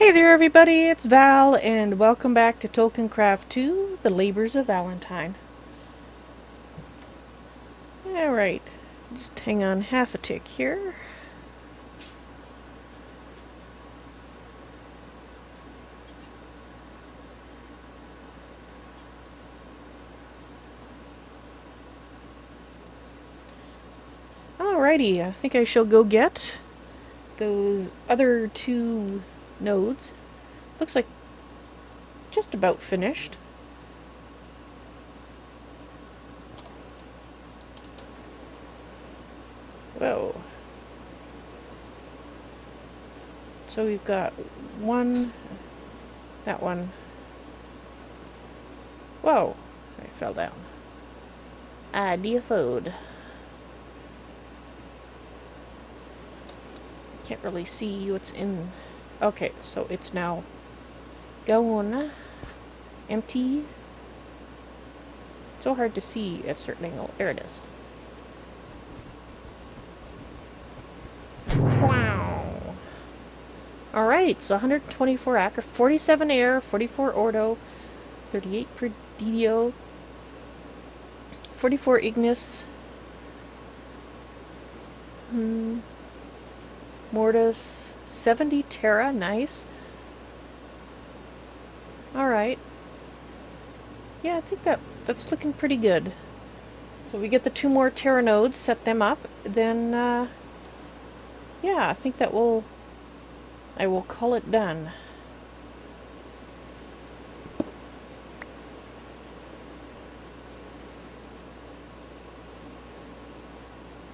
Hey there everybody, it's Val, and welcome back to Tolkiencraft II, The Labors of Valentine. Alright, just hang on half a tick here. Alrighty, I think I shall go get those other two nodes. Looks like just about finished. Whoa. So we've got one, that one. Whoa, I fell down. I DFO'd. Can't really see what's in. Okay, so it's now going empty. So hard to see at a certain angle. There it is. Wow. Alright, so 124 acre, 47 air, 44 ordo, 38 per DDO, 44 ignis. Mortis, 70 Terra, nice. Alright. Yeah, I think that's looking pretty good. So we get the two more Terra nodes, set them up, then, yeah, I think I will call it done.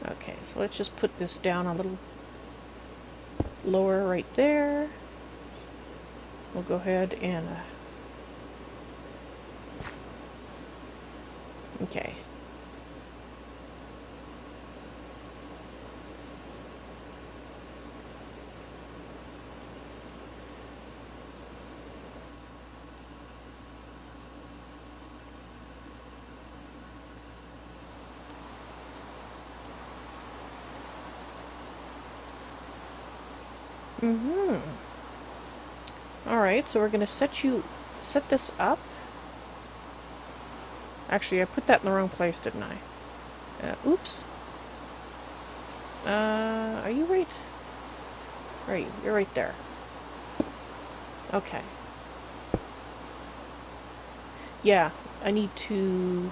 Okay, so let's just put this down a little lower right there. We'll go ahead and okay. Alright, so we're gonna set this up. Actually, I put that in the wrong place, didn't I? Oops. Are you right? Right, you're right there. Okay. Yeah, I need to...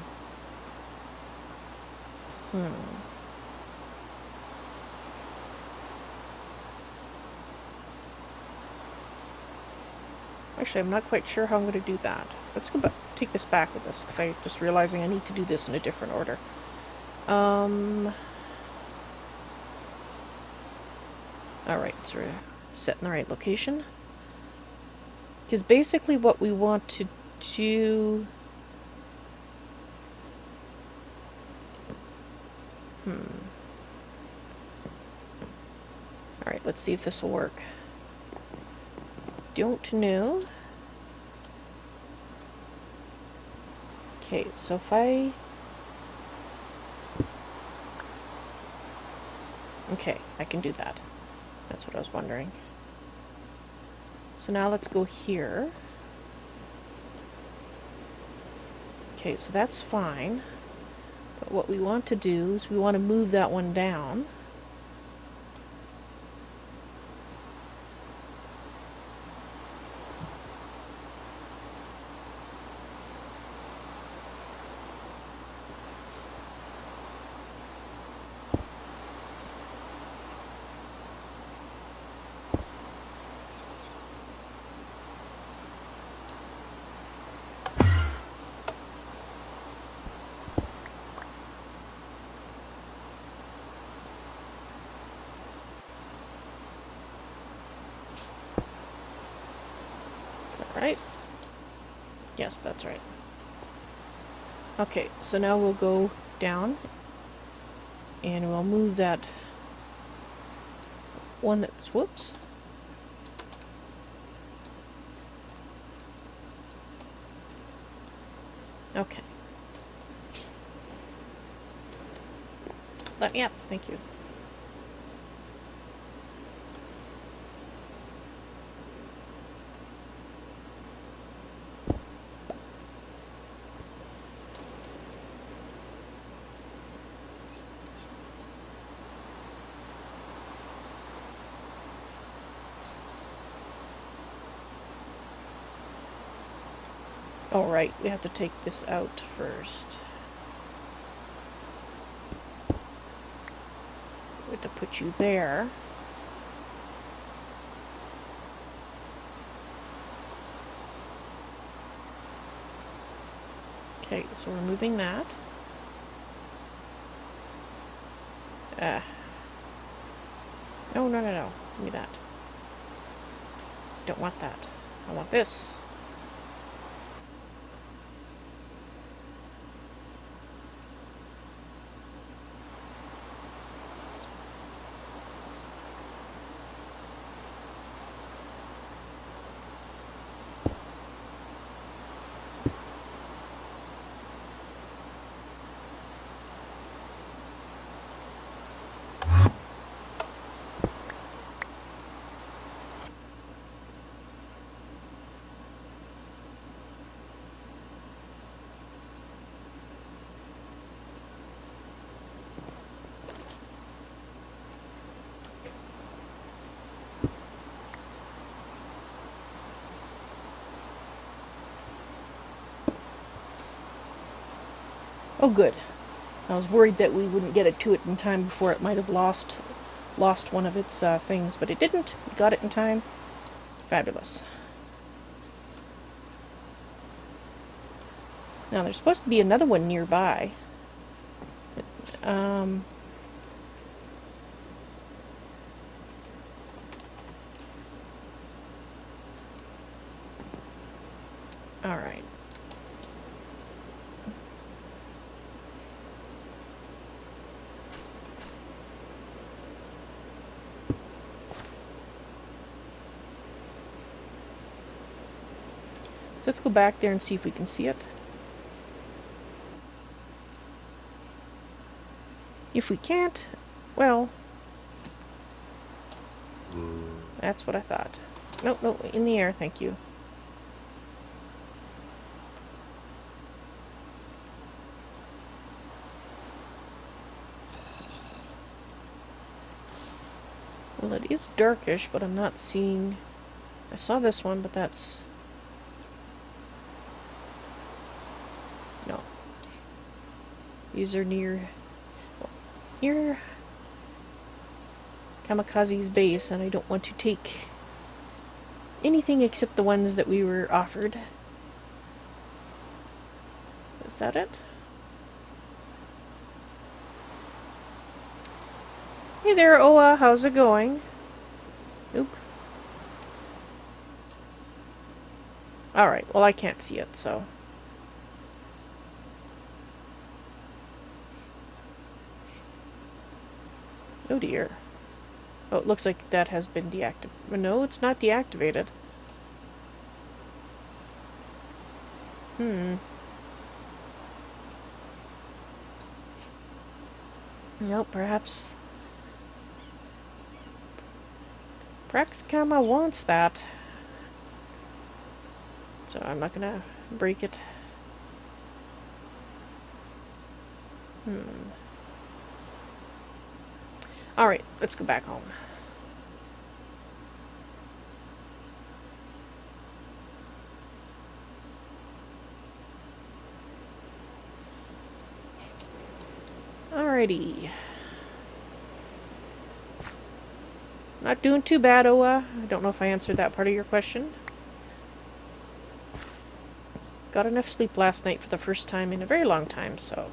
Actually, I'm not quite sure how I'm going to do that. Let's go back, take this back with us, because I'm just realizing I need to do this in a different order. Alright, so we're set in the right location. Because basically what we want to do... Alright, let's see if this will work. Don't know. Okay, so if I... Okay, I can do that. That's what I was wondering. So now let's go here. Okay, so that's fine. But what we want to do is we want to move that one down. Right? Yes, that's right. Okay, so now we'll go down and we'll move that one that's, whoops. Okay. Let me up, thank you. Oh, right, we have to take this out first. We have to put you there. Okay, so we're moving that. No, no, no, no. Give me that. Don't want that. I want this. Oh, good. I was worried that we wouldn't get it to it in time before it might have lost one of its things, but it didn't. We got it in time. Fabulous. Now, there's supposed to be another one nearby. Alright. So let's go back there and see if we can see it. If we can't, well, that's what I thought. Nope, nope, in the air, thank you. Well, it is darkish, but I'm not seeing... I saw this one, but that's... No. These are near Kamikaze's base, and I don't want to take anything except the ones that we were offered. Is that it? Hey there, Oa, how's it going? Oop. Alright, well I can't see it, so... Oh dear. Oh, it looks like that has been deactivated. No, it's not deactivated. Nope, perhaps Praxkama wants that. So I'm not gonna break it. Alright, let's go back home. Alrighty. Not doing too bad, Oa. I don't know if I answered that part of your question. Got enough sleep last night for the first time in a very long time, so...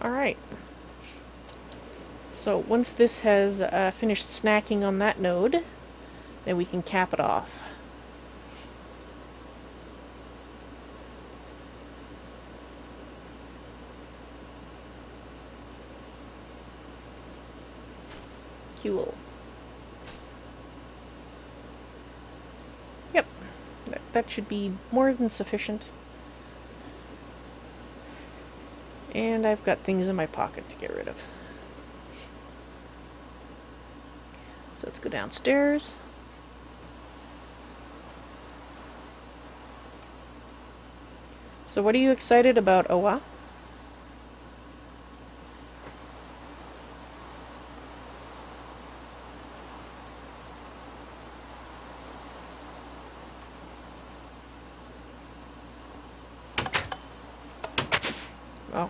Alright. So once this has finished snacking on that node, then we can cap it off. Cool. that should be more than sufficient. And I've got things in my pocket to get rid of. So let's go downstairs. So what are you excited about, Owa? Oh.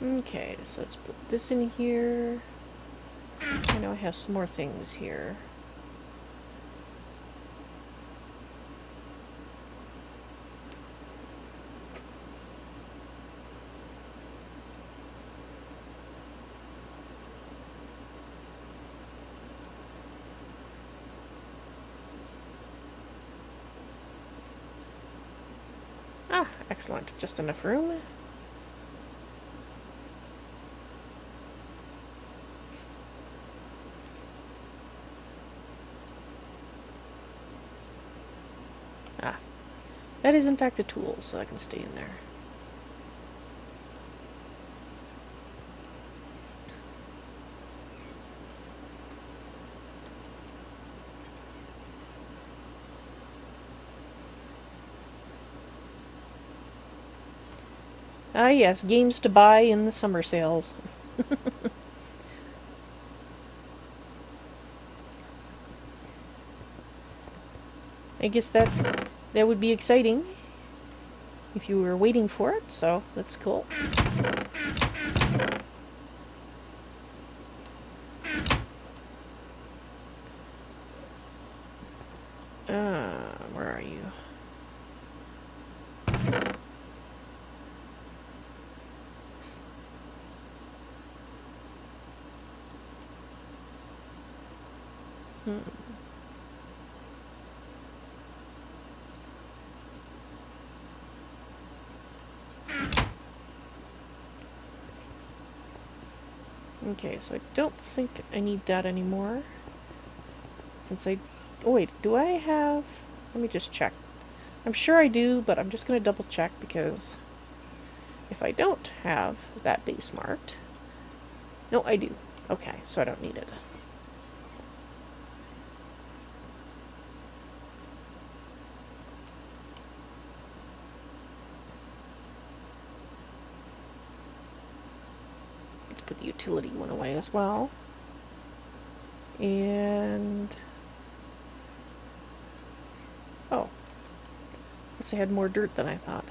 Okay, so let's put this in here. I know I have some more things here. Ah, excellent. Just enough room. Ah, that is in fact a tool, so I can stay in there. Ah yes, games to buy in the summer sales. I guess that would be exciting if you were waiting for it, so that's cool. Where are you? Okay, so I don't think I need that anymore. Since I... Oh wait, do I have... Let me just check. I'm sure I do, but I'm just going to double check because if I don't have that base marked... No, I do. Okay, so I don't need it. Let's put the utility one away as well. And... Oh. Guess I had more dirt than I thought.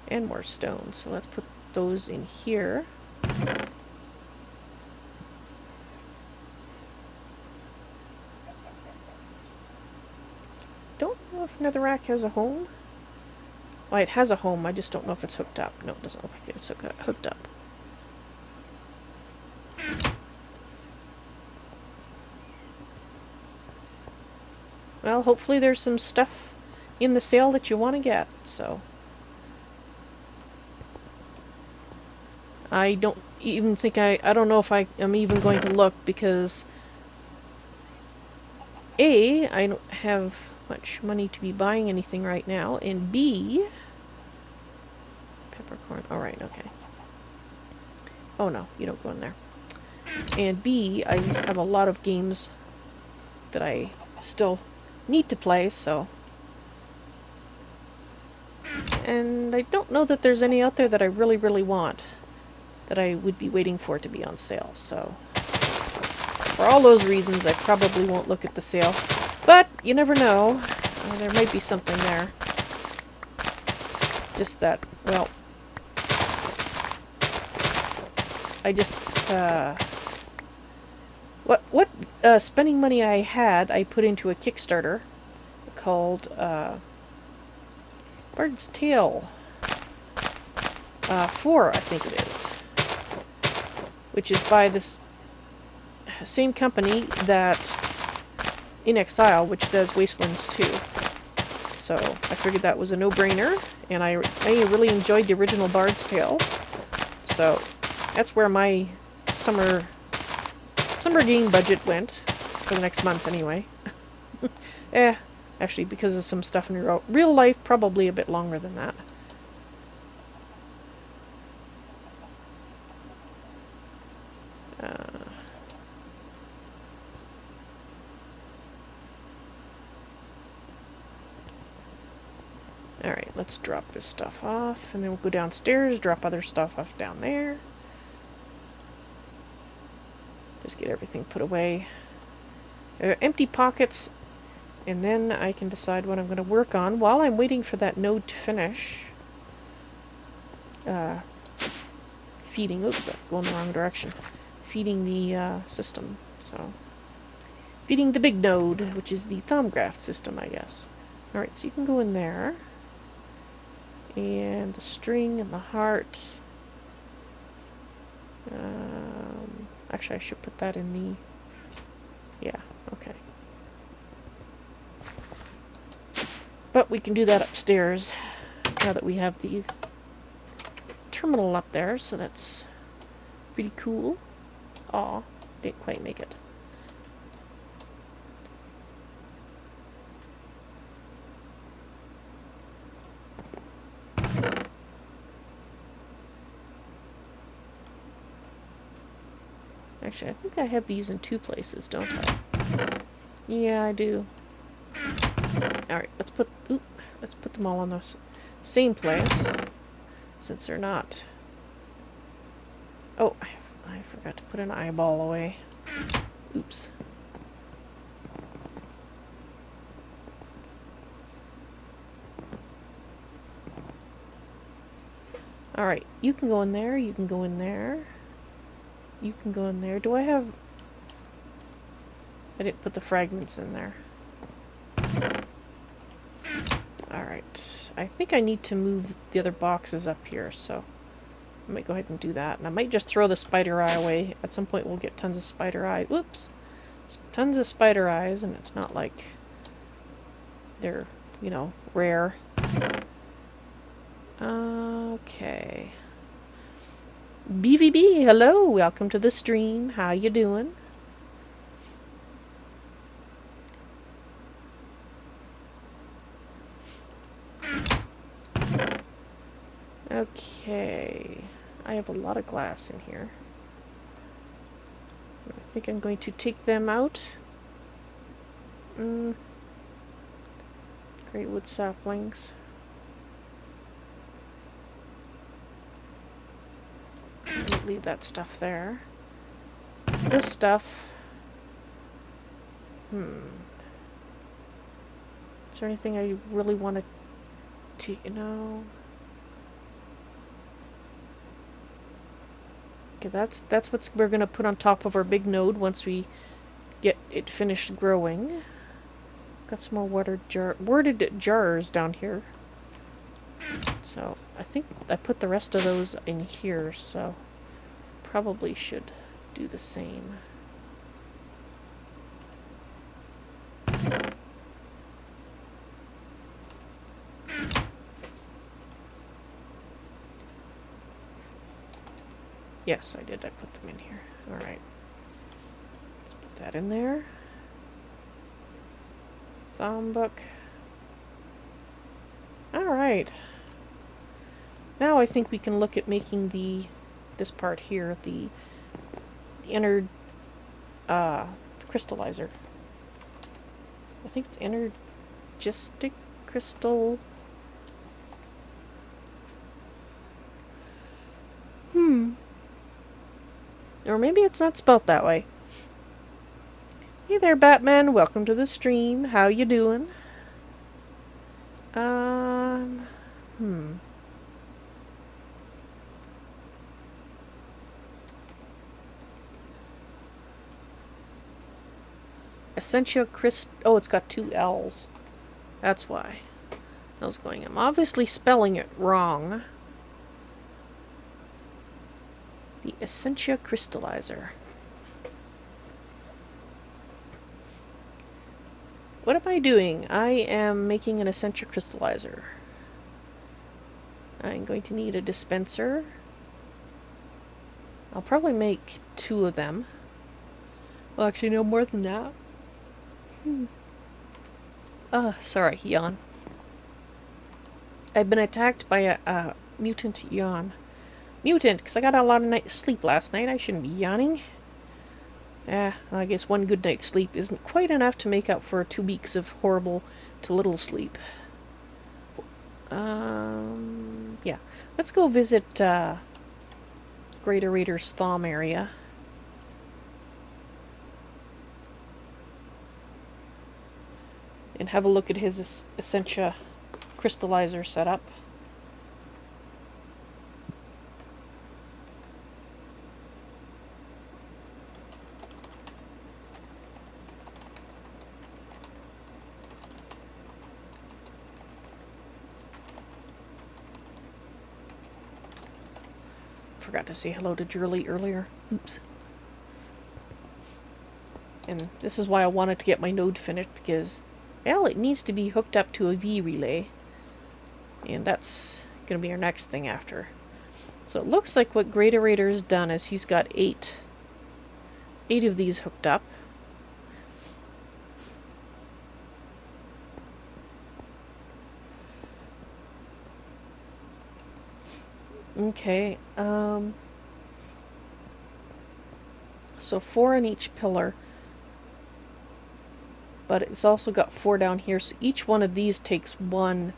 And more stone, so let's put those in here. Don't know if Netherrack has a home. Well, it has a home, I just don't know if it's hooked up. No, it doesn't look like it's hooked up. Well, hopefully there's some stuff in the sale that you want to get, so... I don't even think I don't know if I am even going to look because A, I don't have much money to be buying anything right now, and B, peppercorn, alright, okay. Oh no, you don't go in there. And B, I have a lot of games that I still need to play, so... And I don't know that there's any out there that I really, really want. That I would be waiting for it to be on sale, so... For all those reasons, I probably won't look at the sale. But, you never know. There might be something there. Just that, well... I just, What spending money I had, I put into a Kickstarter called, Bird's Tale 4, I think it is. Which is by this same company that In Exile, which does Wastelands 2. So I figured that was a no-brainer, and I really enjoyed the original Bard's Tale. So that's where my summer game budget went, for the next month anyway. Actually, because of some stuff in real life, probably a bit longer than that. Alright, let's drop this stuff off, and then we'll go downstairs, drop other stuff off down there. Just get everything put away. Empty pockets, and then I can decide what I'm going to work on while I'm waiting for that node to finish. Feeding, oops, I'm going the wrong direction. Feeding the system, so. Feeding the big node, which is the Tholmgraft system, I guess. Alright, so you can go in there. And the string and the heart. Actually, I should put that in the... Yeah, okay. But we can do that upstairs, now that we have the terminal up there, so that's pretty cool. Aw, didn't quite make it. Actually, I think I have these in 2 places, don't I? Yeah, I do. Alright, let's put them all on the same place, since they're not... Oh, I forgot to put an eyeball away. Oops. Alright, you can go in there, you can go in there. You can go in there. Do I have... I didn't put the fragments in there. Alright. I think I need to move the other boxes up here, so I might go ahead and do that. And I might just throw the spider eye away. At some point we'll get tons of spider eyes. Whoops! Tons of spider eyes, and it's not like they're, you know, rare. Okay. BVB, hello! Welcome to the stream. How you doing? Okay. I have a lot of glass in here. I think I'm going to take them out. Great wood saplings. Leave that stuff there. This stuff... Is there anything I really want to take? No. Okay, that's what we're gonna put on top of our big node once we get it finished growing. Got some more worded jars down here. So I think I put the rest of those in here, so probably should do the same. Yes, I did. I put them in here. Alright. Let's put that in there. Thumb book. Alright. Now I think we can look at making this part here, the inner crystallizer. I think it's energistic crystal. Or maybe it's not spelt that way. Hey there, Batman. Welcome to the stream. How you doing? Essentia Oh, it's got 2 L's. That's why. I was going, I'm obviously spelling it wrong. The Essentia Crystallizer. What am I doing? I am making an Essentia crystallizer. I'm going to need a dispenser. I'll probably make 2 of them. Well, actually, no more than that. Sorry, yawn. I've been attacked by a mutant yawn. Mutant, because I got a lot of night sleep last night. I shouldn't be yawning. I guess 1 good night's sleep isn't quite enough to make up for 2 weeks of horrible to little sleep. Yeah. Let's go visit GreatOrator's Thom area. And have a look at his Essentia crystallizer setup. Forgot to say hello to Jurley earlier. Oops. And this is why I wanted to get my node finished, because, well, it needs to be hooked up to a V relay. And that's going to be our next thing after. So it looks like what GreatOrator's done is he's got 8 of these hooked up. Okay, so 4 in each pillar, but it's also got 4 down here, so each one of these takes 1.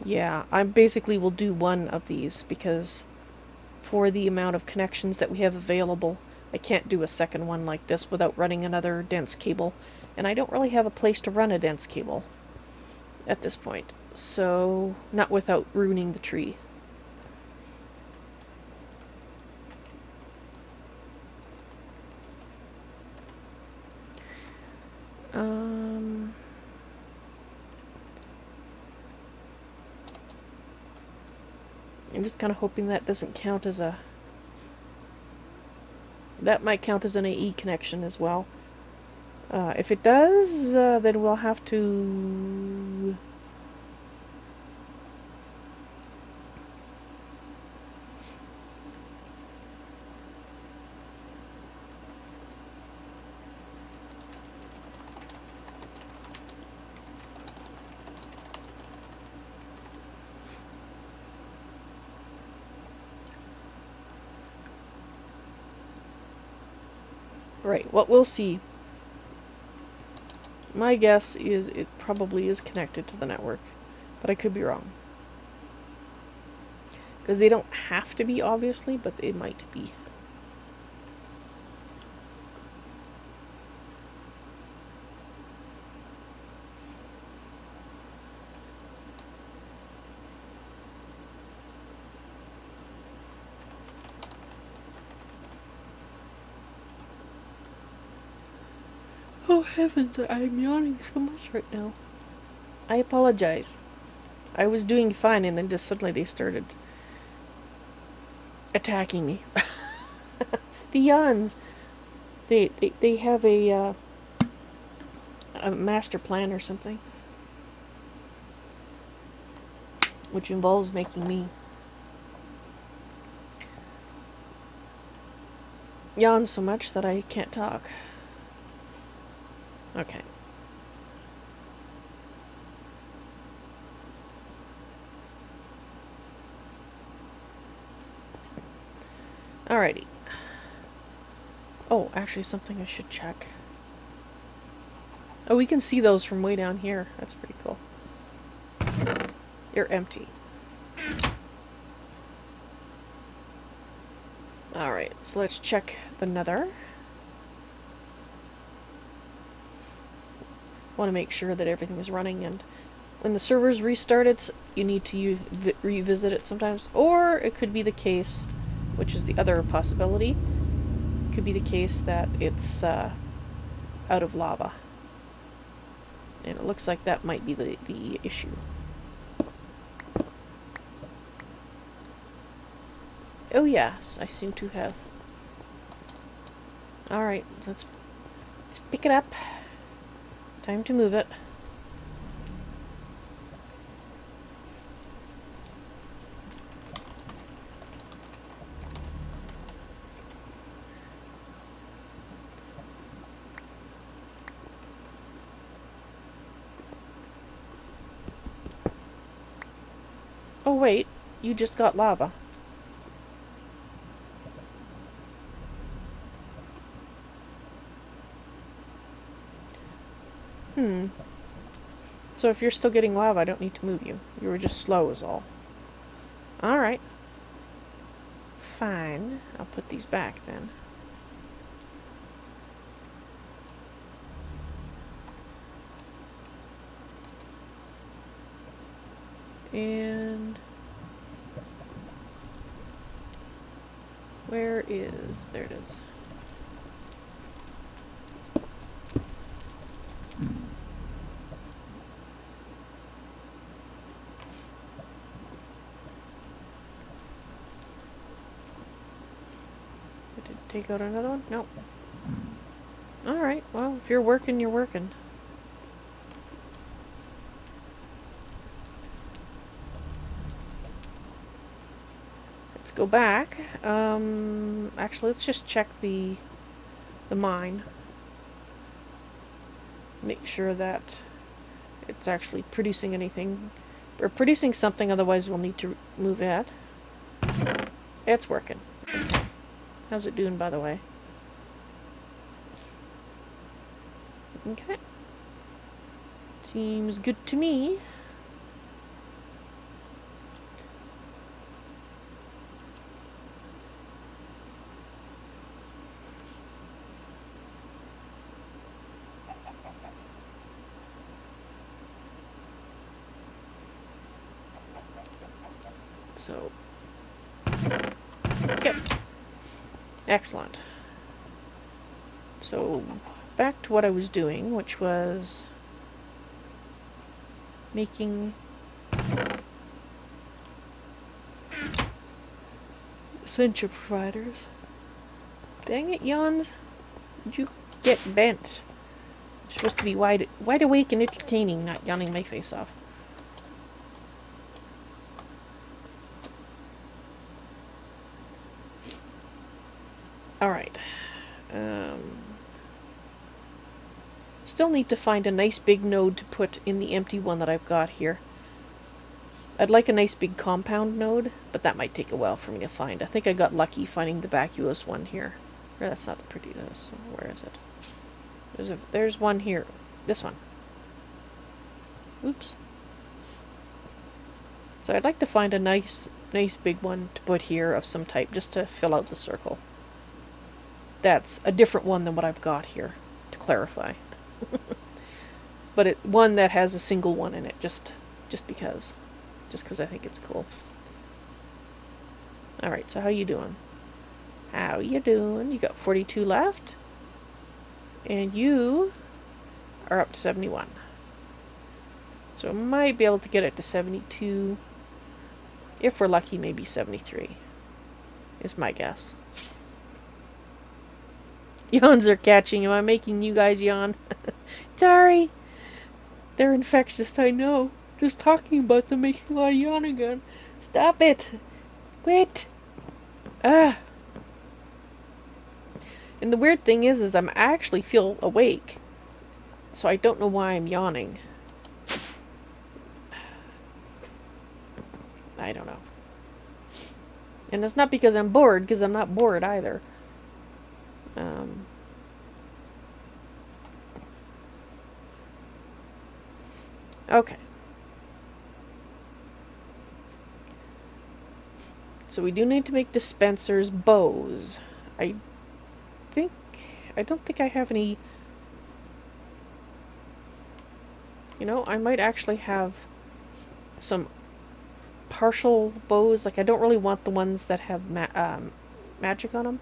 Yeah, I basically will do 1 of these, because for the amount of connections that we have available, I can't do a second one like this without running another dense cable, and I don't really have a place to run a dense cable at this point, so not without ruining the tree. I'm just kind of hoping that doesn't count as a... That might count as an AE connection as well. If it does, then we'll have to... Right, what we'll see. My guess is it probably is connected to the network, but I could be wrong. Because they don't have to be, obviously, but they might be. Oh heavens, I'm yawning so much right now. I apologize. I was doing fine and then just suddenly they started attacking me. The yawns. They have a master plan or something. Which involves making me yawn so much that I can't talk. Okay. Alrighty. Oh, actually something I should check. Oh, we can see those from way down here. That's pretty cool. They're empty. Alright, so let's check the nether. Want to make sure that everything is running, and when the servers restart it, you need to revisit it sometimes. Or it could be the case, which is the other possibility, it could be the case that it's out of lava. And it looks like that might be the issue. Oh yes, I seem to have. Alright, let's pick it up. Time to move it. Oh wait, you just got lava. So if you're still getting lava, I don't need to move you. You were just slow is all. Alright. Fine. I'll put these back then. And where is... there it is. Did it take out another one? Nope. Alright, well, if you're working, you're working. Let's go back. Actually, let's just check the mine. Make sure that it's actually producing anything. We're producing something, otherwise we'll need to move it. It's working. Okay. How's it doing, by the way? Okay. Seems good to me. So, okay. Excellent. So, back to what I was doing, which was making essential providers. Dang it, yawns. Did you get bent? You're supposed to be wide awake and entertaining, not yawning my face off. Alright. Still need to find a nice big node to put in the empty one that I've got here. I'd like a nice big compound node, but that might take a while for me to find. I think I got lucky finding the vacuous one here. Or that's not the pretty though, so where is it? There's one here. This one. Oops. So I'd like to find a nice big one to put here of some type, just to fill out the circle. That's a different one than what I've got here, to clarify. But one that has a single one in it, just because. Just because I think it's cool. Alright, so how you doing? How you doing? You got 42 left. And you are up to 71. So I might be able to get it to 72. If we're lucky, maybe 73. Is my guess. Yawns are catching. Am I making you guys yawn? Sorry. They're infectious, I know. Just talking about them making a lot of yawn again. Stop it. Quit. Ah. And the weird thing is I actually feel awake. So I don't know why I'm yawning. I don't know. And it's not because I'm bored, because I'm not bored either. Okay. So we do need to make dispensers, bows. I don't think I have any... You know, I might actually have some partial bows. Like, I don't really want the ones that have magic on them.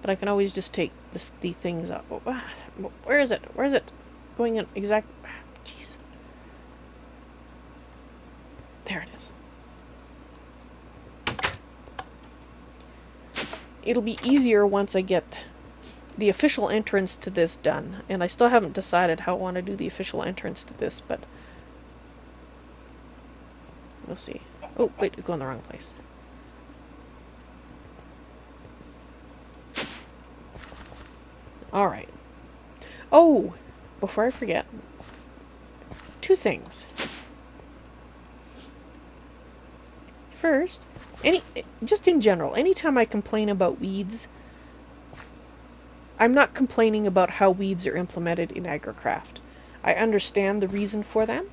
But I can always just take the things up. Oh, where is it? Where is it? Going in exact... Jeez. There it is. It'll be easier once I get the official entrance to this done. And I still haven't decided how I want to do the official entrance to this, but we'll see. Oh, wait, it's going the wrong place. Alright. Oh, before I forget, two things. First, just in general, anytime I complain about weeds, I'm not complaining about how weeds are implemented in AgriCraft. I understand the reason for them.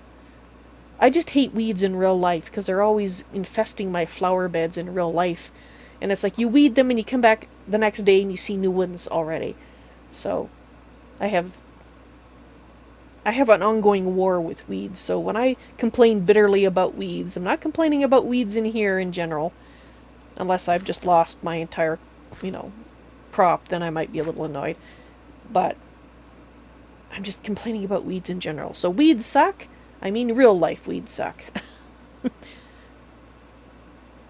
I just hate weeds in real life because they're always infesting my flower beds in real life. And it's like you weed them and you come back the next day and you see new ones already. So I have an ongoing war with weeds. So when I complain bitterly about weeds, I'm not complaining about weeds in here in general. Unless I've just lost my entire, crop, then I might be a little annoyed. But I'm just complaining about weeds in general. So weeds suck. I mean real life weeds suck.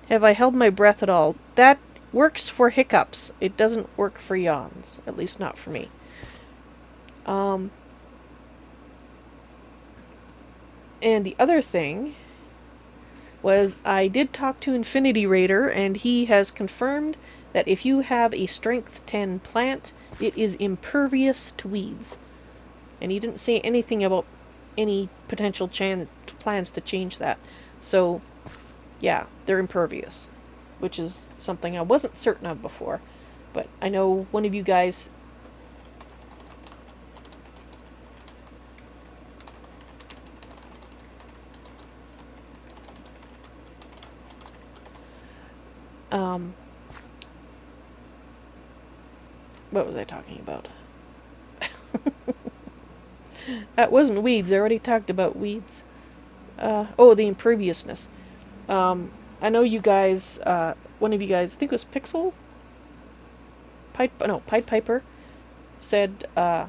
Have I held my breath at all? That works for hiccups. It doesn't work for yawns. At least not for me. And the other thing was I did talk to NoisyToys, and he has confirmed that if you have a strength 10 plant, it is impervious to weeds. And he didn't say anything about any potential plans to change that. So, yeah, they're impervious, which is something I wasn't certain of before. But I know one of you guys... what was I talking about? That wasn't weeds. I already talked about weeds. Oh, the imperviousness. I know you guys, one of you guys, I think it was Pixel? Pied Piper, said, I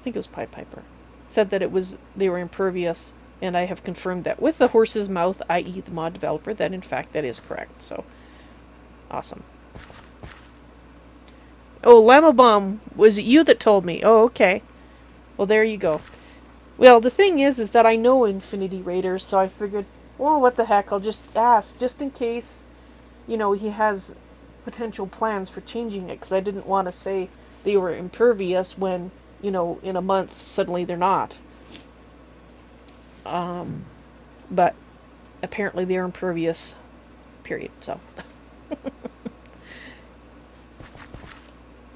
think it was Pied Piper, said that they were impervious, and I have confirmed that with the horse's mouth, i.e. the mod developer, that in fact that is correct, so, awesome. Oh, Llama Bomb, was it you that told me? Oh, okay. Well, there you go. Well, the thing is that I know NoisyToys, so I figured, well, what the heck, I'll just ask, just in case, he has potential plans for changing it, because I didn't want to say they were impervious when, in a month, suddenly they're not. But apparently they're impervious, period, so.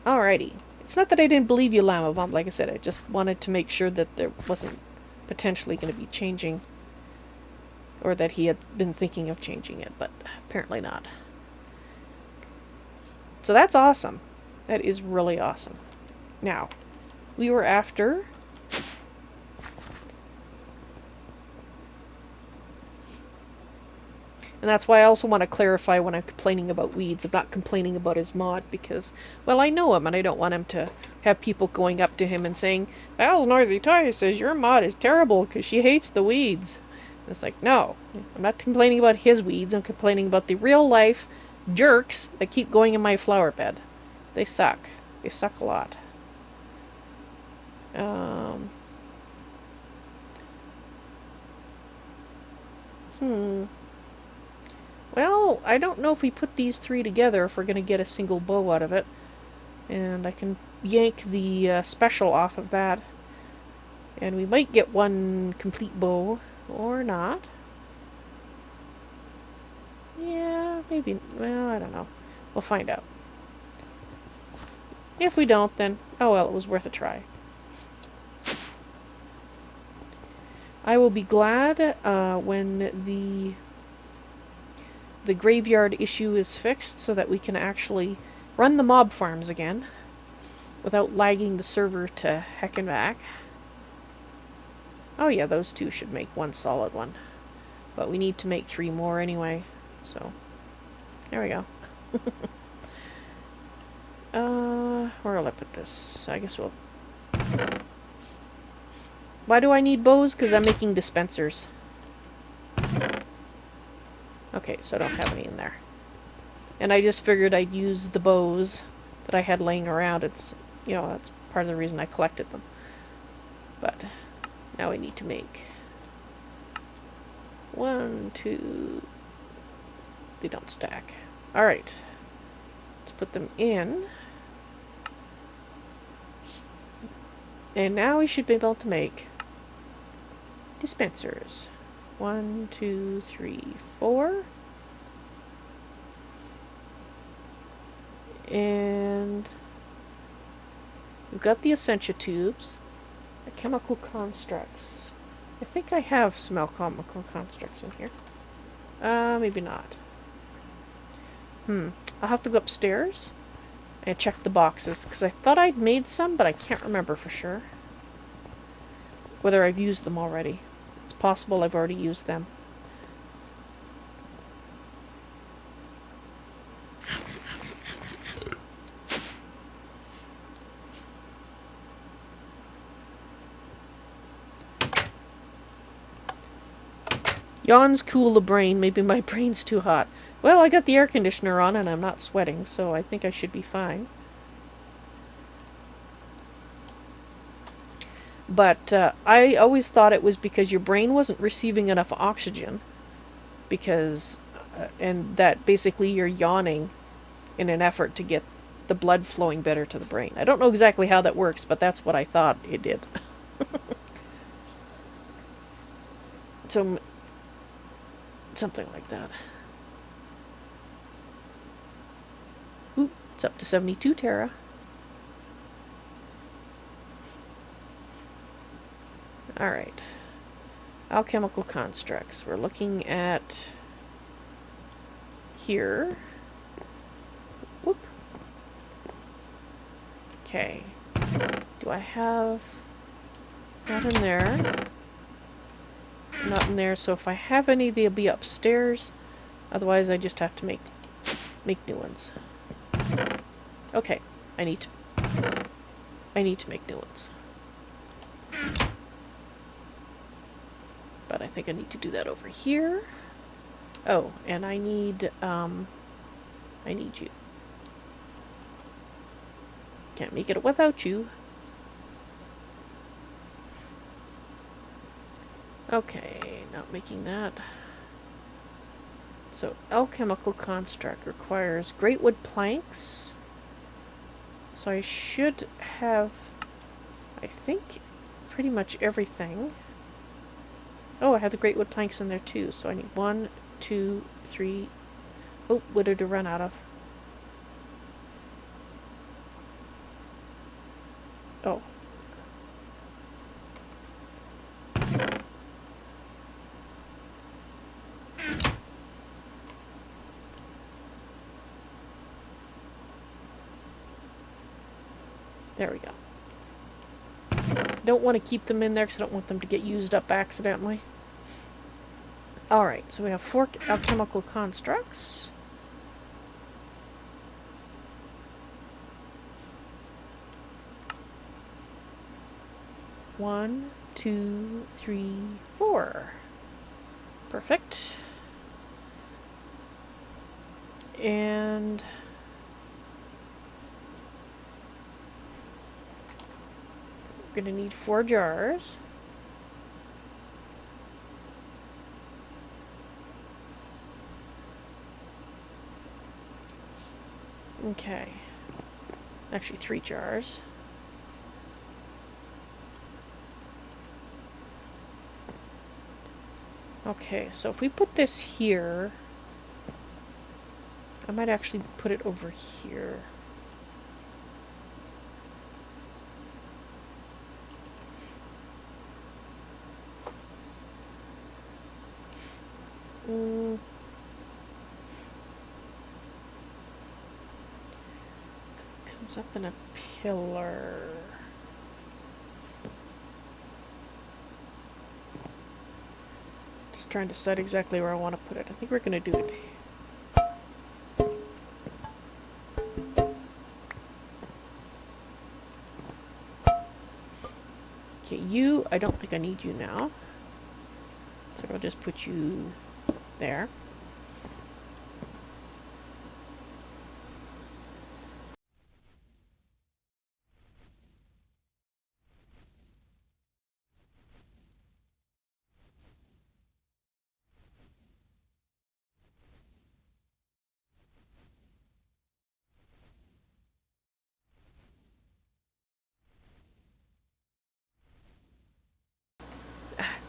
Alrighty. It's not that I didn't believe you, Llama Bomb, like I said, I just wanted to make sure that there wasn't potentially going to be changing, or that he had been thinking of changing it, but apparently not. So that's awesome. That is really awesome. Now, we were after... And that's why I also want to clarify when I'm complaining about weeds. I'm not complaining about his mod because, well, I know him and I don't want him to have people going up to him and saying, Vals NoisyToys says your mod is terrible because she hates the weeds. And it's like, no, I'm not complaining about his weeds. I'm complaining about the real life jerks that keep going in my flower bed. They suck. They suck a lot. Well, I don't know if we put these three together if we're going to get a single bow out of it. And I can yank the special off of that. And we might get one complete bow, or not. Yeah, maybe, well, I don't know. We'll find out. If we don't, then, oh well, it was worth a try. I will be glad when the graveyard issue is fixed so that we can actually run the mob farms again without lagging the server to heck and back. Oh yeah, those two should make one solid one. But we need to make 3 more anyway, so there we go. Where will I put this? I guess we'll... Why do I need bows? Because I'm making dispensers. Okay, so I don't have any in there. And I just figured I'd use the bows that I had laying around. It's, you know, that's part of the reason I collected them. But now I need to make 1, 2. They don't stack. Alright. Let's put them in. And now we should be able to make dispensers. 1, 2, 3, 4. And we've got the Essentia tubes, the chemical constructs. I think I have some alchemical constructs in here. Maybe not. I'll have to go upstairs and check the boxes, because I thought I'd made some, but I can't remember for sure whether I've used them already. It's possible I've already used them. Yawns cool the brain. Maybe my brain's too hot. Well, I got the air conditioner on and I'm not sweating, so I think I should be fine. But I always thought it was because your brain wasn't receiving enough oxygen. Because, and that basically you're yawning in an effort to get the blood flowing better to the brain. I don't know exactly how that works, but that's what I thought it did. So, something like that. Ooh, it's up to 72 tera. Alright. Alchemical constructs. We're looking at here. Whoop. Okay. Do I have... Not in there. Not in there, so if I have any, they'll be upstairs. Otherwise, I just have to make new ones. Okay, I need to make new ones. But I think I need to do that over here. Oh, and I need you. Can't make it without you. Okay, not making that. So, alchemical construct requires great wood planks. So I should have, I think, pretty much everything. Oh, I have the great wood planks in there too. So I need 1, 2, 3. Oh, what did I run out of? Oh. There we go. Don't want to keep them in there because I don't want them to get used up accidentally. Alright, so we have 4 alchemical constructs. One, 2, 3, 4. Perfect. And we're going to need 4 jars. Okay. Actually, 3 jars. Okay, so if we put this here, I might actually put it over here. Comes up in a pillar. Just trying to decide exactly where I want to put it. I think we're going to do it. Okay, you, I don't think I need you now. So I'll just put you there.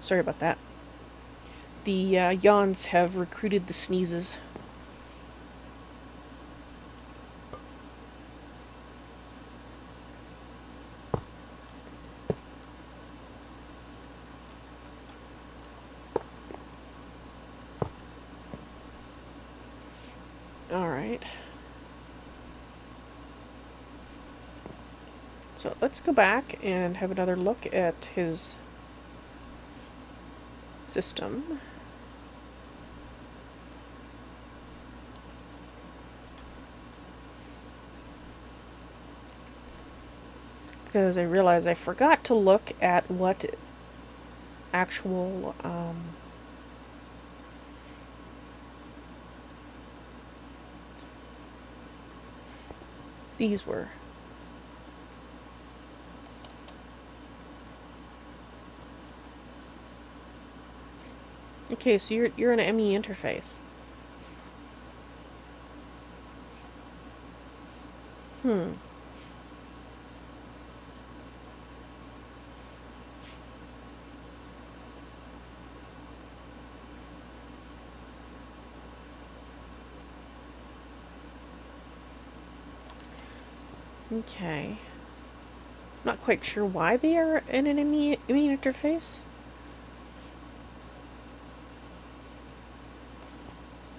Sorry about that. The yawns have recruited the sneezes. Alright. So let's go back and have another look at his system. Because I realized I forgot to look at what actual these were. Okay, so you're an ME interface. Okay. Not quite sure why they are in an ME interface.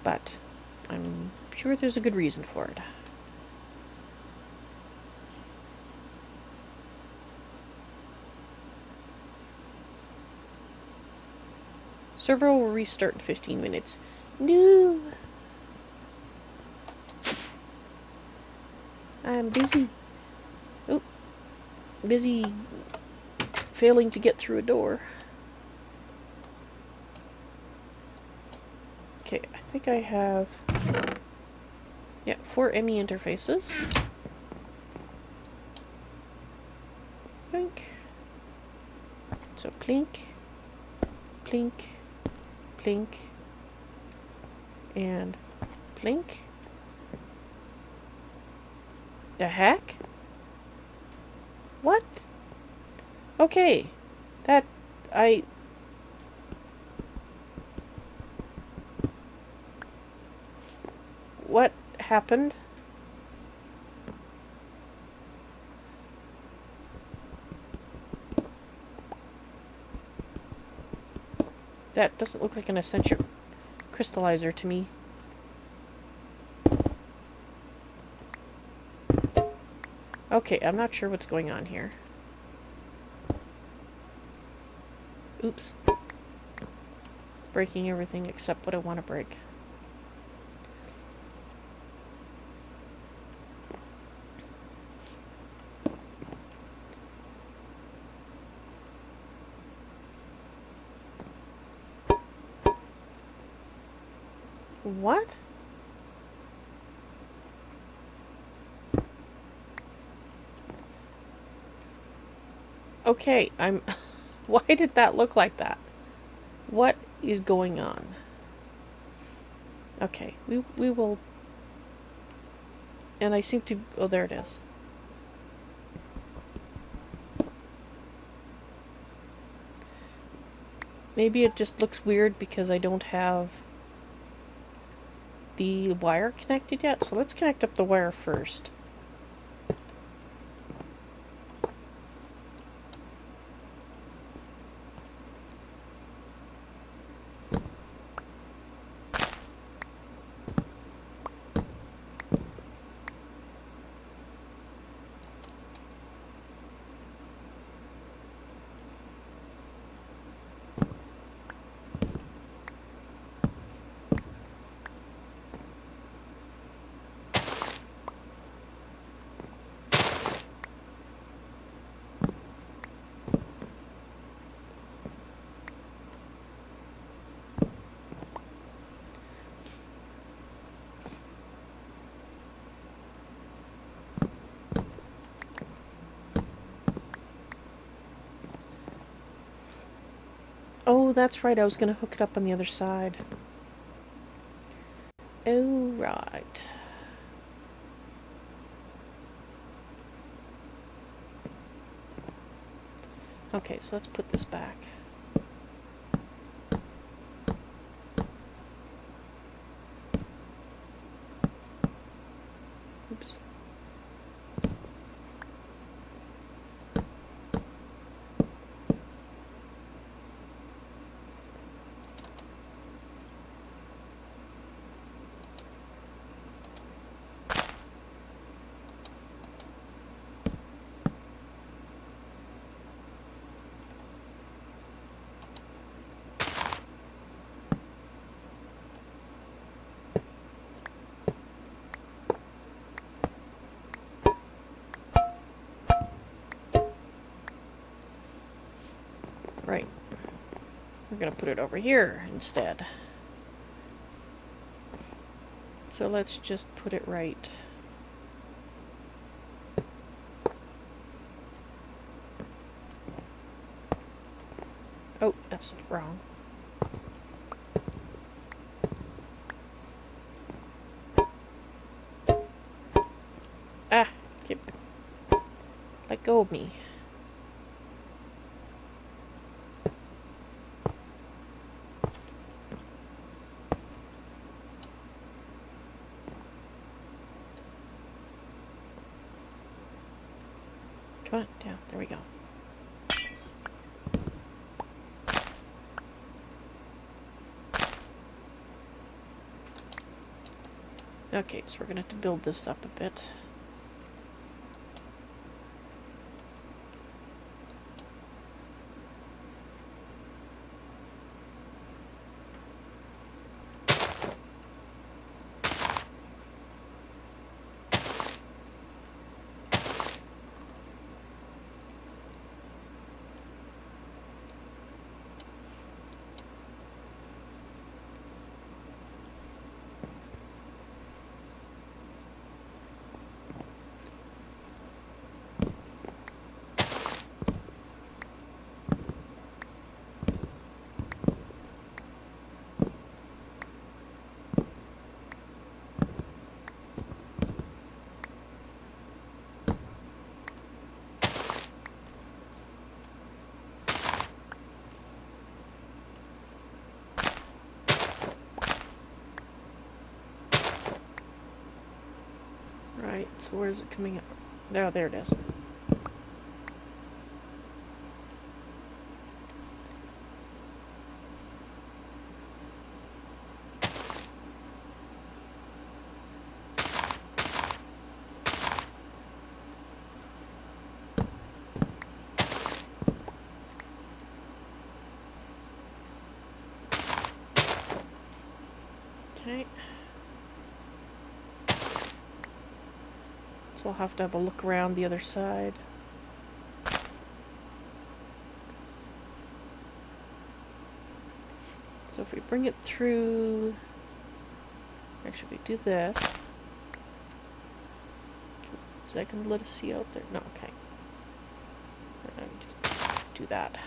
But I'm sure there's a good reason for it. Server will restart in 15 minutes. No! I'm busy. Oh, busy failing to get through a door. Okay, I think I have... yeah, 4 ME interfaces. Plink. So plink, plink, plink, and plink. The heck? What? Okay. That... What happened? That doesn't look like an essential crystallizer to me. Okay, I'm not sure what's going on here. Oops. Breaking everything except what I want to break. What? Okay, I'm... Why did that look like that? What is going on? Okay, we will... And I seem to... Oh, there it is. Maybe it just looks weird because I don't have the wire connected yet. So let's connect up the wire first. Oh, that's right, I was going to hook it up on the other side. Oh, right. Okay, so let's put this back. Oops. Right. We're going to put it over here instead. So let's just put it right. Oh, that's wrong. Ah, let go of me. Come on, down. There we go. Okay, so we're going to have to build this up a bit. Right, so where's it coming up? Oh, there it is. Okay. So we'll have to have a look around the other side. So if we bring it through... Actually, we do this. Is that going to let us see out there? No, okay. Just do that.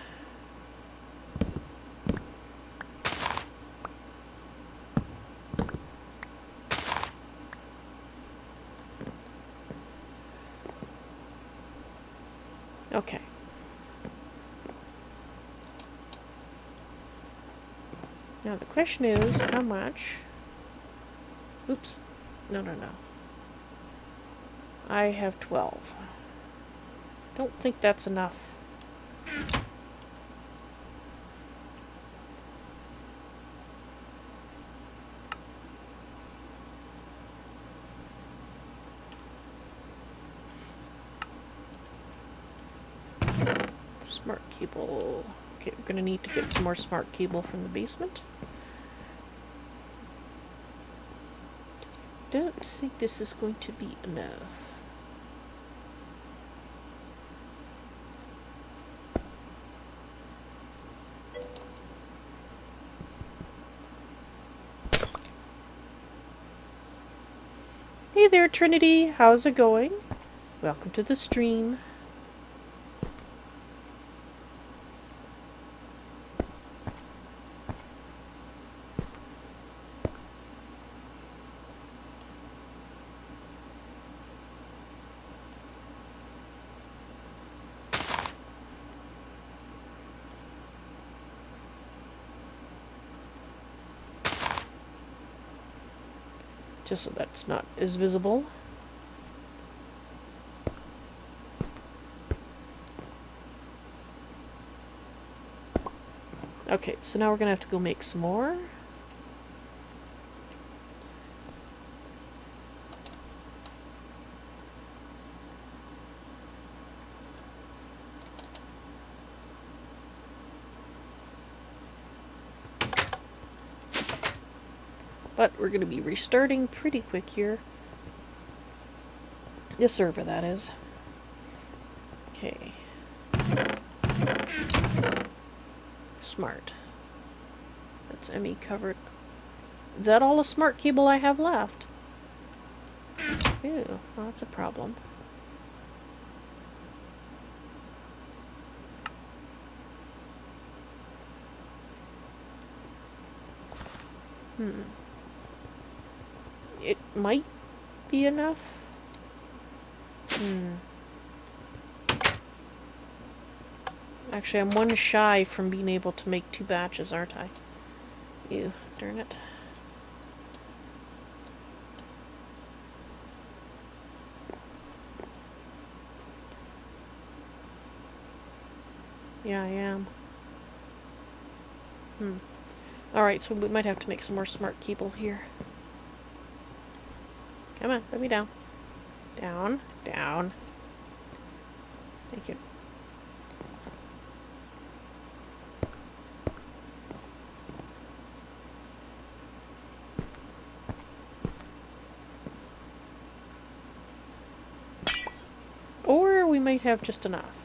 Okay. Now the question is, how much... Oops. No. I have 12. Don't think that's enough. Smart cable. Okay, we're gonna need to get some more smart cable from the basement. I don't think this is going to be enough. Hey there, Trinity. How's it going? Welcome to the stream. Just so that's not as visible. Okay, so now we're gonna have to go make some more. But we're gonna be restarting pretty quick here. The server, that is. Okay. Smart. That's ME covered. Is that all the smart cable I have left? Ew, well, that's a problem. It might be enough. Actually, I'm one shy from being able to make 2 batches, aren't I? Ew, darn it. Yeah, I am. Alright, so we might have to make some more smart cable here. Come on, let me down. Down, down. Thank you. Or we might have just enough.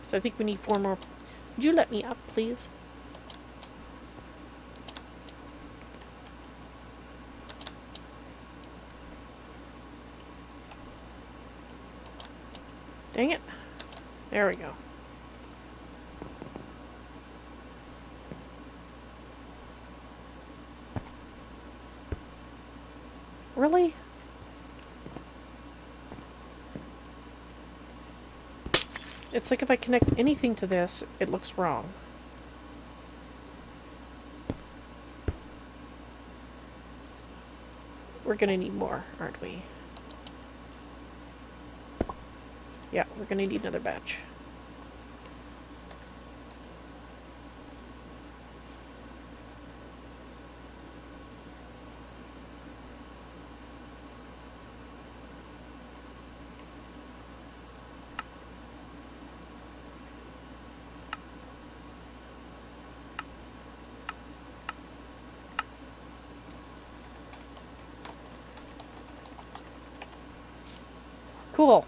So I think we need 4 more. Would you let me up, please? Dang it. There we go. Really? It's like if I connect anything to this, it looks wrong. We're gonna need more, aren't we? Yeah, we're gonna need another batch. Cool.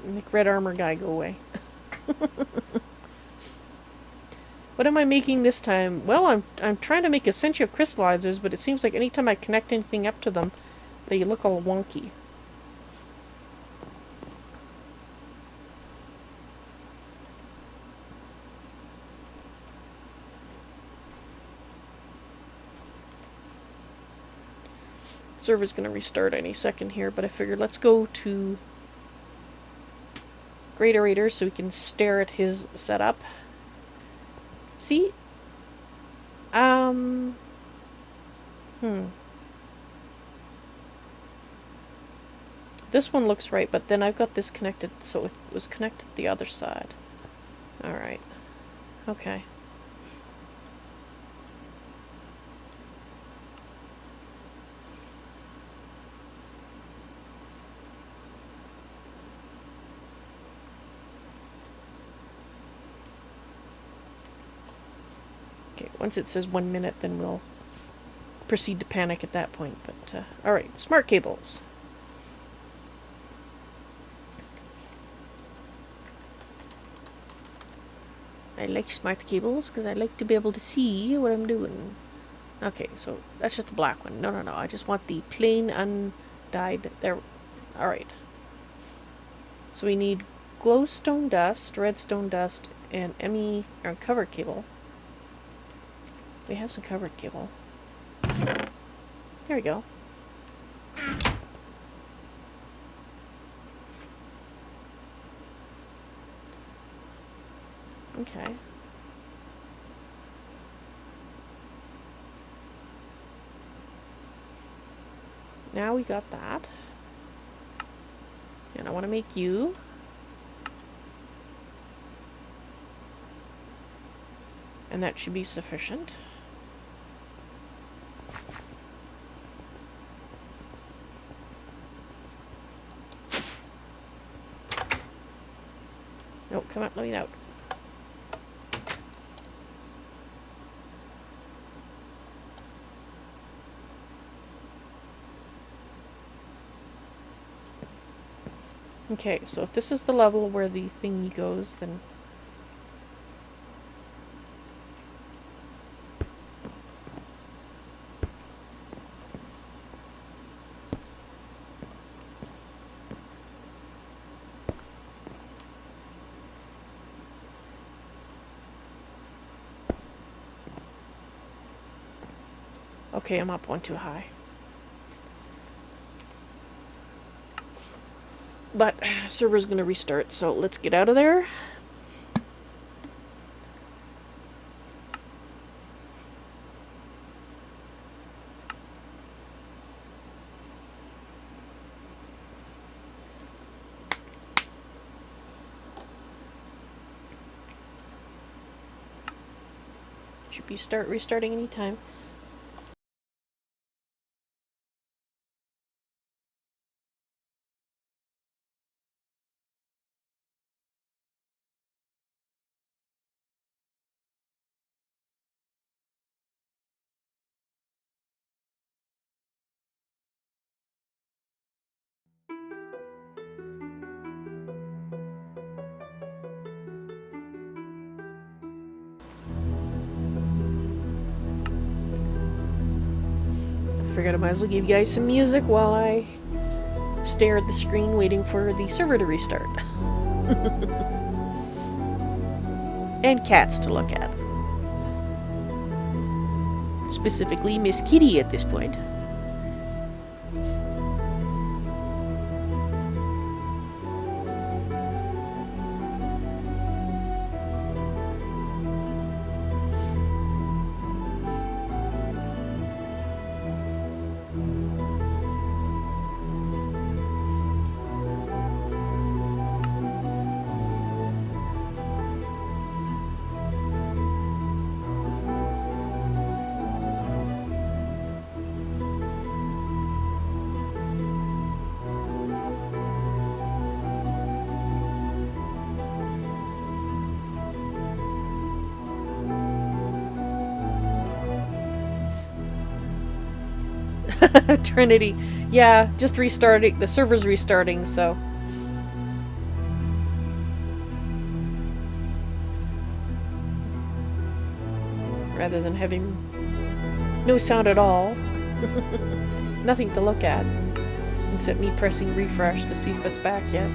Make red armor guy go away. What am I making this time? Well, I'm trying to make essential crystallizers, but it seems like anytime I connect anything up to them, they look all wonky. Server's gonna restart any second here, but I figured let's go to GreatOrator so we can stare at his setup. See? This one looks right, but then I've got this connected, so it was connected to the other side. Alright. Okay. Okay, once it says 1 minute, then we'll proceed to panic at that point. But, alright, smart cables. I like smart cables because I like to be able to see what I'm doing. Okay, so that's just the black one. No, I just want the plain undyed. There. Alright. So we need glowstone dust, redstone dust, and ME, or covered cable. We have some covered cable. There we go. Okay. Now we got that. And I want to make you. And that should be sufficient. No, come on, let me out. Okay, so if this is the level where the thingy goes, then okay, I'm up one too high. But server's gonna restart, so let's get out of there. Should be restarting anytime. Figured I might as well give you guys some music while I stare at the screen waiting for the server to restart. And cats to look at. Specifically Miss Kitty at this point. Trinity. Yeah, just restarting. The server's restarting, so. Rather than having no sound at all. Nothing to look at. Except me pressing refresh to see if it's back yet.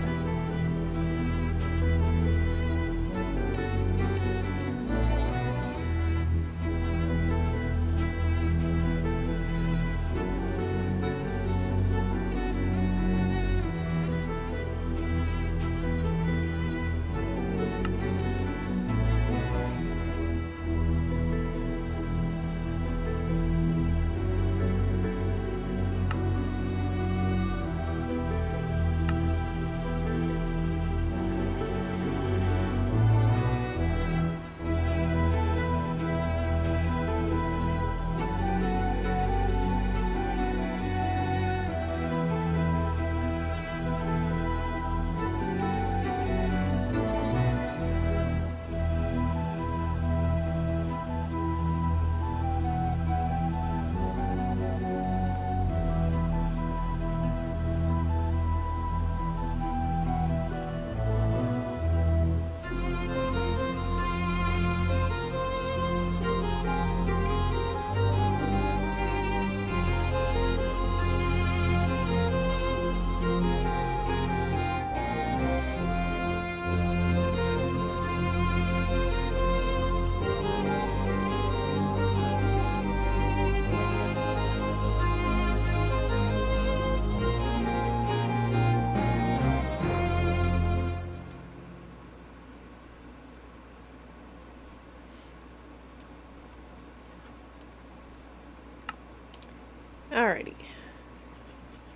Alrighty.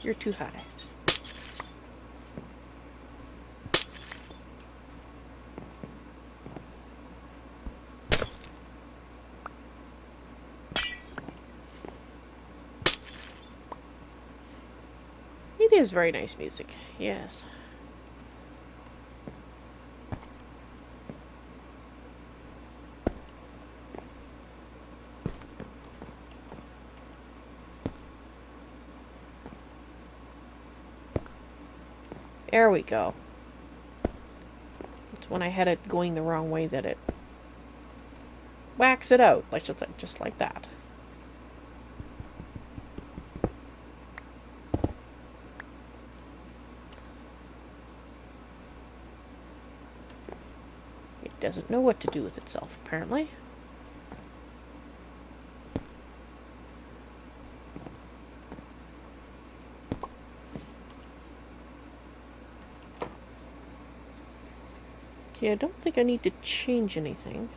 You're too high. is very nice music, yes. There we go. It's when I had it going the wrong way that it whacks it out, like just like that. It doesn't know what to do with itself, apparently. Okay, I don't think I need to change anything.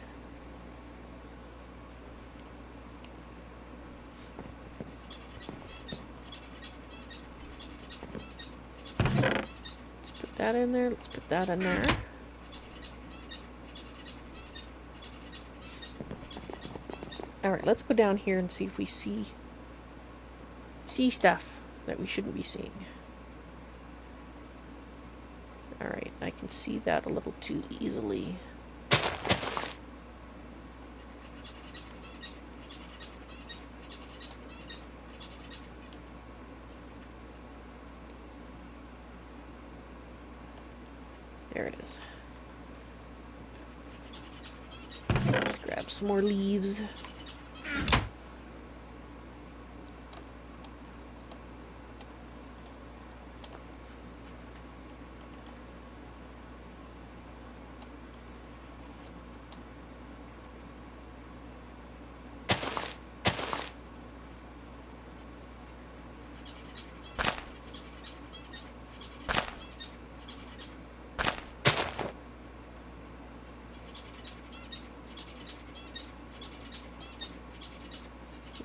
Let's put that in there. Let's put that in there. Alright, let's go down here and see if we see stuff that we shouldn't be seeing. Alright, I can see that a little too easily. There it is. Let's grab some more leaves.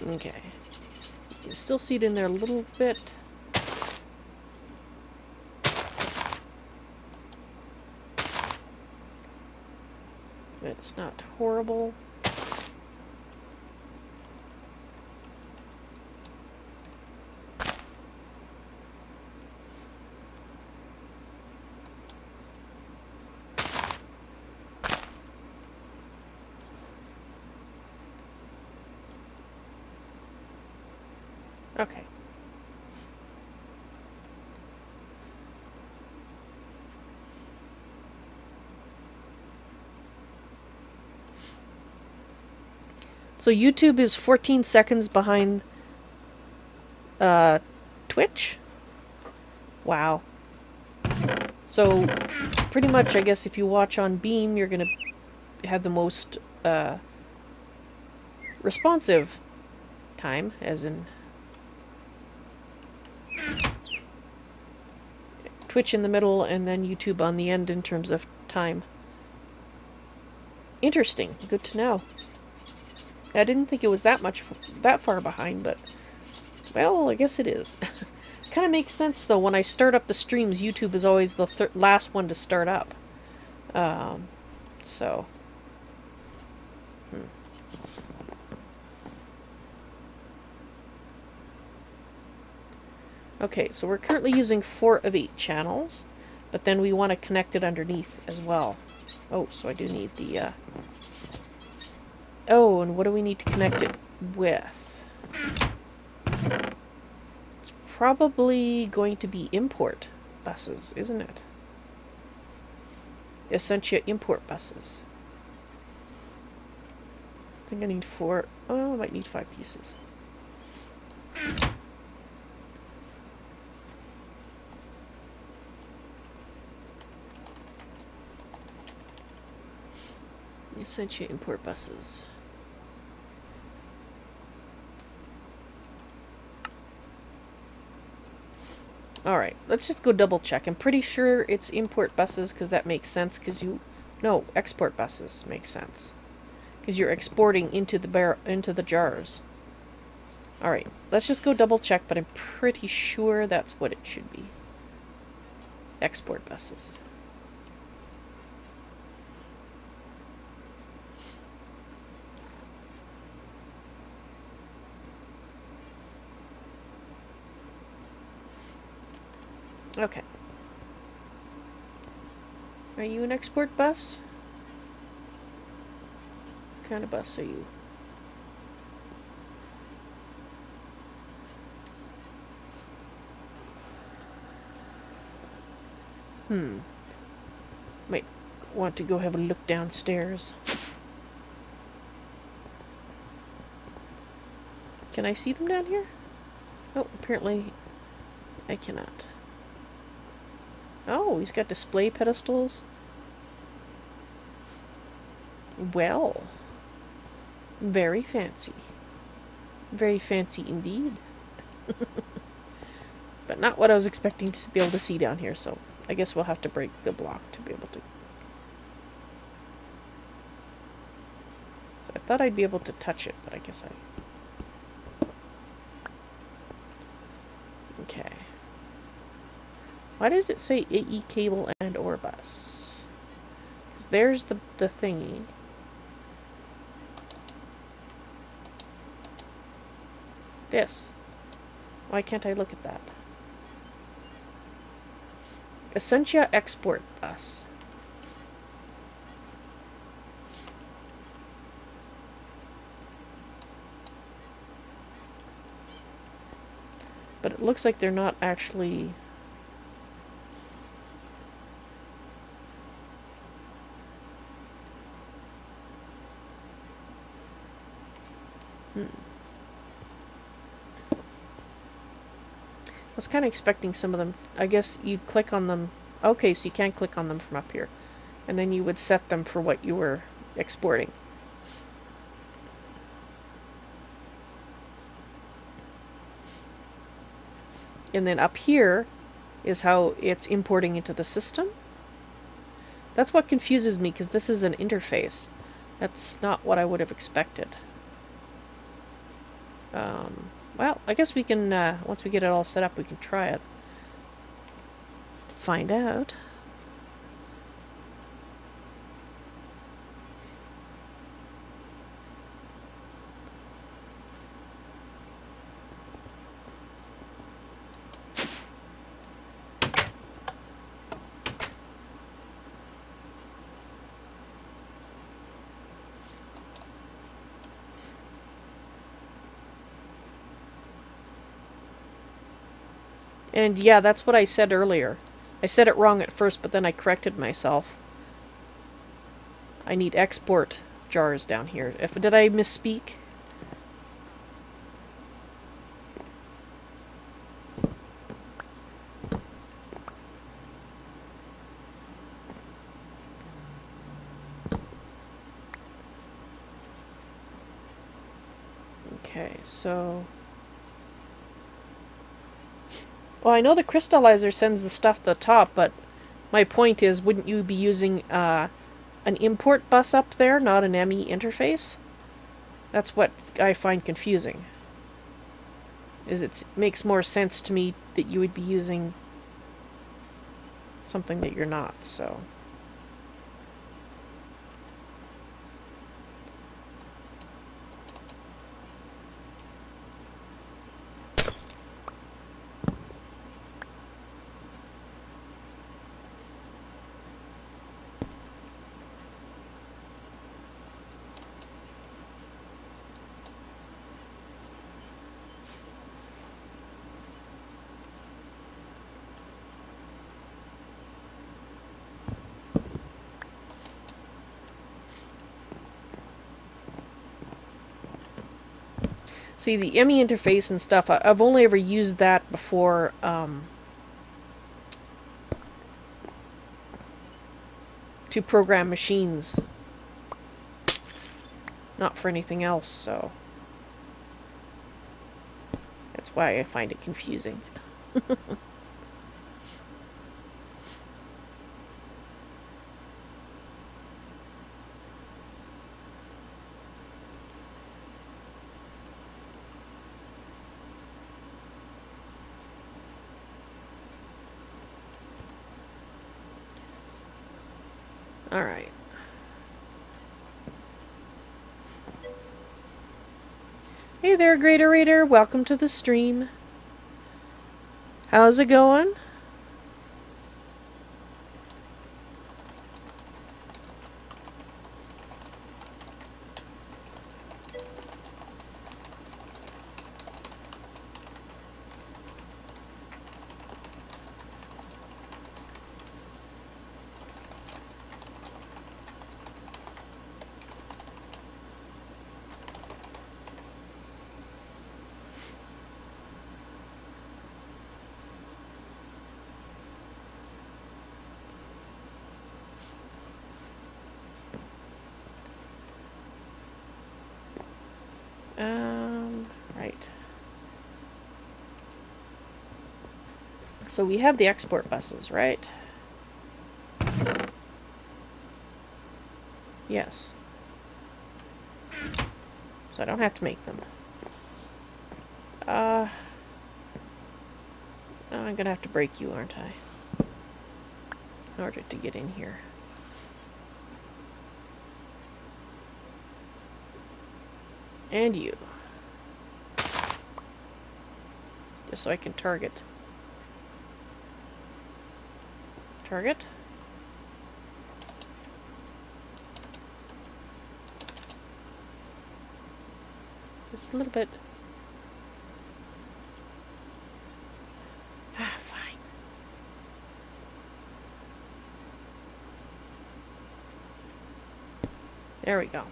Okay. You can still see it in there a little bit. It's not horrible. Okay. So YouTube is 14 seconds behind Twitch? Wow. So pretty much, I guess, if you watch on Beam, you're going to have the most responsive time, as in Twitch in the middle and then YouTube on the end in terms of time. Interesting. Good to know. I didn't think it was that far behind, but well, I guess it is. Kind of makes sense though. When I start up the streams, YouTube is always the last one to start up. So. Okay, so we're currently using 4 of 8 channels, but then we want to connect it underneath as well. Oh, so I do need the, Oh, and what do we need to connect it with? It's probably going to be import buses, isn't it? Essentia import buses. I think I need 4. Oh, I might need 5 pieces. Essentia import buses. Alright, let's just go double check. I'm pretty sure it's import buses because that makes sense because no, export buses makes sense. Because you're exporting into the jars. Alright, let's just go double check, but I'm pretty sure that's what it should be. Export buses. Okay. Are you an export bus? What kind of bus are you? Might want to go have a look downstairs. Can I see them down here? Oh, apparently I cannot. Oh, he's got display pedestals. Well, very fancy. Very fancy indeed. But not what I was expecting to be able to see down here, so I guess we'll have to break the block to be able to. So I thought I'd be able to touch it, but I guess I... Okay. Why does it say AE cable and or bus? Because there's the thingy. This. Why can't I look at that? Essentia export bus. But it looks like they're not actually... I was kind of expecting some of them. I guess you'd click on them. Okay, so you can't click on them from up here. And then you would set them for what you were exporting. And then up here is how it's importing into the system. That's what confuses me, because this is an interface. That's not what I would have expected. Well, I guess we can, once we get it all set up, we can try it. Find out. And yeah, that's what I said earlier. I said it wrong at first, but then I corrected myself. I need export jars down here. Did I misspeak? Okay, so... Well, I know the crystallizer sends the stuff to the top, but my point is, wouldn't you be using an import bus up there, not an ME interface? That's what I find confusing. It makes more sense to me that you would be using something that you're not, so... See, the ME interface and stuff, I've only ever used that before, to program machines. Not for anything else, so... That's why I find it confusing. Alright. Hey there, GreatOrator. Welcome to the stream. How's it going? Right. So we have the export buses, right? Yes. So I don't have to make them. I'm gonna have to break you, aren't I? In order to get in here. And you. Just so I can target. Target. Just a little bit. Ah, fine. There we go.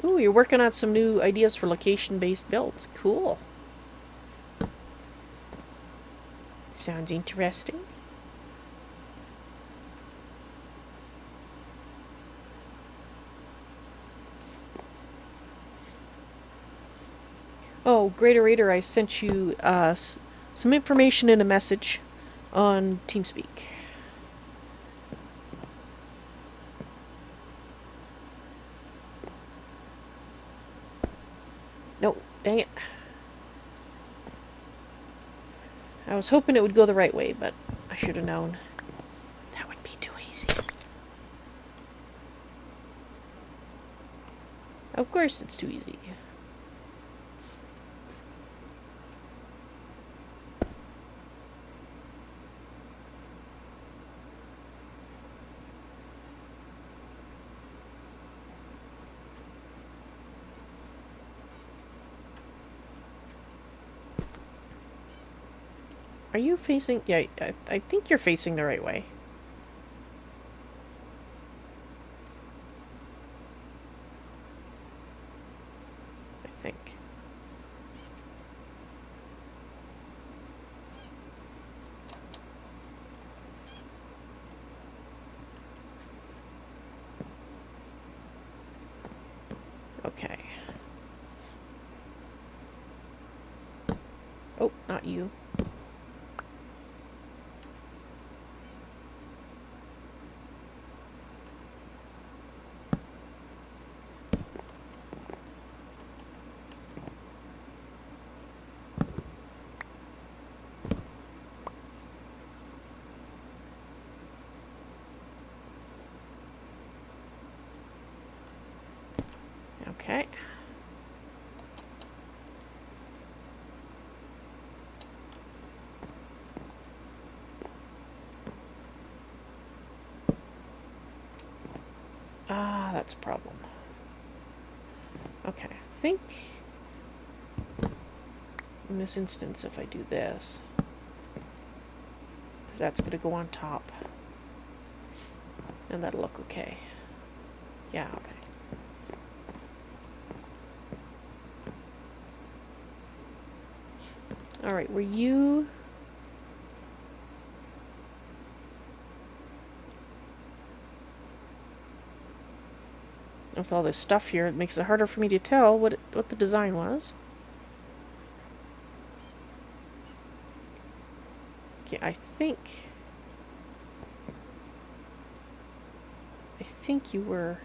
Ooh, you're working on some new ideas for location-based builds. Cool. Sounds interesting. Oh, GreatOrator, I sent you some information in a message on TeamSpeak. No, dang it. I was hoping it would go the right way, but I should have known. That would be too easy. Of course it's too easy. Are you facing... Yeah, I think you're facing the right way. I think. Okay. Oh, not you. Okay. Ah, that's a problem. Okay, I think in this instance, if I do this, because that's going to go on top, and that'll look okay. Yeah, okay. Alright, were you... With all this stuff here, it makes it harder for me to tell what the design was. Okay, I think you were...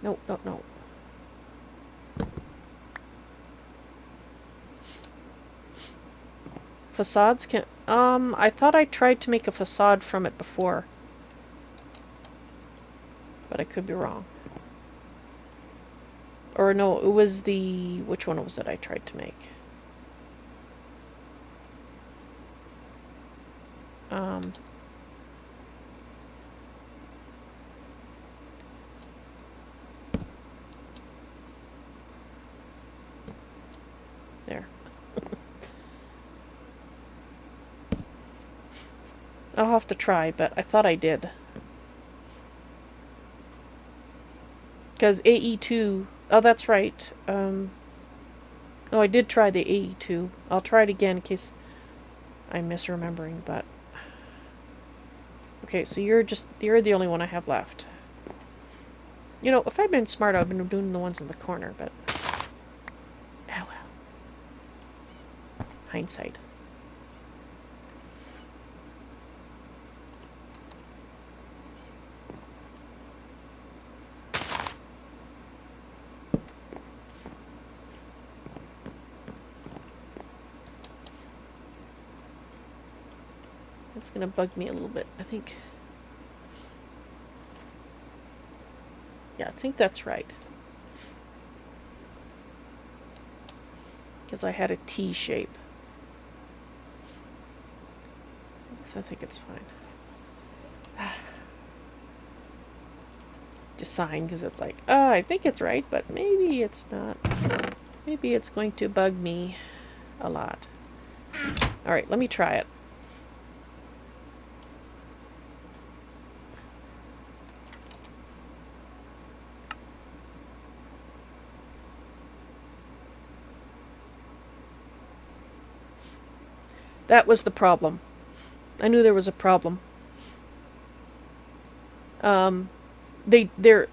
No, no, no. Facades can... I thought I tried to make a facade from it before. But I could be wrong. Or no, it was the... Which one was it I tried to make? There. I'll have to try, but I thought I did. Because AE2... Oh, that's right. Oh, I did try the AE2. I'll try it again in case I'm misremembering, but... Okay, so you're the only one I have left. You know, if I'd been smart, I'd been doing the ones in the corner, but... Oh well. Hindsight. It's gonna bug me a little bit, I think. Yeah, I think that's right. Because I had a T shape. So I think it's fine. Just sighing because it's like, oh, I think it's right, but maybe it's not. Maybe it's going to bug me a lot. Alright, let me try it. That was the problem. I knew there was a problem. They're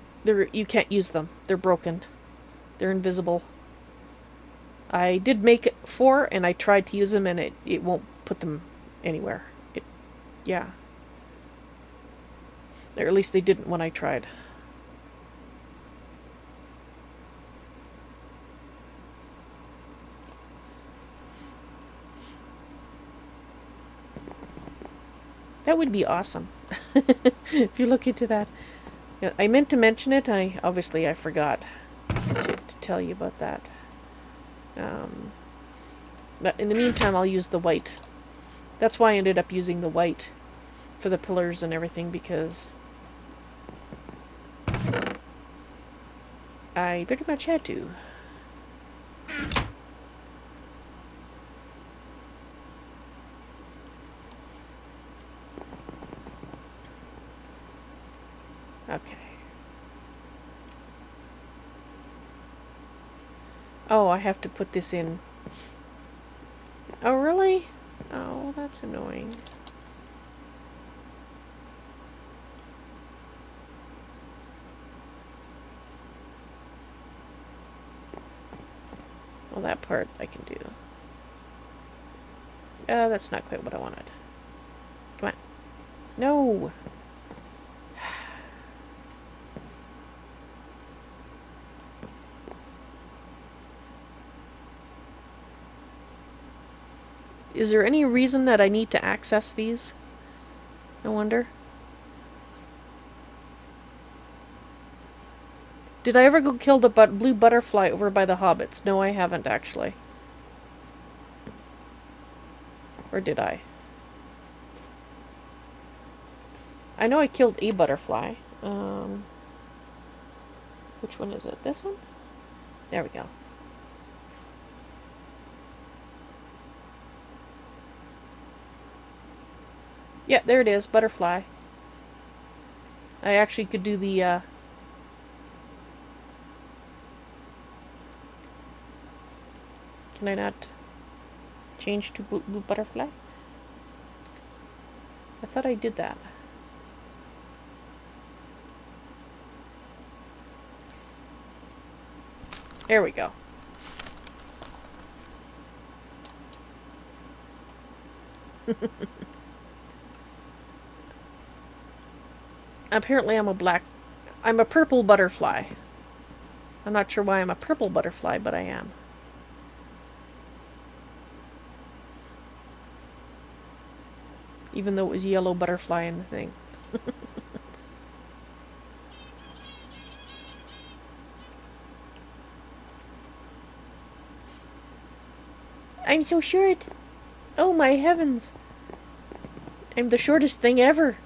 you can't use them. They're broken. They're invisible. I did make 4 and I tried to use them and it won't put them anywhere. Yeah. Or at least they didn't when I tried. That would be awesome. If you look into that. Yeah, I meant to mention it. Obviously I forgot to tell you about that. But in the meantime, I'll use the white. That's why I ended up using the white for the pillars and everything, because I pretty much had to. Okay. Oh, I have to put this in. Oh, really? Oh, that's annoying. Well, that part I can do. That's not quite what I wanted. Come on. No! Is there any reason that I need to access these? I wonder. Did I ever go kill the blue butterfly over by the hobbits? No, I haven't, actually. Or did I? I know I killed a butterfly. Which one is it? This one? There we go. Yeah, there it is, butterfly. I actually could do the, Can I not change to blue butterfly? I thought I did that. There we go. Apparently I'm a purple butterfly. I'm not sure why I'm a purple butterfly, but I am. Even though it was yellow butterfly in the thing. I'm so short. Oh my heavens. I'm the shortest thing ever.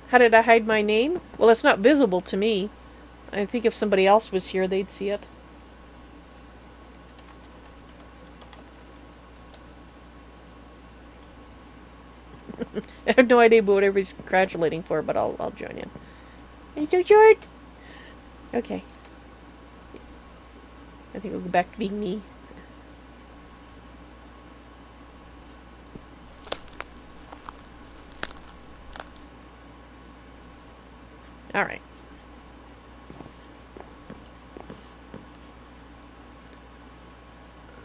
How did I hide my name? Well, it's not visible to me. I think if somebody else was here, they'd see it. I have no idea what everybody's congratulating for, but I'll join in. It's so short! Okay. I think we'll go back to being me. Alright.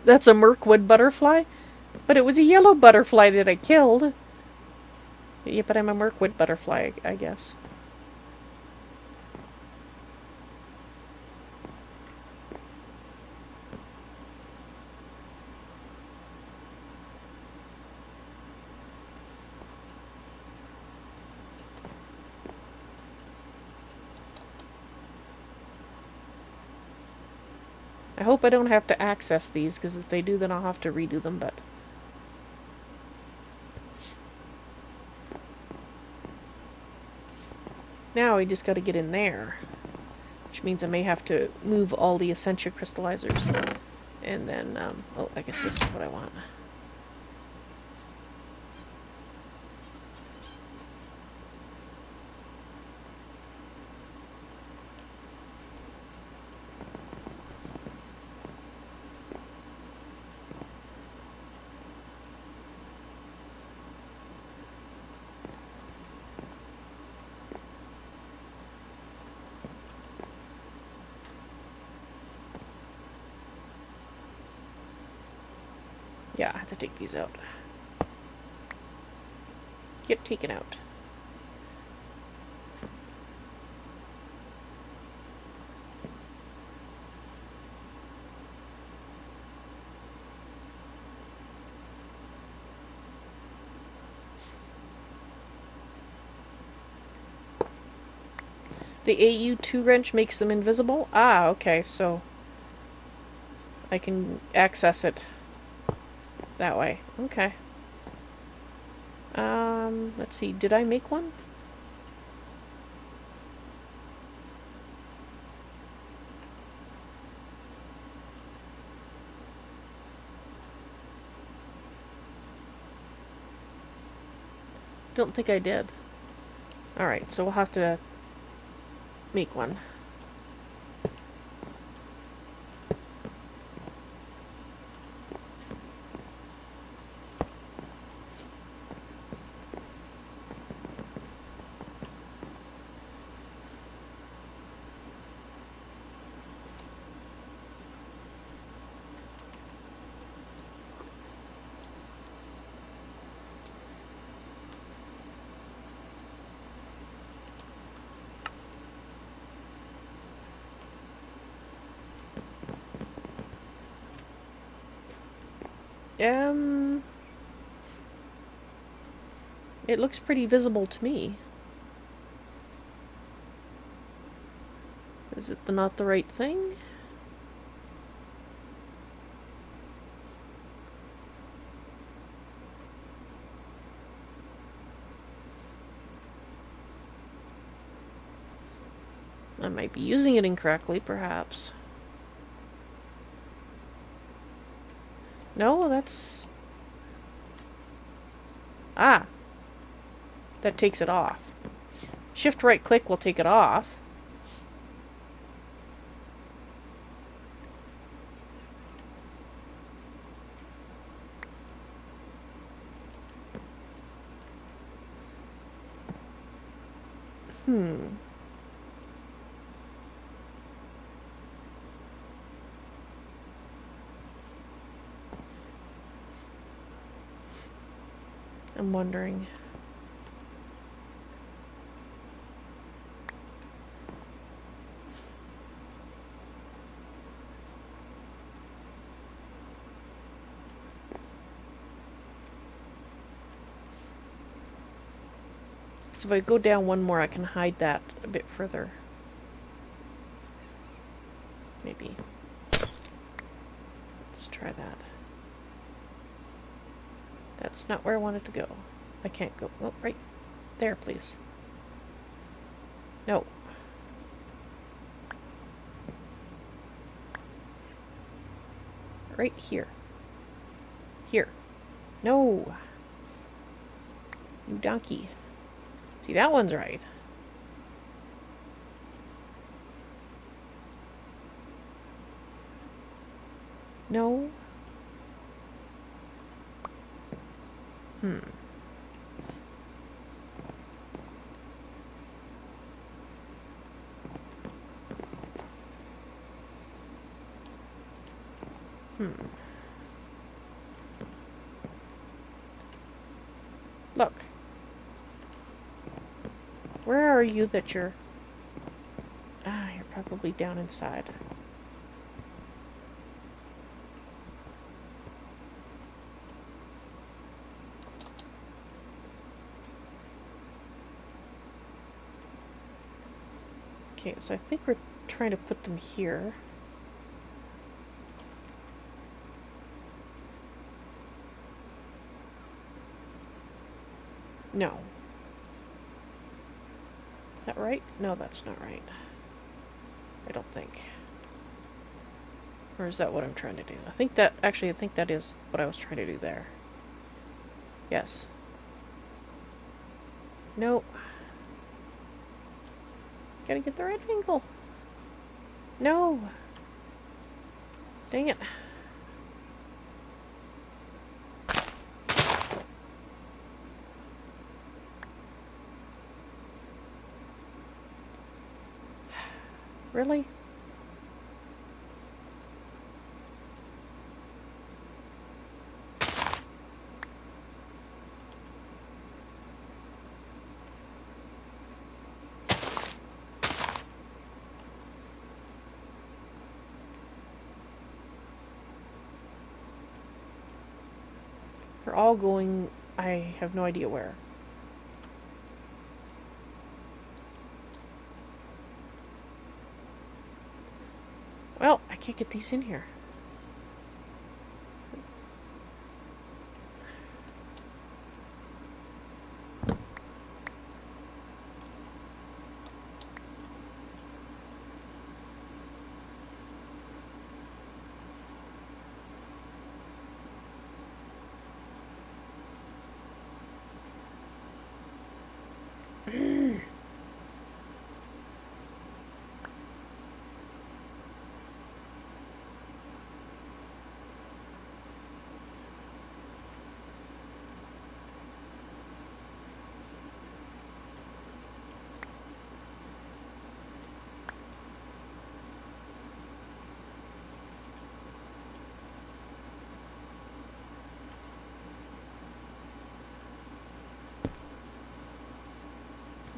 That's a Mirkwood butterfly? But it was a yellow butterfly that I killed. Yeah, but I'm a Mirkwood butterfly, I guess. I hope I don't have to access these, because if they do, then I'll have to redo them, but... Now I just gotta get in there. Which means I may have to move all the Essentia crystallizers. And then, oh, I guess this is what I want. Yeah, I have to take these out. Get taken out. The AU2 wrench makes them invisible? Ah, okay, so I can access it that way. Okay. Let's see, did I make one? Don't think I did. Alright, so we'll have to make one. It looks pretty visible to me. Is it not the right thing? I might be using it incorrectly, perhaps. No, that's... Ah! That takes it off. Shift right click will take it off. I'm wondering. So if I go down one more, I can hide that a bit further. Maybe. Let's try that. That's not where I wanted to go. I can't go. Oh, right there, please. No. Right here. Here. No. You donkey. See, that one's right. No. Hmm. Look. Where are you that you're... Ah, you're probably down inside. Okay, so I think we're trying to put them here. No. Is that right? No, that's not right. I don't think. Or is that what I'm trying to do? I think that, actually, I think that is what I was trying to do there. Yes. Nope. Gotta get the right angle. No. Dang it. Really? They're all going... I have no idea where. Well, I can't get these in here.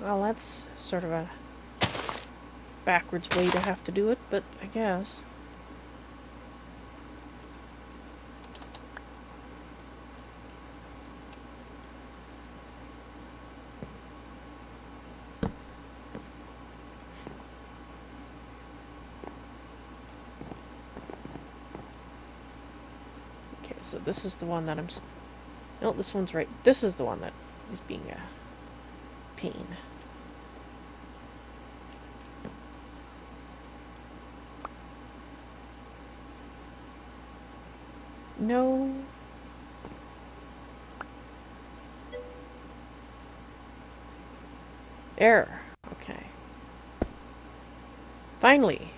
Well, that's sort of a backwards way to have to do it, but I guess. Okay, so this is the one that I'm... No, this one's right. This is the one that is being a pain. No. Error. Okay. Finally.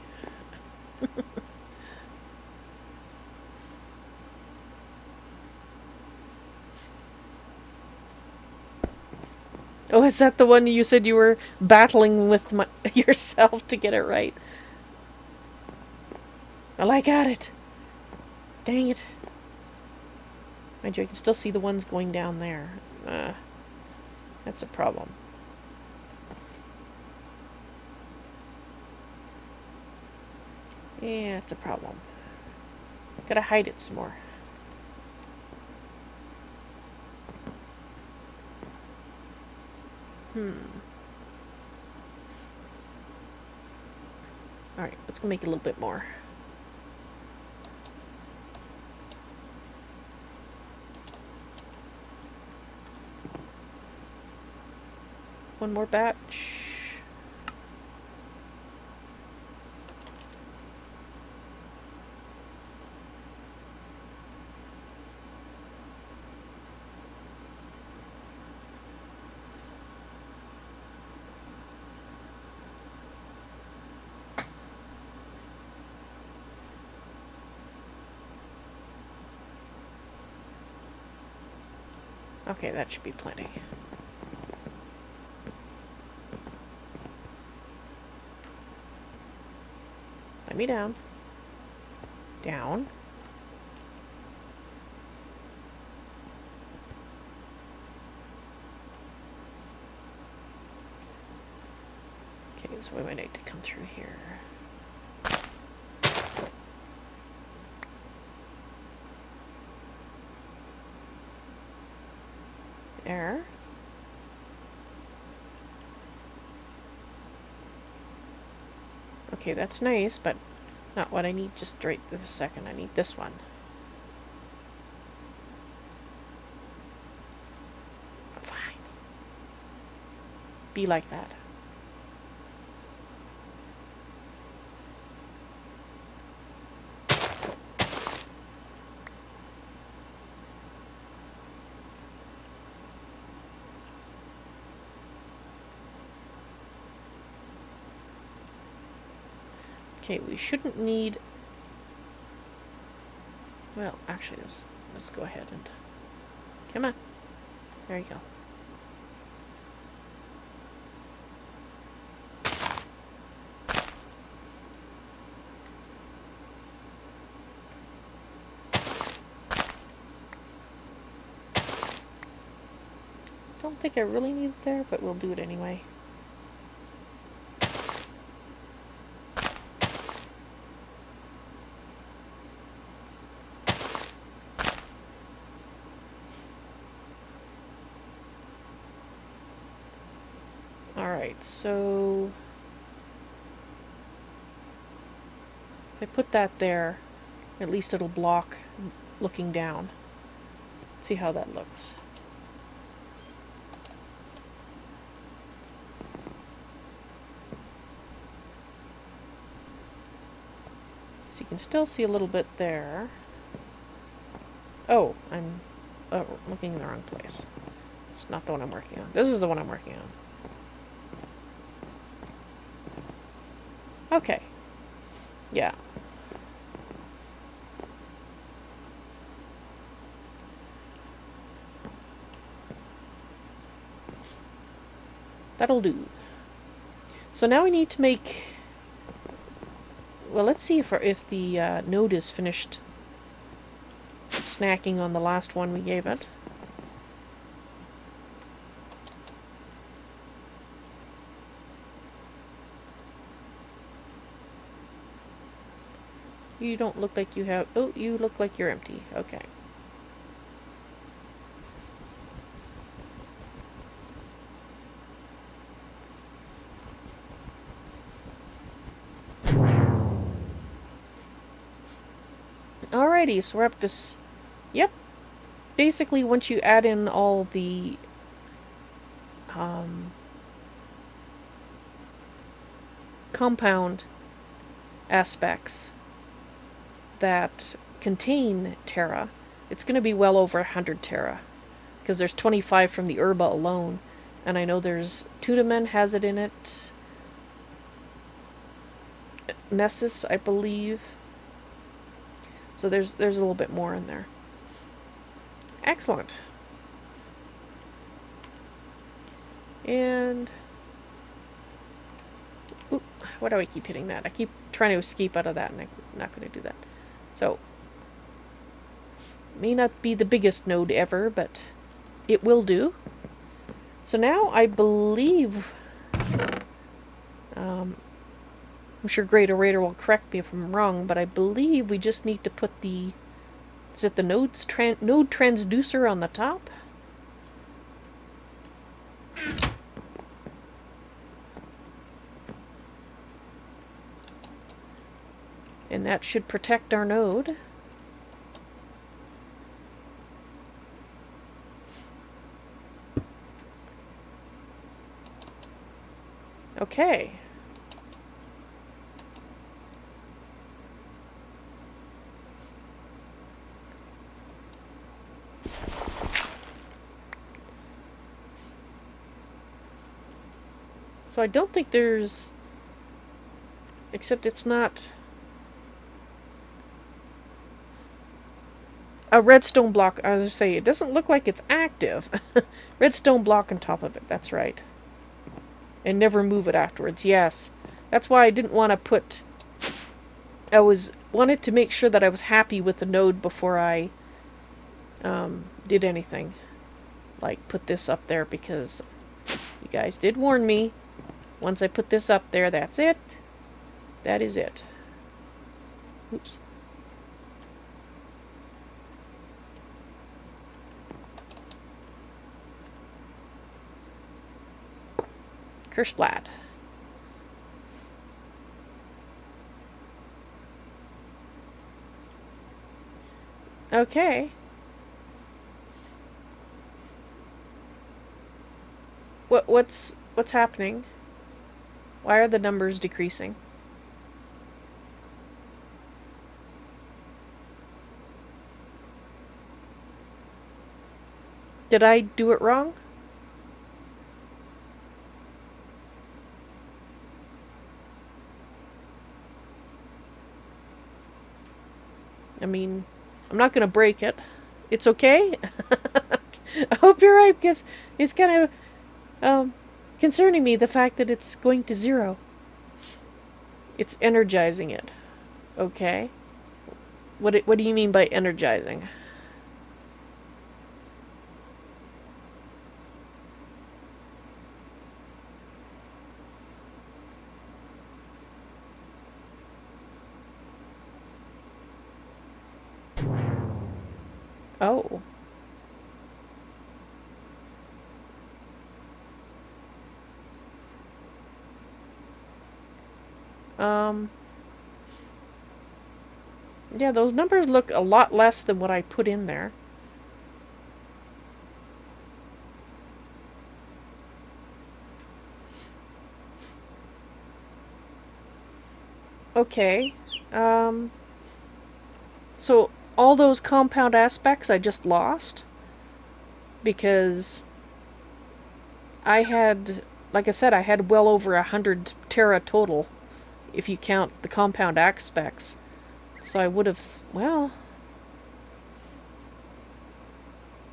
Oh, is that the one you said you were battling with yourself to get it right? Well, I got it. Dang it. Mind you, I can still see the ones going down there. That's a problem. Yeah, it's a problem. Gotta hide it some more. Alright, let's go make it a little bit more. One more batch. Okay, that should be plenty. Let me down. Down. Okay, so we might need to come through here. There. Okay, that's nice, but not what I need just right this second. I need this one. Fine. Be like that. Okay, we shouldn't need... Well, actually, let's go ahead and... Come on. There you go. Don't think I really need it there, but we'll do it anyway. Alright, so if I put that there, at least it'll block looking down. Let's see how that looks. So you can still see a little bit there. Oh, I'm looking in the wrong place. It's not the one I'm working on. This is the one I'm working on. Okay. Yeah. That'll do. So now we need to make... Well, let's see if the node is finished snacking on the last one we gave it. You don't look like you have... Oh, you look like you're empty. Okay. Alrighty, so we're up to... Yep. Basically, once you add in all the... compound aspects that contain Terra, it's going to be well over 100 Terra, because there's 25 from the herba alone, and I know there's Tudamen has it in it, Nessus, I believe, so there's a little bit more in there. Excellent. And oop, why do I keep hitting that? I keep trying to escape out of that, and I'm not going to do that. So, may not be the biggest node ever, but it will do. So now I believe, I'm sure GreatOrator will correct me if I'm wrong, but I believe we just need to put the, is it the node transducer on the top? And that should protect our node. Okay. So I don't think there's... Except it's not... A redstone block. I was going to say, it doesn't look like it's active. Redstone block on top of it. That's right. And never move it afterwards. Yes. That's why I didn't want to put... wanted to make sure that I was happy with the node before I did anything. Like, put this up there, because you guys did warn me. Once I put this up there, that's it. That is it. Oops. Kersplat. Okay. What's happening? Why are the numbers decreasing? Did I do it wrong? I mean, I'm not gonna break it. It's okay? I hope you're right, because it's kind of concerning me, the fact that it's going to 0. It's energizing it. Okay. What do you mean by energizing? Oh. Yeah, those numbers look a lot less than what I put in there. Okay. So all those compound aspects I just lost because I had, like I said, I had well over 100 tera total if you count the compound aspects. So I would have, well,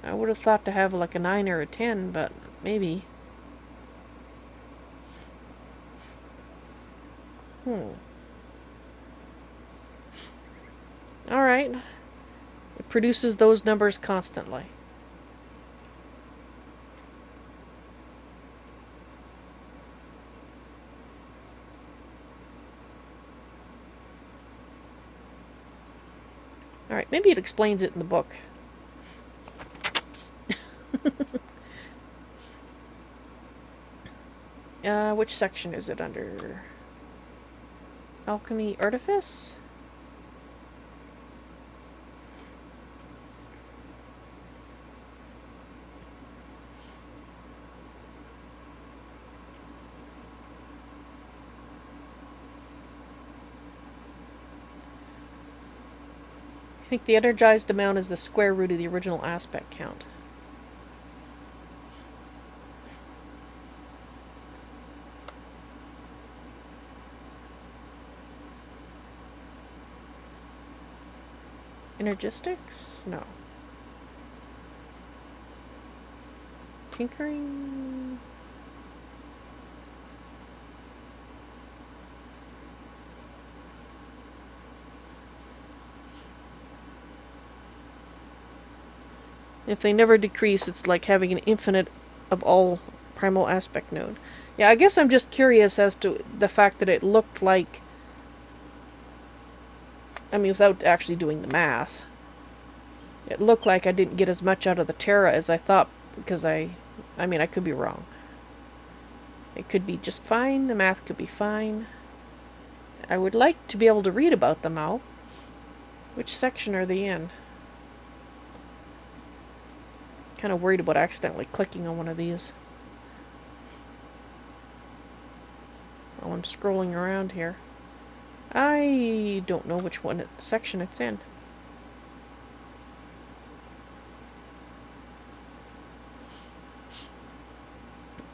I would have thought to have like a 9 or a 10, but maybe. Alright. It produces those numbers constantly. Alright, maybe it explains it in the book. Which section is it under? Alchemy Artifice? I think the energized amount is the square root of the original aspect count. Energistics? No. Tinkering? If they never decrease, it's like having an infinite of all primal aspect node. Yeah, I guess I'm just curious as to the fact that it looked like... I mean, without actually doing the math. It looked like I didn't get as much out of the Terra as I thought, because I mean, I could be wrong. It could be just fine, the math could be fine. I would like to be able to read about them all. Which section are they in? Kind of worried about accidentally clicking on one of these. While I'm scrolling around here. I don't know which section it's in.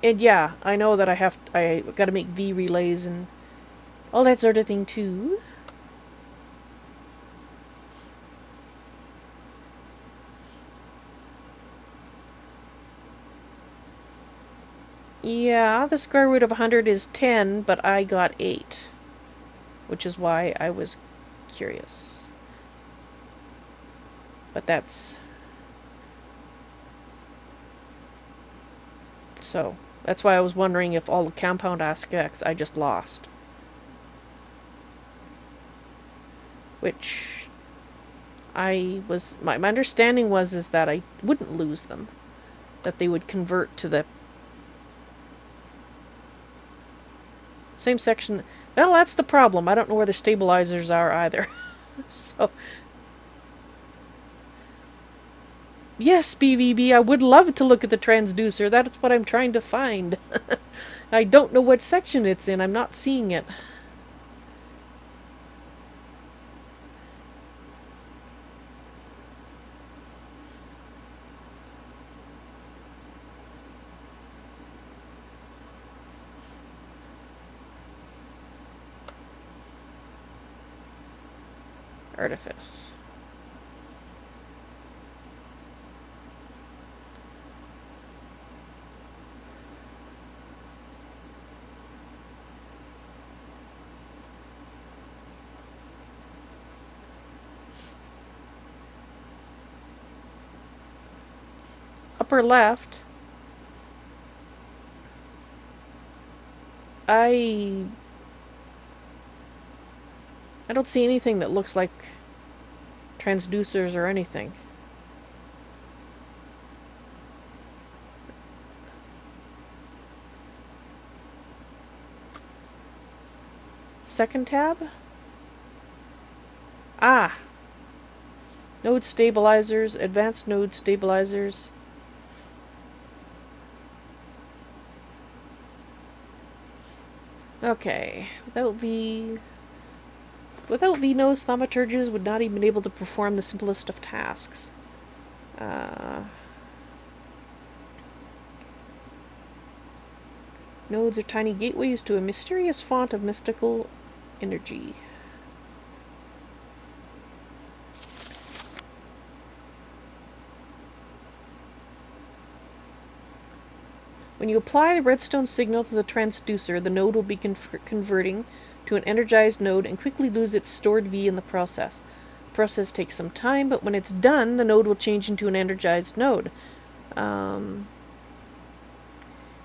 And yeah, I know that I gotta make V relays and all that sort of thing too. Yeah, the square root of 100 is 10, but I got 8. Which is why I was curious. But that's... So, that's why I was wondering if all the compound aspects I just lost. Which... my understanding is that I wouldn't lose them. That they would convert to the same section. Well, that's the problem. I don't know where the stabilizers are either. So, yes, BVB, I would love to look at the transducer. That's what I'm trying to find. I don't know what section it's in. I'm not seeing it. Artifice. Upper left. I don't see anything that looks like transducers or anything. Second tab? Ah! Node stabilizers, advanced node stabilizers. Okay, without V nodes, thaumaturges would not even be able to perform the simplest of tasks. Nodes are tiny gateways to a mysterious font of mystical energy. When you apply the redstone signal to the transducer, the node will be converting to an energized node and quickly lose its stored V in the process. The process takes some time, but when it's done, the node will change into an energized node.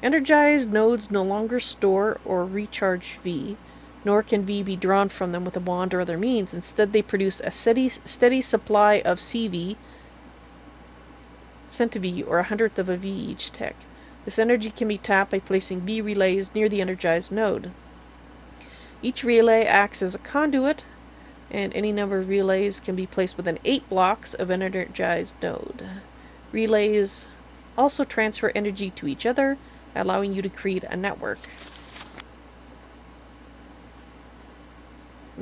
Energized nodes no longer store or recharge V, nor can V be drawn from them with a wand or other means. Instead, they produce a steady supply of CV, centiV, or 1/100th of a V each tick. This energy can be tapped by placing V relays near the energized node. Each relay acts as a conduit, and any number of relays can be placed within 8 blocks of an energized node. Relays also transfer energy to each other, allowing you to create a network.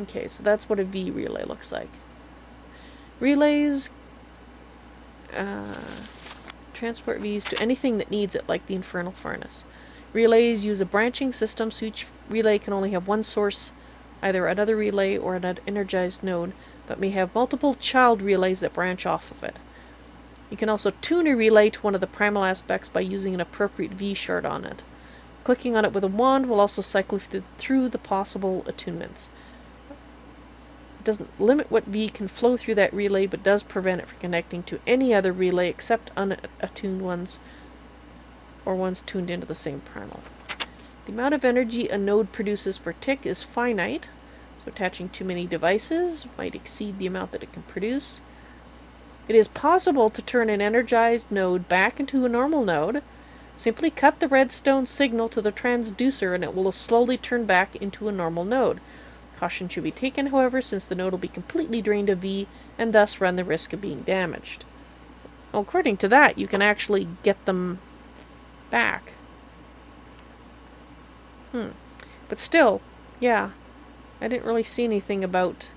Okay, so that's what a V relay looks like. Relays transport Vs to anything that needs it, like the infernal furnace. Relays use a branching system, so each relay can only have one source, either another relay or an energized node, but may have multiple child relays that branch off of it. You can also tune a relay to one of the primal aspects by using an appropriate V shard on it. Clicking on it with a wand will also cycle through the possible attunements. It doesn't limit what V can flow through that relay, but does prevent it from connecting to any other relay except unattuned ones, or ones tuned into the same primal. The amount of energy a node produces per tick is finite, so attaching too many devices might exceed the amount that it can produce. It is possible to turn an energized node back into a normal node. Simply cut the redstone signal to the transducer and it will slowly turn back into a normal node. Caution should be taken, however, since the node will be completely drained of V and thus run the risk of being damaged. Well, according to that, you can actually get them back. But still, yeah, I didn't really see anything about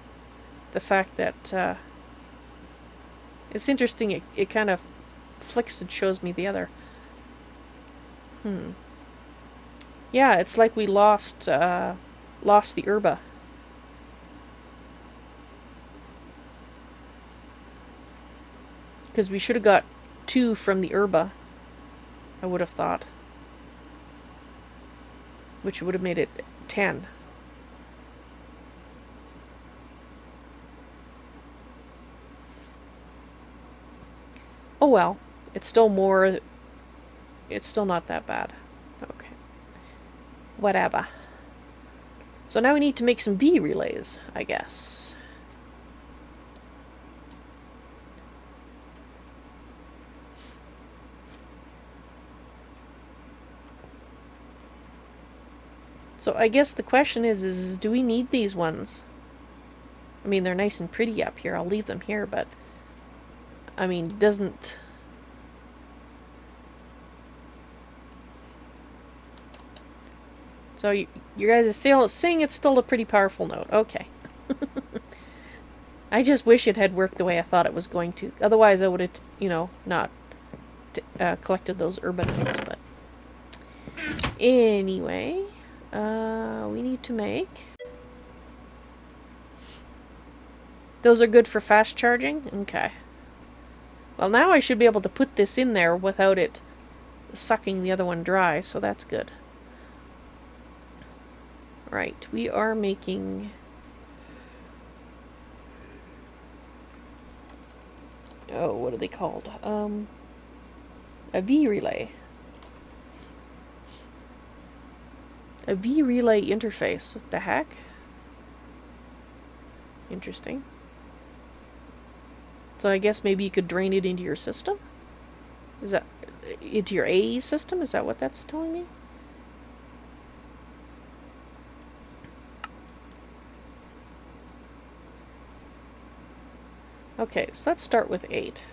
the fact that, it's interesting, it kind of flicks and shows me the other. Yeah, it's like we lost the herba. Because we should have got 2 from the herba, I would have thought. which would have made it 10. Oh well, it's still more, it's still not that bad. Okay. Whatever. So now we need to make some V relays, I guess. So I guess the question is do we need these ones? I mean, they're nice and pretty up here. I'll leave them here, but I mean, doesn't... So you guys are still saying it's still a pretty powerful node. Okay. I just wish it had worked the way I thought it was going to. Otherwise, I would have, you know, not collected those urban nodes. But anyway, we need to make... Those are good for fast charging? Okay. Well, now I should be able to put this in there without it sucking the other one dry, so that's good. Right, we are making... Oh, what are they called? A V relay. A V relay interface. What the heck? Interesting. So I guess maybe you could drain it into your system? Is that... into your AE system? Is that what that's telling me? Okay, so let's start with 8.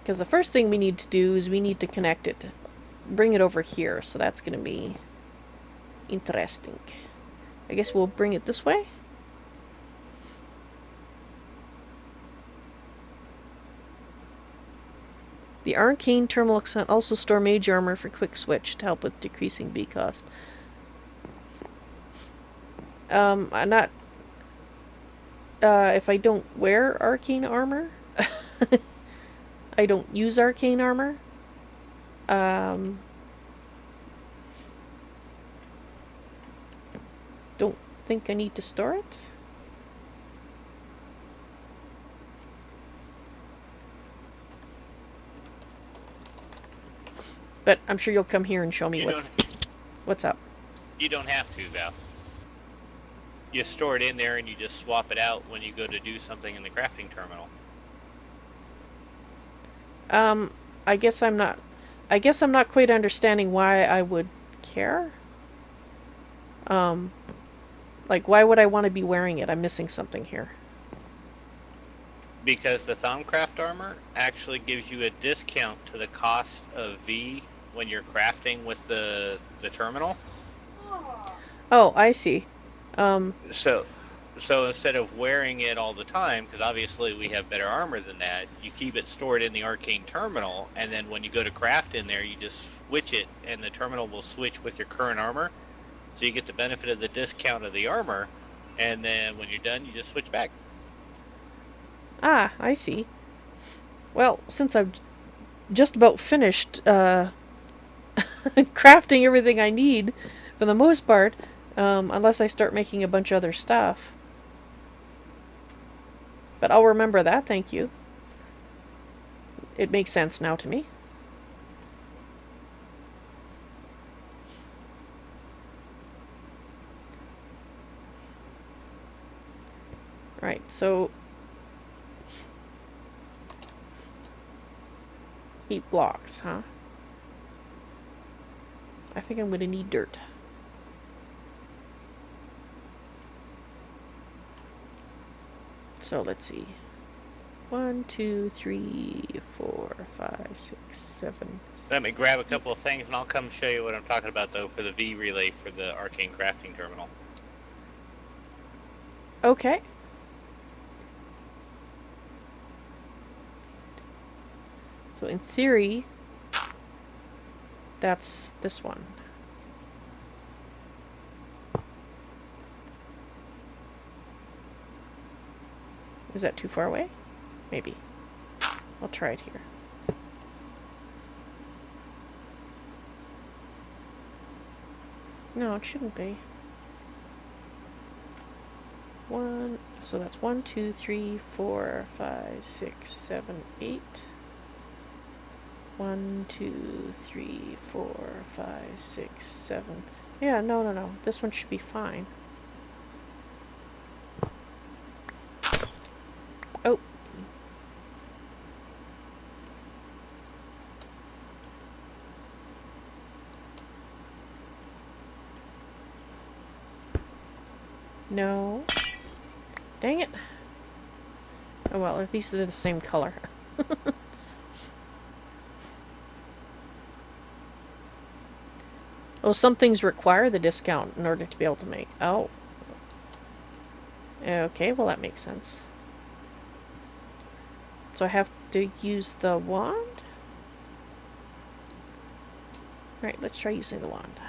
Because the first thing we need to do is we need to connect it. Bring it over here, so that's going to be interesting. I guess we'll bring it this way. The arcane terminal can also store mage armor for quick switch to help with decreasing B cost. I'm not... if I don't wear arcane armor, I don't use arcane armor. Don't think I need to store it. But I'm sure you'll come here and show me what's up. You don't have to, Val. You store it in there and you just swap it out when you go to do something in the crafting terminal. I guess I'm not quite understanding why I would care. Like, why would I want to be wearing it? I'm missing something here. Because the Thaumcraft armor actually gives you a discount to the cost of V when you're crafting with the terminal. Oh, I see. So instead of wearing it all the time, because obviously we have better armor than that, you keep it stored in the arcane terminal, and then when you go to craft in there, you just switch it, and the terminal will switch with your current armor. So you get the benefit of the discount of the armor, and then when you're done, you just switch back. Ah, I see. Well, since I've just about finished crafting everything I need, for the most part, unless I start making a bunch of other stuff. But I'll remember that, thank you. It makes sense now to me. Right, so 8 blocks, huh? I think I'm gonna need dirt. So let's see. 1, 2, 3, 4, 5, 6, 7. Let me grab a couple of things and I'll come show you what I'm talking about though for the V relay for the arcane crafting terminal. Okay. So in theory, that's this one. Is that too far away? Maybe. I'll try it here. No, it shouldn't be. So that's 1, 2, 3, 4, 5, 6, 7, 8. 1, 2, 3, 4, 5, 6, 7. Yeah, no. This one should be fine. Oh. No. Dang it. Oh well, at least they're the same color. Oh, some things require the discount in order to be able to make. Oh. Okay, well that makes sense. So I have to use the wand? Right, let's try using the wand.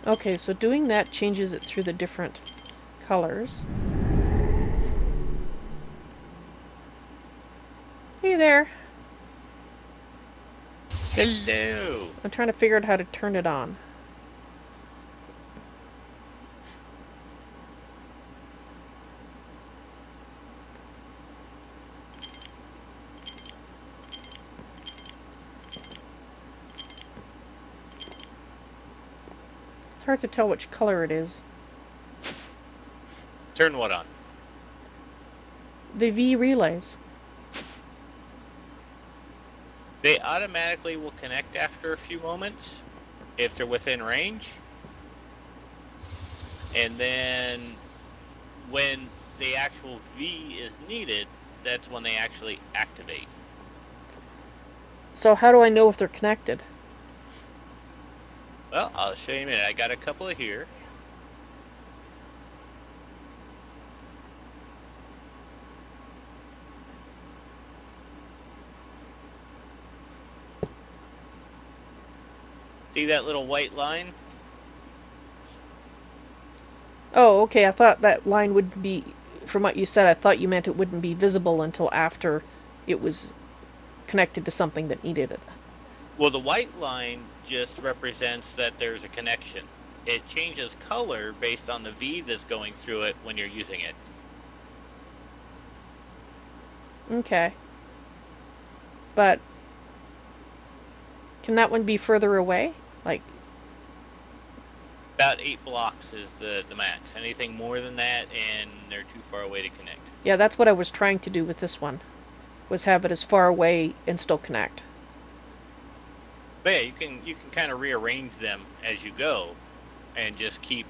Okay, so doing that changes it through the different colors. Hey there! Hello! I'm trying to figure out how to turn it on. It's hard to tell which color it is. Turn what on? The V relays. They automatically will connect after a few moments if they're within range. And then when the actual V is needed, that's when they actually activate. So how do I know if they're connected? Well, I'll show you in a minute. I got a couple of here. See that little white line? Oh, okay, I thought that line would be, from what you said, I thought you meant it wouldn't be visible until after it was connected to something that needed it. Well, the white line just represents that there's a connection. It changes color based on the V that's going through it when you're using it. Okay. But can that one be further away? Like, About 8 blocks is the max. Anything more than that, and they're too far away to connect. yeah, that's what I was trying to do with this one, was have it as far away and still connect. But yeah, you can kind of rearrange them as you go, and just keep,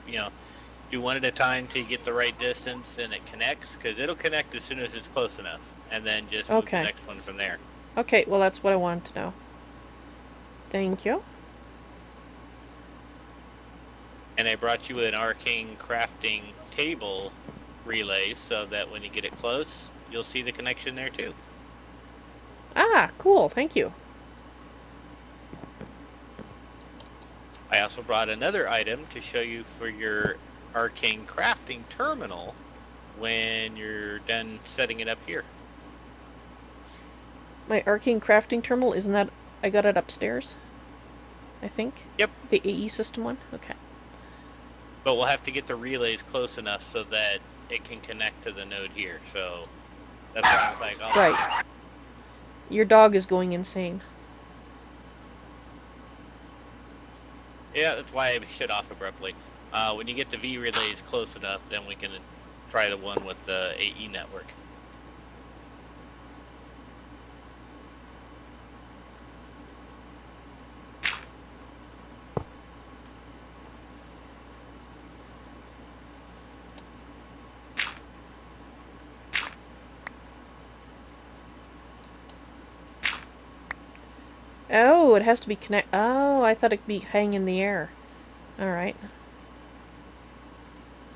do one at a time till you get the right distance and it connects, because it'll connect as soon as it's close enough, and then just move the next one from there. Okay, well that's what I wanted to know. Thank you. And I brought you an arcane crafting table relay so that when you get it close, you'll see the connection there too. Ah, cool, thank you. I also brought another item to show you for your arcane crafting terminal when you're done setting it up here. My arcane crafting terminal, isn't that, I got it upstairs? I think? Yep. The AE system one? Okay. But we'll have to get the relays close enough so that it can connect to the node here. So that's what I was like, oh. Right. Your dog is going insane. Yeah, that's why I shut off abruptly. When you get the V relays close enough, then we can try the one with the AE network. Oh, it has to be connect. Oh, I thought it'd be hang in the air. All right.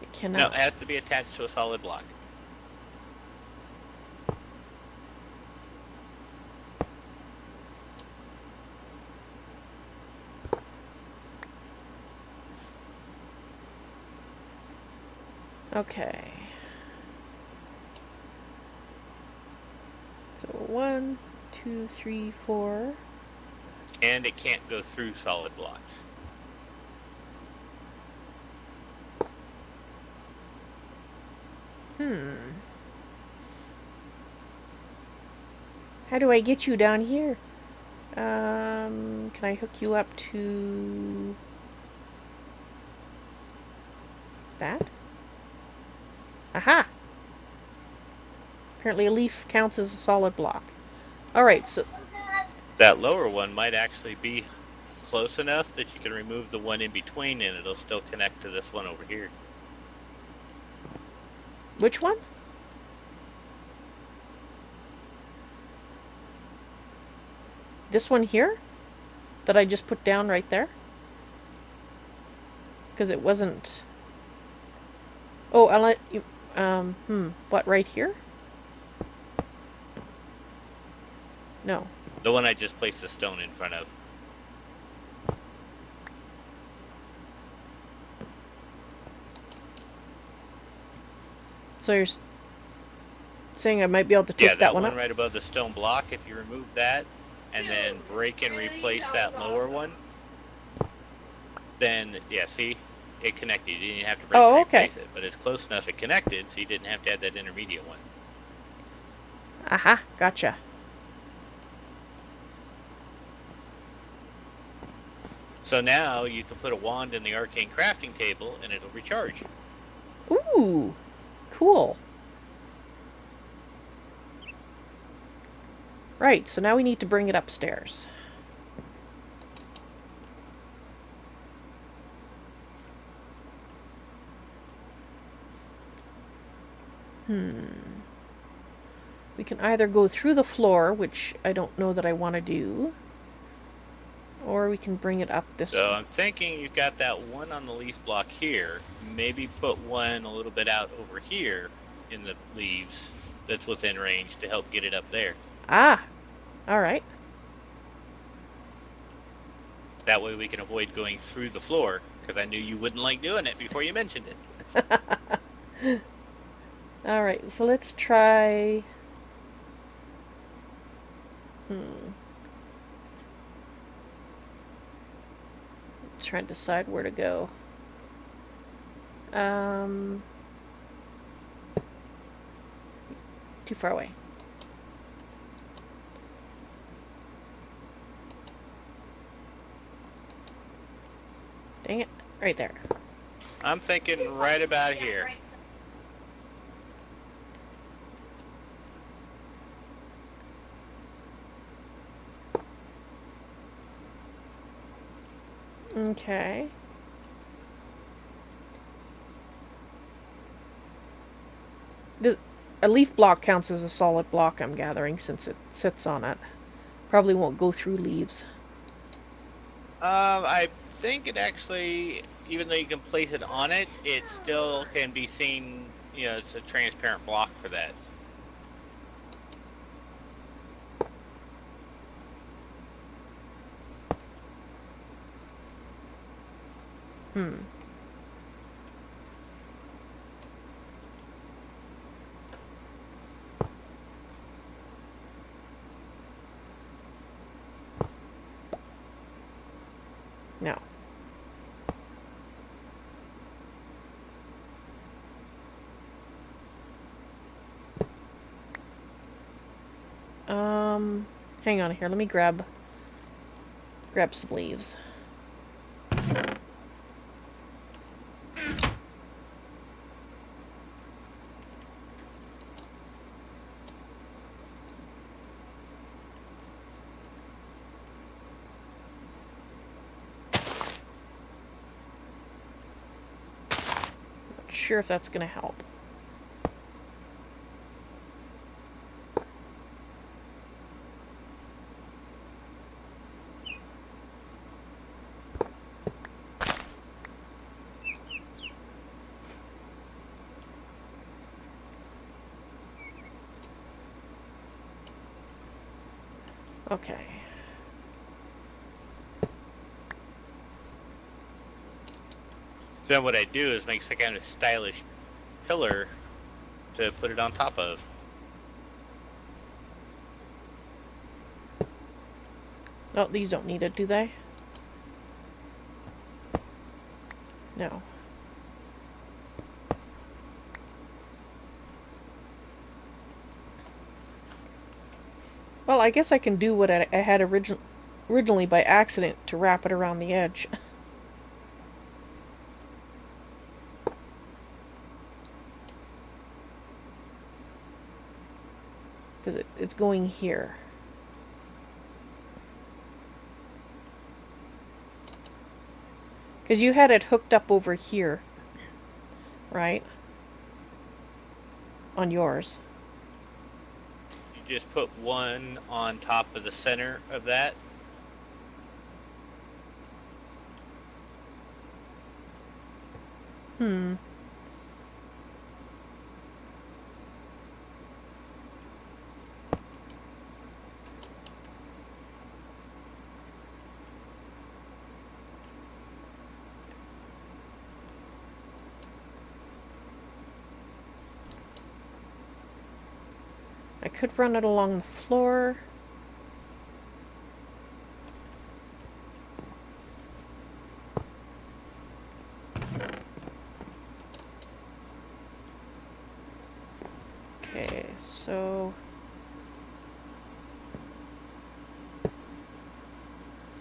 It cannot. No, it has to be attached to a solid block. Okay. So 1, 2, 3, 4. And it can't go through solid blocks. How do I get you down here? Can I hook you up to that? Aha! Apparently a leaf counts as a solid block. Alright, so... That lower one might actually be close enough that you can remove the one in between and it'll still connect to this one over here. Which one? This one here? That I just put down right there? Because it wasn't... Oh, I'll let you... What, right here? No. The one I just placed the stone in front of. So you're saying I might be able to take that one one up? right above the stone block, if you remove that and then break and replace that lower one, then, yeah, see? It connected. You didn't have to break and replace it. But it's close enough it connected, so you didn't have to add that intermediate one. Aha, gotcha. So now you can put a wand in the arcane crafting table and it'll recharge. Ooh, cool. Right, so now we need to bring it upstairs. We can either go through the floor, which I don't know that I want to do, or we can bring it up this way. So I'm thinking you've got that one on the leaf block here. Maybe put one a little bit out over here in the leaves that's within range to help get it up there. Ah, all right. That way we can avoid going through the floor, because I knew you wouldn't like doing it before you mentioned it. All right, so let's try... Try and decide where to go. Too far away. Dang it. Right there. I'm thinking right about here. Okay. A leaf block counts as a solid block, I'm gathering, since it sits on it. Probably won't go through leaves. I think it actually, even though you can place it on it, it still can be seen, you know, it's a transparent block for that. No. Hang on here. Let me grab some leaves. Not sure if that's going to help. Okay. So what I do is make some kind of stylish pillar to put it on top of. No, these don't need it, do they? No. Well, I guess I can do what I had originally by accident to wrap it around the edge. Because it's going here. Because you had it hooked up over here, right? On yours. You just put one on top of the center of that. I could run it along the floor. Okay, so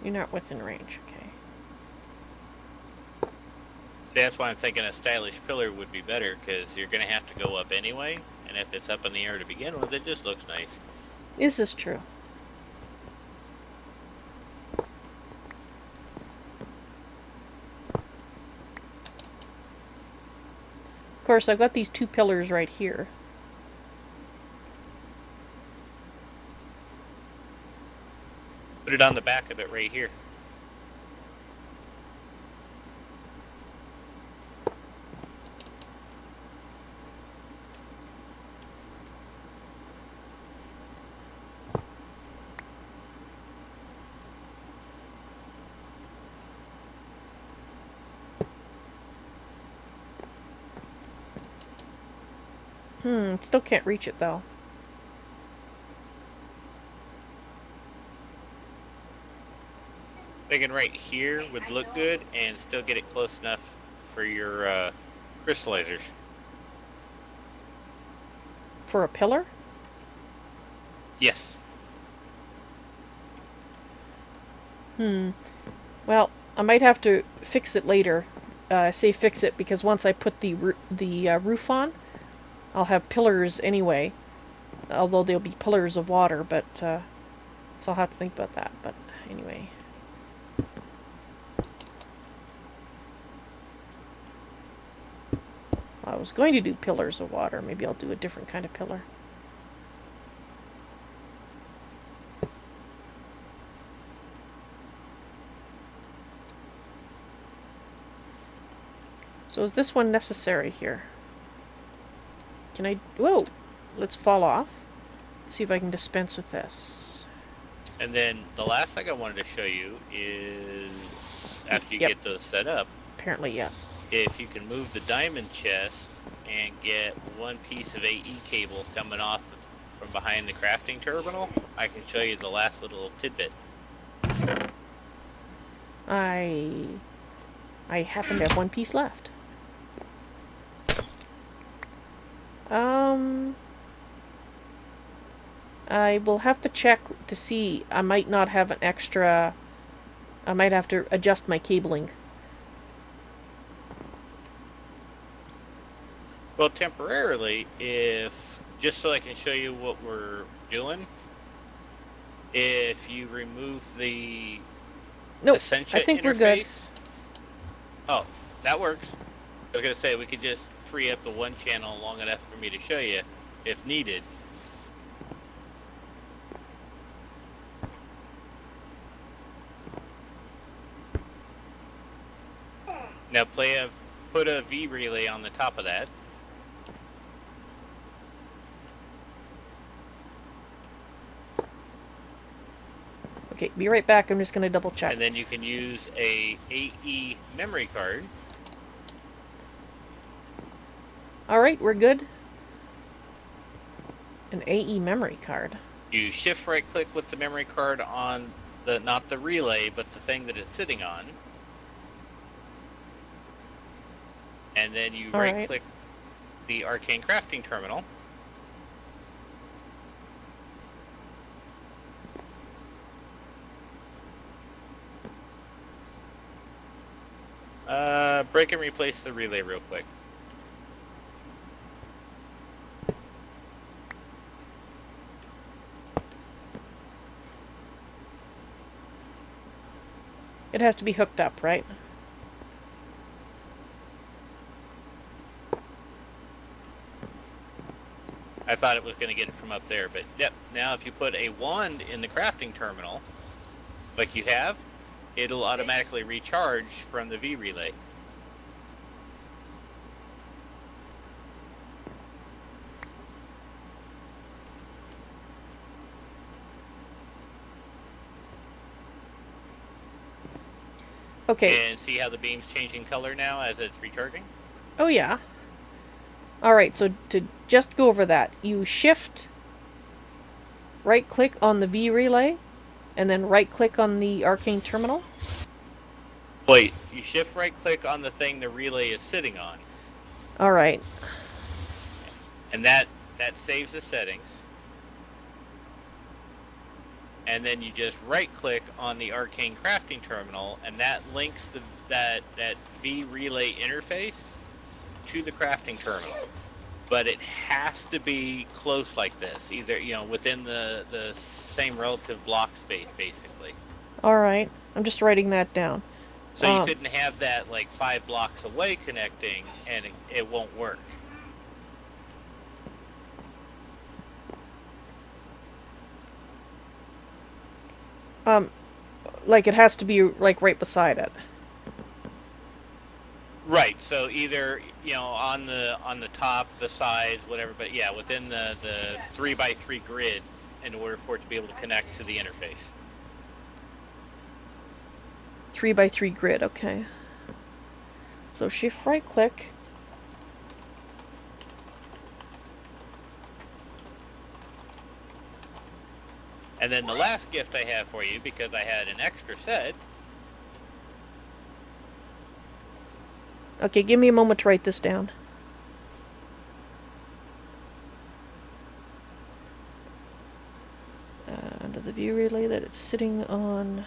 you're not within range, okay. That's why I'm thinking a stylish pillar would be better, because you're going to have to go up anyway, and if it's up in the air to begin with, it just looks nice. This is true. Of course, I've got these two pillars right here. Put it on the back of it right here. Still can't reach it though. Thinking right here would look good and still get it close enough for your crystallizers. For a pillar? Yes. Well, I might have to fix it later. I say fix it because once I put the roof on, I'll have pillars anyway. Although they'll be pillars of water, but so I'll have to think about that. But anyway. I was going to do pillars of water. Maybe I'll do a different kind of pillar. So is this one necessary here? Can I... Whoa! Let's fall off. Let's see if I can dispense with this. And then the last thing I wanted to show you is, after you get those set up, apparently yes, if you can move the diamond chest and get one piece of AE cable coming off from behind the crafting terminal, I can show you the last little tidbit. I happen to have one piece left. I will have to check to see. I might not have an extra... I might have to adjust my cabling. Well, temporarily, if... just so I can show you what we're doing, if you remove the Essentia I think interface... we're good. Oh, that works. I was going to say, we could just free up the one channel long enough for me to show you, if needed. Now put a V relay on the top of that. Okay, be right back. I'm just going to double check. And then you can use a AE memory card. All Alright, we're good. An AE memory card. You shift right click with the memory card on the, not the relay, but the thing that it's sitting on. And then you right click the arcane crafting terminal. Break and replace the relay real quick. It has to be hooked up, right? I thought it was going to get it from up there, but yep. Now if you put a wand in the crafting terminal, like you have, it'll automatically recharge from the V relay. Okay. And see how the beam's changing color now as it's recharging? Oh, yeah. Alright, so to just go over that, you shift, right-click on the V relay, and then right-click on the arcane terminal? Wait, you shift right-click on the thing the relay is sitting on. Alright. And that saves the settings. And then you just right-click on the arcane crafting terminal, and that links that V relay interface to the crafting terminal. But it has to be close like this, either within the same relative block space, basically. Alright, I'm just writing that down. So you couldn't have that like 5 blocks away connecting, and it won't work. Like it has to be like right beside it. Right. So either on the top, the sides, whatever. But yeah, within the 3x3 grid, in order for it to be able to connect to the interface. 3x3 grid. Okay. So shift right click. And then the last gift I have for you, because I had an extra set. Okay, give me a moment to write this down. Under the view relay that it's sitting on.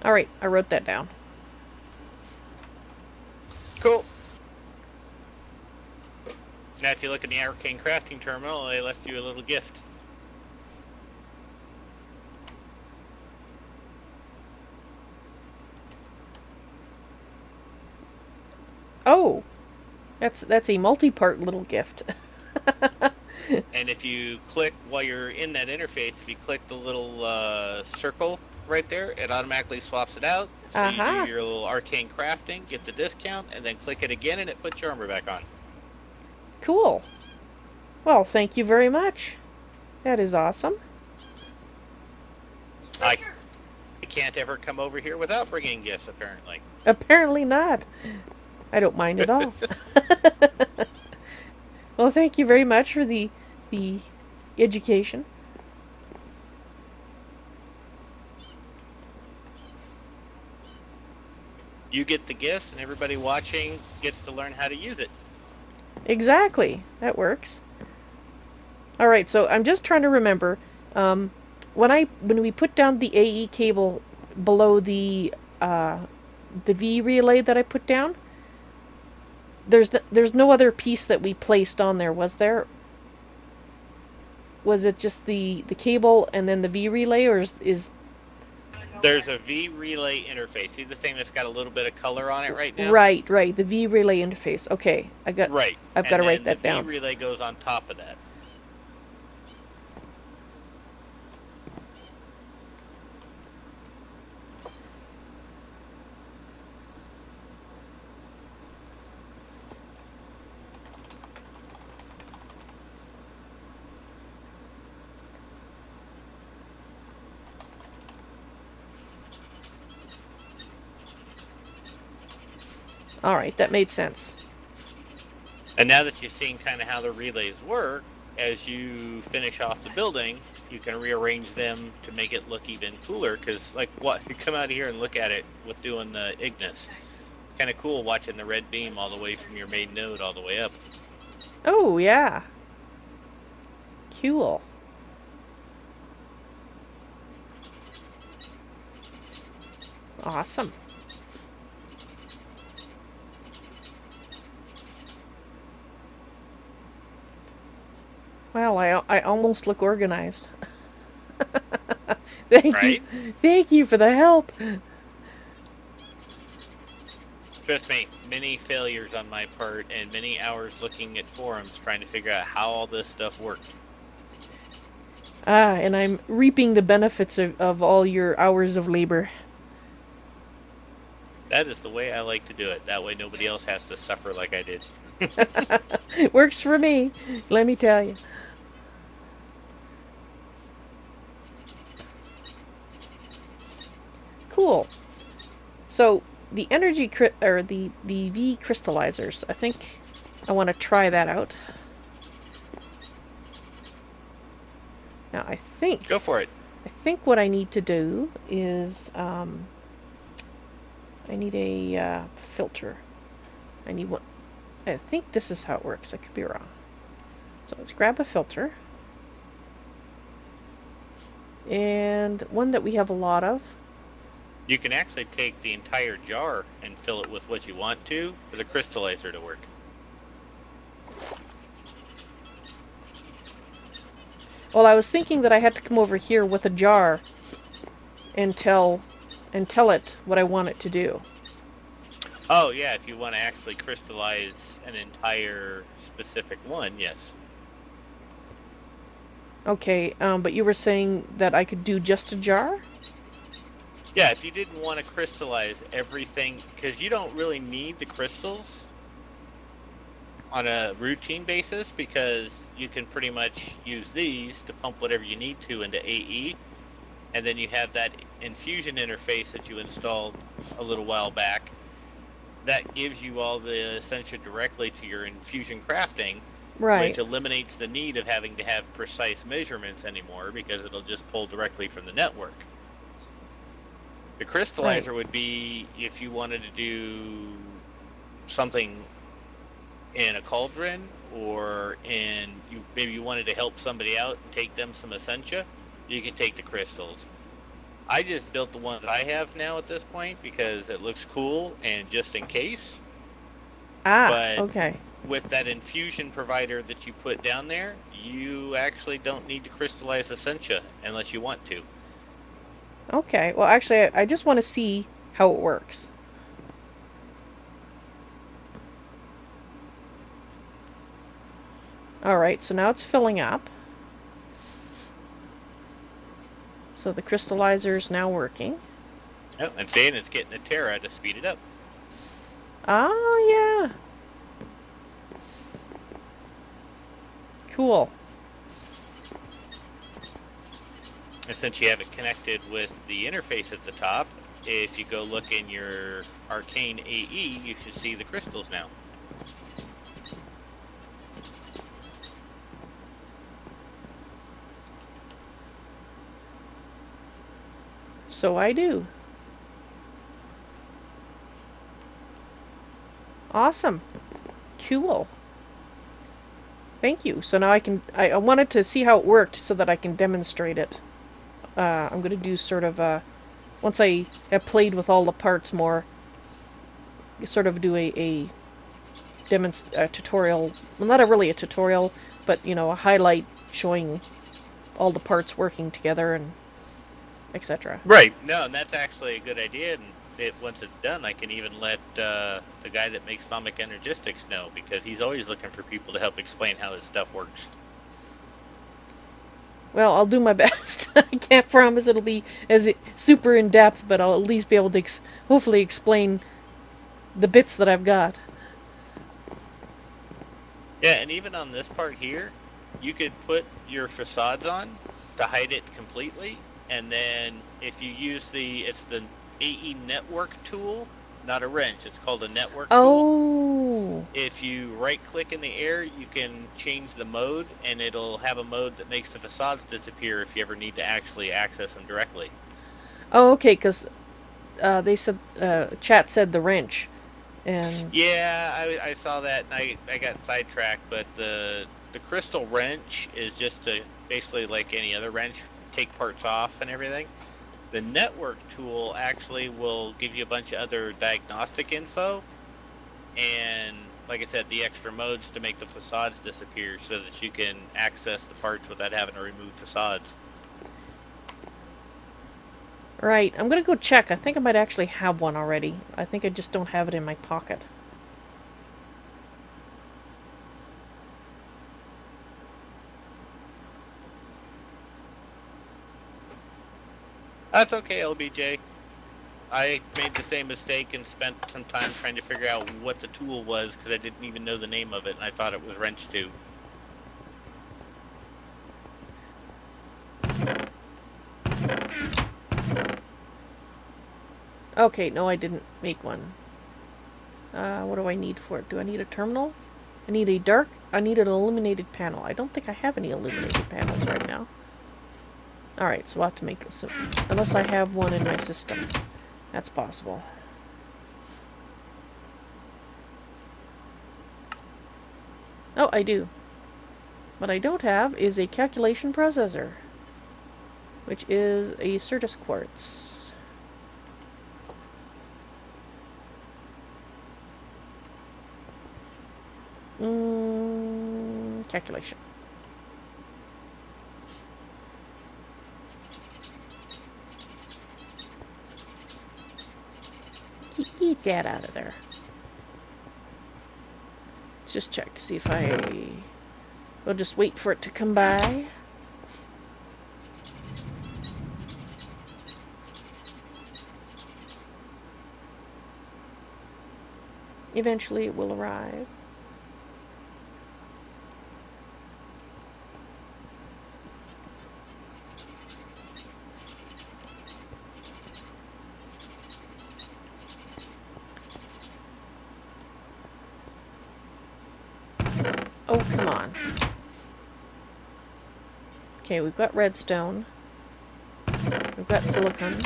Alright, I wrote that down. Cool. Now if you look at the arcane crafting terminal, they left you a little gift. Oh! That's a multi-part little gift. And if you click, while you're in that interface, if you click the little circle right there, it automatically swaps it out. So you do your little arcane crafting, get the discount, and then click it again, and it puts your armor back on. Cool. Well, thank you very much. That is awesome. I can't ever come over here without bringing gifts, apparently. Apparently not. I don't mind at all. Well, thank you very much for the education. You get the gifts, and everybody watching gets to learn how to use it. Exactly. That works. All right, so I'm just trying to remember when we put down the AE cable below the V relay that I put down. There's no other piece that we placed on there, was there? Was it just the cable and then the V relay, or is There's a V relay interface. See the thing that's got a little bit of color on it right now? Right, right. The V relay interface. Okay, Right. I've got And to write then the that V down. relay goes on top of that. All right, that made sense. And now that you've seen kind of how the relays work, as you finish off the building, you can rearrange them to make it look even cooler. Because, like, what? You come out here and look at it with doing the Ignis. It's kind of cool watching the red beam all the way from your main node all the way up. Oh, yeah. Cool. Awesome. Well, I almost look organized. Thank Right? you. Thank you for the help. Trust me, many failures on my part and many hours looking at forums trying to figure out how all this stuff worked. And I'm reaping the benefits of all your hours of labor. That is the way I like to do it. That way nobody else has to suffer like I did. Works for me, let me tell you. Cool. So the energy or the V crystallizers, I think I want to try that out. Now I think Go for it. I think what I need to do is I need a filter. I need one. I think this is how it works. I could be wrong. So let's grab a filter. And one that we have a lot of. You can actually take the entire jar and fill it with what you want to for the crystallizer to work. Well, I was thinking that I had to come over here with a jar and tell it what I want it to do. Oh, yeah, if you want to actually crystallize an entire specific one, yes. Okay, but you were saying that I could do just a jar? Yeah, if you didn't want to crystallize everything, because you don't really need the crystals on a routine basis, because you can pretty much use these to pump whatever you need to into AE, and then you have that infusion interface that you installed a little while back that gives you all the Essentia directly to your infusion crafting, Right. which eliminates the need of having to have precise measurements anymore because it'll just pull directly from the network. The crystallizer would be if you wanted to do something in a cauldron, or maybe you wanted to help somebody out and take them some Essentia, you can take the crystals. I just built the ones I have now at this point because it looks cool and just in case. But Okay. with that infusion provider that you put down there, you actually don't need to crystallize Essentia unless you want to. Okay. Well, actually, I just want to see how it works. Alright, so now it's filling up. So the crystallizer is now working. Oh, and seeing it's getting a Terra to speed it up. Oh, yeah. Cool. And since you have it connected with the interface at the top, if you go look in your Arcane AE, you should see the crystals now. So I do. Awesome. Cool. Thank you. So now I wanted to see how it worked so that I can demonstrate it. I'm going to do sort of once I have played with all the parts more, sort of do a tutorial. Well, not really a tutorial, but, a highlight showing all the parts working together etc. Right. No, and that's actually a good idea. And once it's done, I can even let the guy that makes Stomach Energistics know, because he's always looking for people to help explain how his stuff works. Well, I'll do my best. I can't promise it'll be as super in depth, but I'll at least be able to hopefully explain the bits that I've got. Yeah, and even on this part here, you could put your facades on to hide it completely, and then if you use it's the AE network tool, not a wrench, it's called a network tool. Oh. If you right click in the air, you can change the mode, and it'll have a mode that makes the facades disappear if you ever need to actually access them directly. Oh, okay, because they said, chat said the wrench. And Yeah, I saw that, and I got sidetracked, but the crystal wrench is just to basically, like any other wrench, take parts off and everything. The network tool actually will give you a bunch of other diagnostic info, and like I said, the extra modes to make the facades disappear so that you can access the parts without having to remove facades. right, I'm gonna go check. I think I might actually have one already. I think I just don't have it in my pocket. That's okay, LBJ. I made the same mistake and spent some time trying to figure out what the tool was, because I didn't even know the name of it, and I thought it was wrench 2. Okay, no, I didn't make one. What do I need for it? Do I need a terminal? I need an illuminated panel. I don't think I have any illuminated panels right now. Alright, so we'll have to make this. Unless I have one in my system. That's possible. Oh, I do. What I don't have is a calculation processor, which is a Certus quartz. Calculation. Keep that out of there. Let's just check to see if we'll just wait for it to come by. Eventually it will arrive. Oh, come on. Okay, we've got redstone. We've got silicon.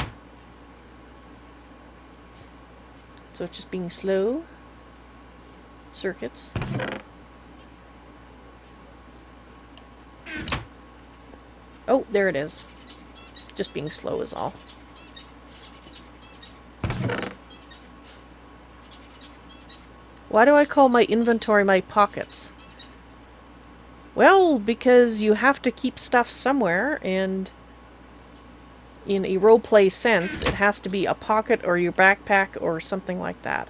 So it's just being slow. Circuits. Oh, there it is. Just being slow is all. Why do I call my inventory my pockets? Well, because you have to keep stuff somewhere, and in a roleplay sense, it has to be a pocket or your backpack or something like that.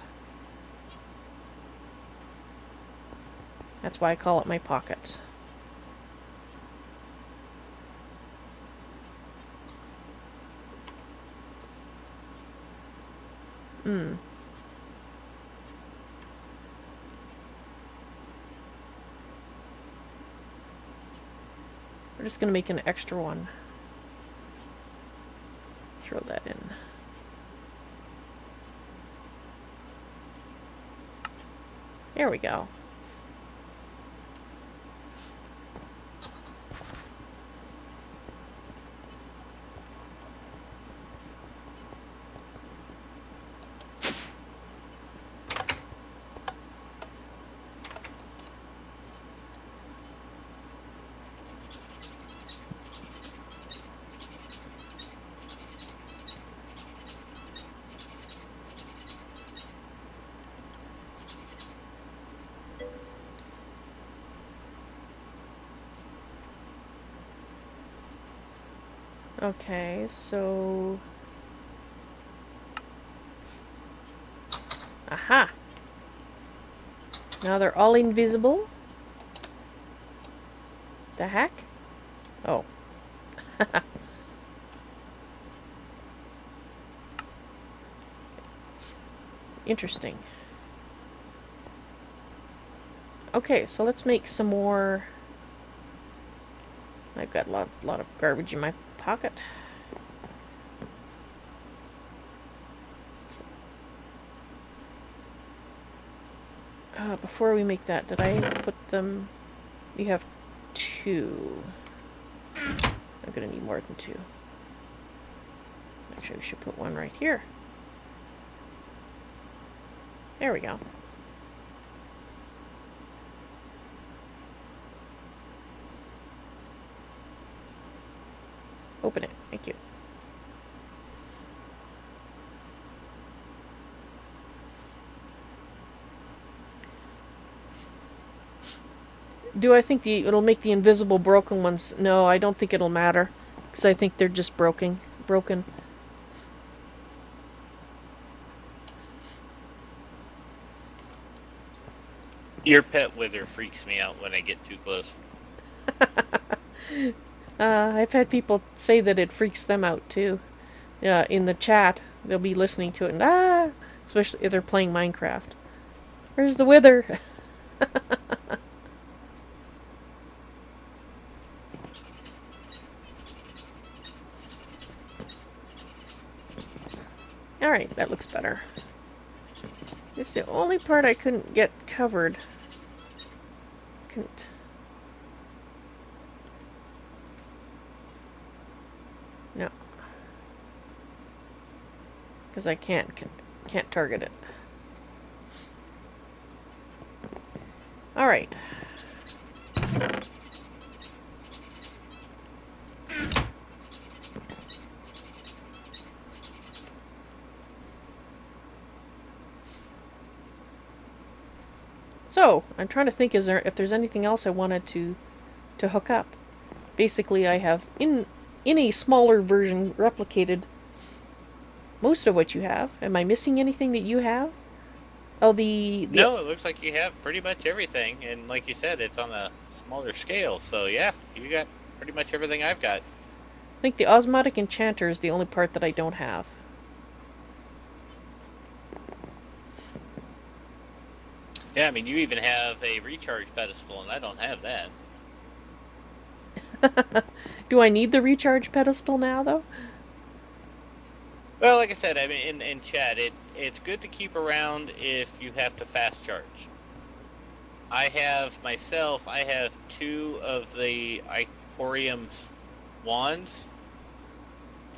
That's why I call it my pockets. We're just going to make an extra one. Throw that in. There we go. Okay, so... Aha! Now they're all invisible? The heck? Oh. Interesting. Okay, so let's make some more... I've got a lot of garbage in my pocket. Before we make that, did I put them... You have 2. I'm gonna need more than 2. Actually, we should put 1 right here. There we go. Open it. Thank you. Do I think it'll make the invisible broken ones? No, I don't think it'll matter. Because I think they're just broken. Your pet wither freaks me out when I get too close. I've had people say that it freaks them out too. In the chat, they'll be listening to it and especially if they're playing Minecraft. Where's the wither? Alright, that looks better. This is the only part I couldn't get covered. Couldn't. No. Because I can't target it. Alright. So, I'm trying to think if there's anything else I wanted to hook up. Basically, I have, in a smaller version, replicated most of what you have. Am I missing anything that you have? Oh, No, it looks like you have pretty much everything, and like you said, it's on a smaller scale, so yeah, you got pretty much everything I've got. I think the osmotic enchanter is the only part that I don't have. Yeah, I mean, you even have a recharge pedestal, and I don't have that. Do I need the recharge pedestal now, though? Well, like I said, I mean, in chat, it's good to keep around if you have to fast charge. I have 2 of the Icorium wands.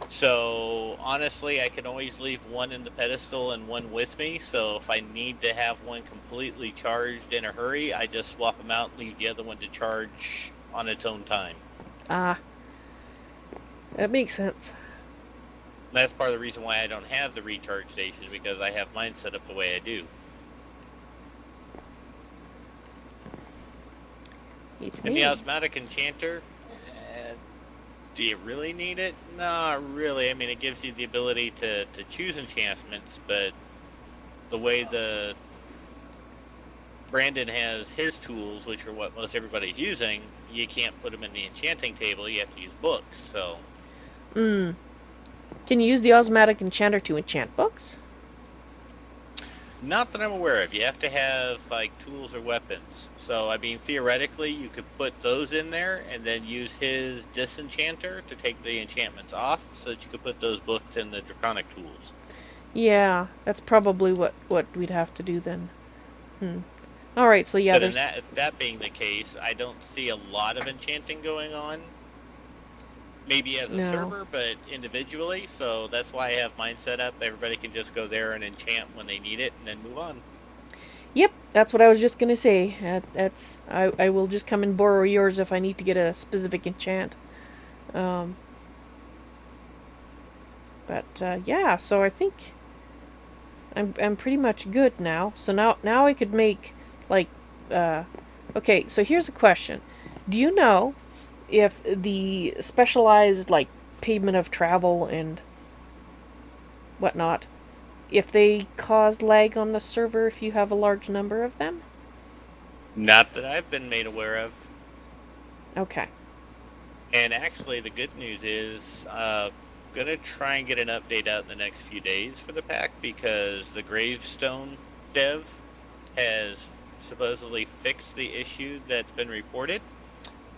So, honestly, I can always leave 1 in the pedestal and 1 with me. So, if I need to have 1 completely charged in a hurry, I just swap them out and leave the other one to charge on its own time. Ah. That makes sense. And that's part of the reason why I don't have the recharge station, because I have mine set up the way I do. And the osmotic enchanter, do you really need it? Not really. I mean, it gives you the ability to choose enchantments, but the way Brandon has his tools, which are what most everybody's using, you can't put them in the enchanting table. You have to use books, so... Can you use the osmotic enchanter to enchant books? Not that I'm aware of. You have to have, like, tools or weapons. So, I mean, theoretically, you could put those in there and then use his disenchanter to take the enchantments off so that you could put those books in the draconic tools. Yeah, that's probably what we'd have to do then. Alright, so yeah, but in that being the case, I don't see a lot of enchanting going on. Maybe as a server, but individually, so that's why I have mine set up. Everybody can just go there and enchant when they need it and then move on. Yep, that's what I was just gonna say. I will just come and borrow yours if I need to get a specific enchant. But yeah, so I think I'm pretty much good now. So now I could make, like, okay, so here's a question. Do you know if the specialized, like, pavement of travel and whatnot, if they cause lag on the server if you have a large number of them? Not that I've been made aware of. Okay. And actually, the good news is, gonna try and get an update out in the next few days for the pack, because the Gravestone dev has supposedly fixed the issue that's been reported.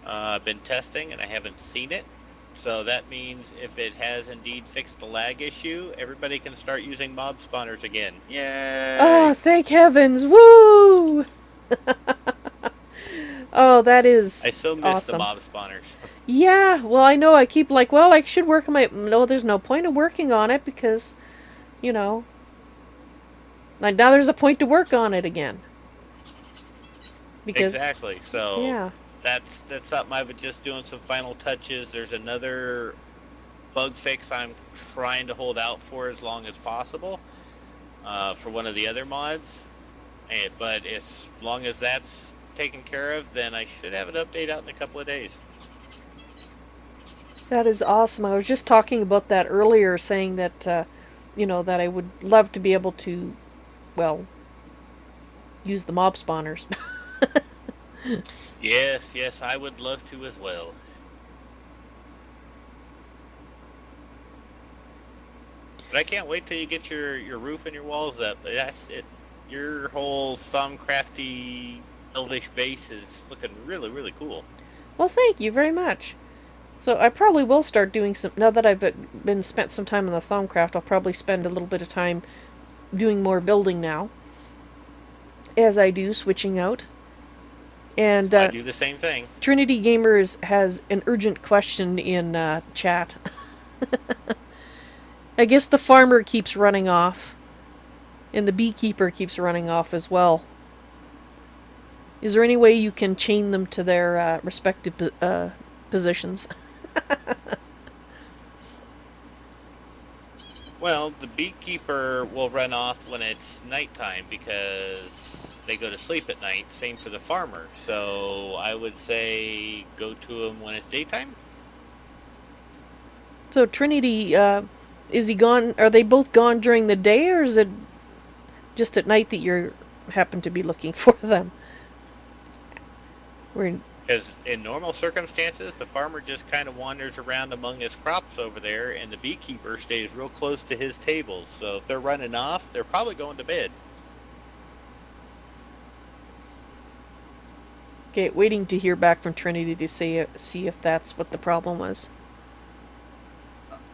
I've been testing and I haven't seen it. So that means if it has indeed fixed the lag issue, everybody can start using mob spawners again. Yay! Oh, thank heavens! Woo! Oh, that is I so miss the awesome. mob spawners. Yeah, well, I know I keep like, well, I should work on my. No, there's no point of working on it because, you know, like now there's a point to work on it again. Because, Exactly. So yeah. that's something I was just doing some final touches. There's another bug fix I'm trying to hold out for as long as possible for one of the other mods. But as long as that's taken care of, then I should have an update out in a couple of days. That is awesome. I was just talking about that earlier, saying that, you know, that I would love to be able to, well, use the mob spawners. Yes, I would love to as well. But I can't wait till you get your roof and your walls up. Your whole Thumbcrafty elvish base is looking really, really cool. Well, thank you very much. So I probably will start doing some, now that I've been spent some time on the Thaumcraft, I'll probably spend a little bit of time doing more building now. As I do, switching out. And I do the same thing. Trinity Gamers has an urgent question in chat. I guess the farmer keeps running off. And the beekeeper keeps running off as well. Is there any way you can chain them to their respective positions? Well, the beekeeper will run off when it's nighttime because they go to sleep at night. Same for the farmer. So I would say go to him when it's daytime. So Trinity, is he gone? Are they both gone during the day, or is it just at night that you happen to be looking for them? Because in normal circumstances, the farmer just kind of wanders around among his crops over there, and the beekeeper stays real close to his table. So if they're running off, they're probably going to bed. Okay, waiting to hear back from Trinity to see if that's what the problem was.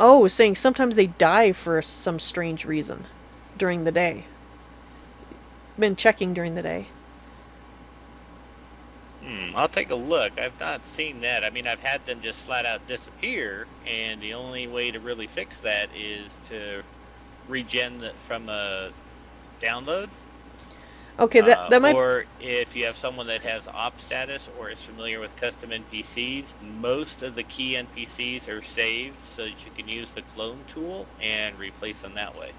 Oh, saying sometimes they die for some strange reason during the day. Been checking during the day. I'll take a look. I've not seen that. I mean, I've had them just flat out disappear, and the only way to really fix that is to regen from a download. Okay, that might. Or if you have someone that has op status or is familiar with custom NPCs, most of the key NPCs are saved so that you can use the clone tool and replace them that way.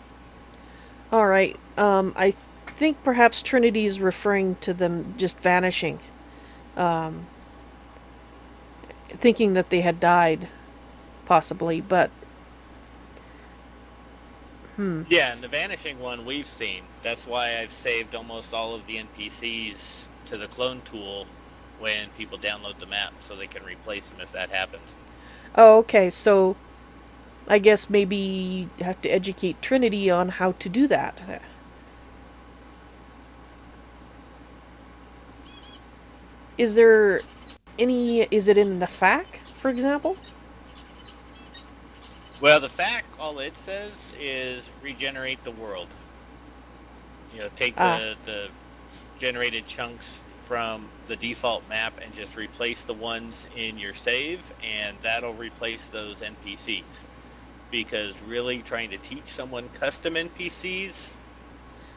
All right. I think perhaps Trinity is referring to them just vanishing. Thinking that they had died, possibly, but Yeah, and the vanishing one we've seen. That's why I've saved almost all of the NPCs to the clone tool when people download the map, so they can replace them if that happens. Oh, okay. So I guess maybe you have to educate Trinity on how to do that. Is there any? Is it in the FAQ, for example? Well, the FAQ, all it says is regenerate the world. You know, take the generated chunks from the default map and just replace the ones in your save, and that'll replace those NPCs. Because really trying to teach someone custom NPCs,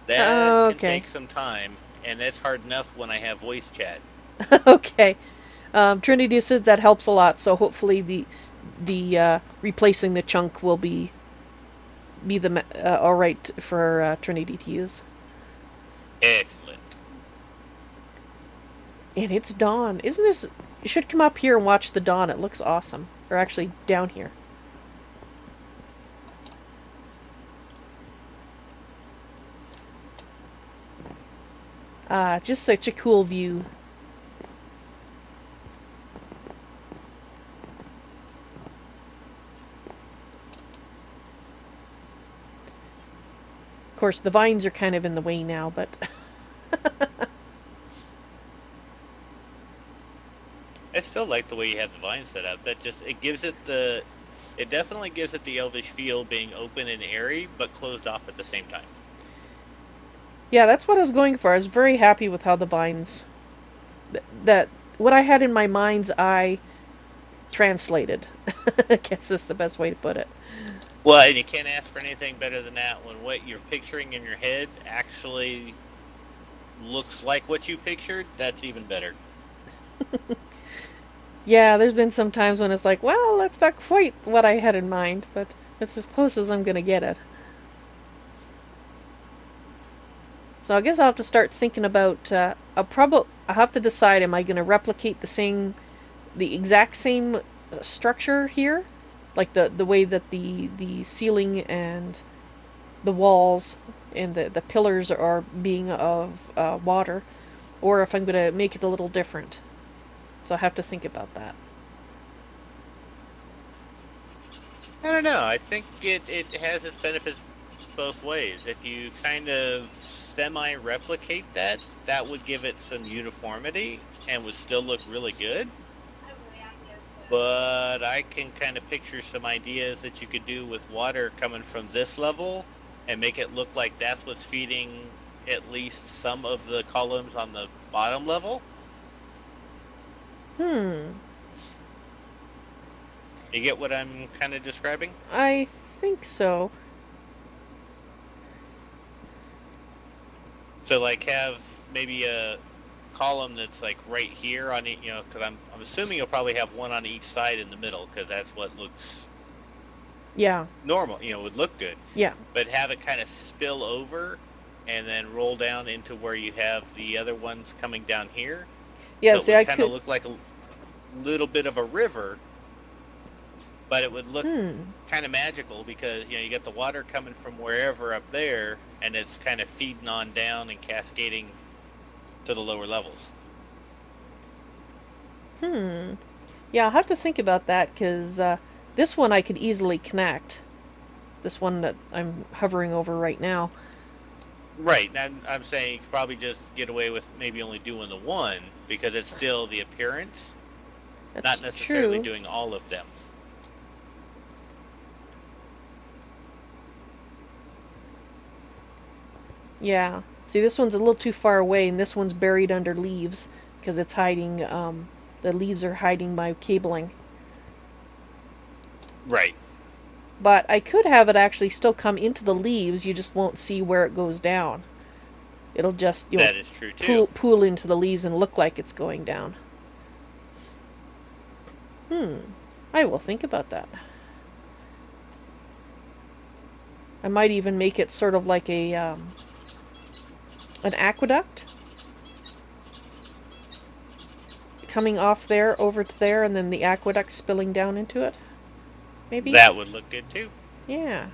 that can take some time, and that's hard enough when I have voice chat. Okay. Trinity says that helps a lot, so hopefully the replacing the chunk will be the all right for Trinity to use. Excellent. And it's dawn. Isn't this? You should come up here and watch the dawn. It looks awesome. Or actually, down here. Just such a cool view. Of course, the vines are kind of in the way now, but... I still like the way you have the vine set up. That just, it gives it the, it definitely gives it the elvish feel, being open and airy, but closed off at the same time. Yeah, that's what I was going for. I was very happy with how the vines... That what I had in my mind's eye translated. I guess is the best way to put it. Well, and you can't ask for anything better than that when what you're picturing in your head actually looks like what you pictured. That's even better. Yeah, there's been some times when it's like, well, that's not quite what I had in mind, but it's as close as I'm gonna get it. So I guess I'll have to start thinking about. I'll have to decide: am I going to replicate the exact same structure here, like the way that the ceiling and the walls and the pillars are being of water, or if I'm going to make it a little different. So I have to think about that. I don't know. I think it has its benefits both ways. If you kind of semi-replicate that, that would give it some uniformity and would still look really good. But I can kind of picture some ideas that you could do with water coming from this level and make it look like that's what's feeding at least some of the columns on the bottom level. You get what I'm kind of describing? I think so. So like have maybe a column that's like right here on it, because I'm assuming you'll probably have one on each side in the middle, because that's what looks normal, would look good. Yeah. But have it kind of spill over and then roll down into where you have the other ones coming down here. Yeah, so it would kind of look like a little bit of a river, but it would look kind of magical because you get the water coming from wherever up there, and it's kind of feeding on down and cascading to the lower levels. Yeah, I'll have to think about that because this one I could easily connect. This one that I'm hovering over right now. Right, I'm saying you could probably just get away with maybe only doing the one because it's still the appearance, That's not necessarily true. doing all of them. Yeah. See, this one's a little too far away, and this one's buried under leaves because it's hiding. The leaves are hiding my cabling. Right. But I could have it actually still come into the leaves. You just won't see where it goes down. It'll just that is true too. Pool into the leaves and look like it's going down. I will think about that. I might even make it sort of like a an aqueduct coming off there over to there, and then the aqueduct spilling down into it. Maybe that would look good too. Yeah,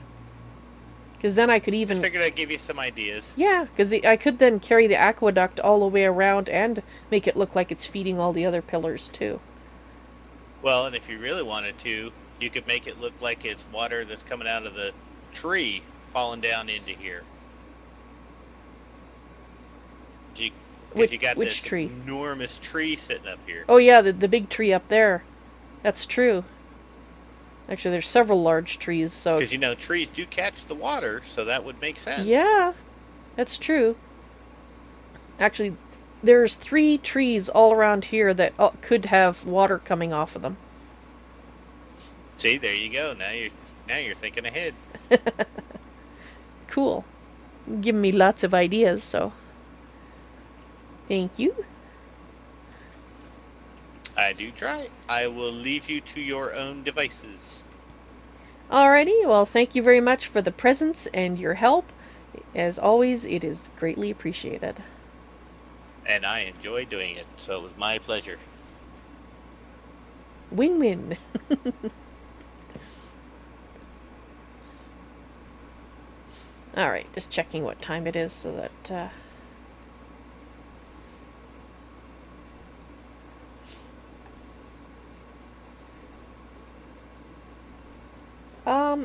because then I could even... Just figured I'd give you some ideas. Yeah, because I could then carry the aqueduct all the way around and make it look like it's feeding all the other pillars too. Well, and if you really wanted to, you could make it look like it's water that's coming out of the tree falling down into here. Because you got this tree? Enormous tree sitting up here. Oh yeah, the big tree up there. That's true. Actually, there's several large trees, so... Because, trees do catch the water, so that would make sense. Yeah, that's true. Actually, there's 3 trees all around here that could have water coming off of them. See, there you go. Now you're thinking ahead. Cool. Giving me lots of ideas, so... Thank you. I do try. I will leave you to your own devices. Alrighty, well, thank you very much for the presents and your help. As always, it is greatly appreciated. And I enjoy doing it, so it was my pleasure. Win-win. Alright, just checking what time it is so that...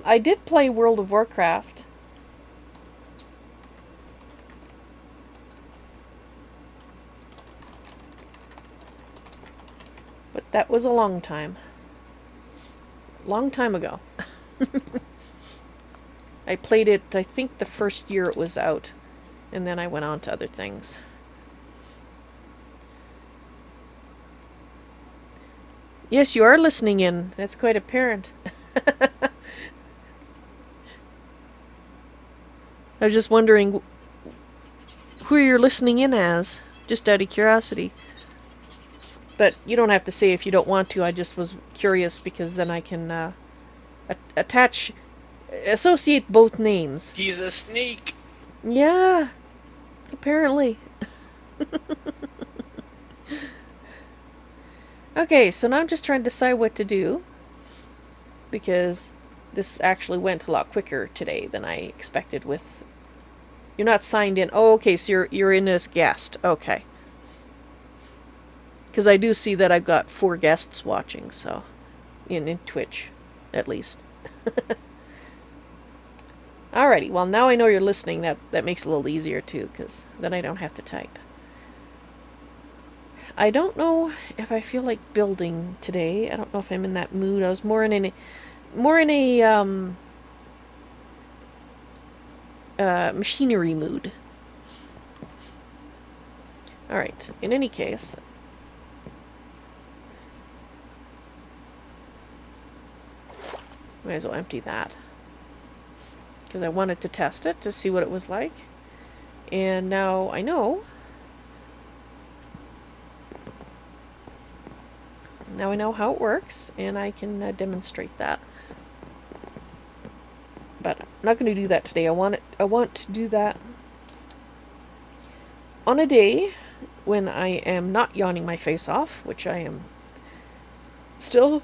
I did play World of Warcraft. But that was a long time. Long time ago. I played it, I think, the first year it was out. And then I went on to other things. Yes, you are listening in. That's quite apparent. I was just wondering who you're listening in as, just out of curiosity. But you don't have to say if you don't want to. I just was curious because then I can associate both names. He's a sneak. Yeah, apparently. Okay, so now I'm just trying to decide what to do, because this actually went a lot quicker today than I expected with... You're not signed in. Oh, okay, so you're in as guest. Okay. Because I do see that I've got 4 guests watching, so... In Twitch, at least. Alrighty, well now I know you're listening. That makes it a little easier too, because then I don't have to type. I don't know if I feel like building today. I don't know if I'm in that mood. I was more in a machinery mood. Alright, in any case, might as well empty that, because I wanted to test it to see what it was like, and now I know. Now I know how it works, and I can demonstrate that. But I'm not going to do that today. I want to do that on a day when I am not yawning my face off, which I am still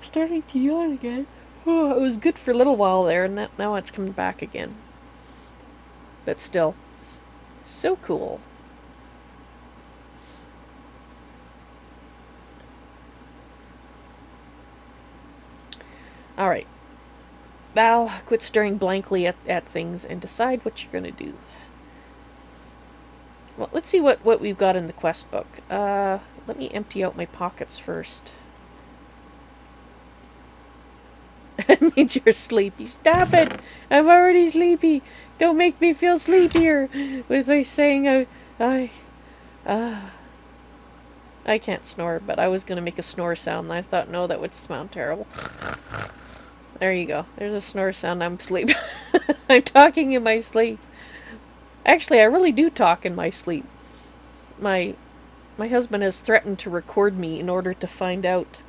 starting to yawn again. Oh, it was good for a little while there, and now it's coming back again. But still, so cool. Alright. Val, quit staring blankly at things and decide what you're going to do. Well, let's see what we've got in the quest book. Let me empty out my pockets first. It means you're sleepy. Stop it! I'm already sleepy. Don't make me feel sleepier with my saying I can't snore, but I was going to make a snore sound, and I thought, no, that would sound terrible. There you go. There's a snore sound. I'm asleep. I'm talking in my sleep. Actually, I really do talk in my sleep. My husband has threatened to record me in order to find out.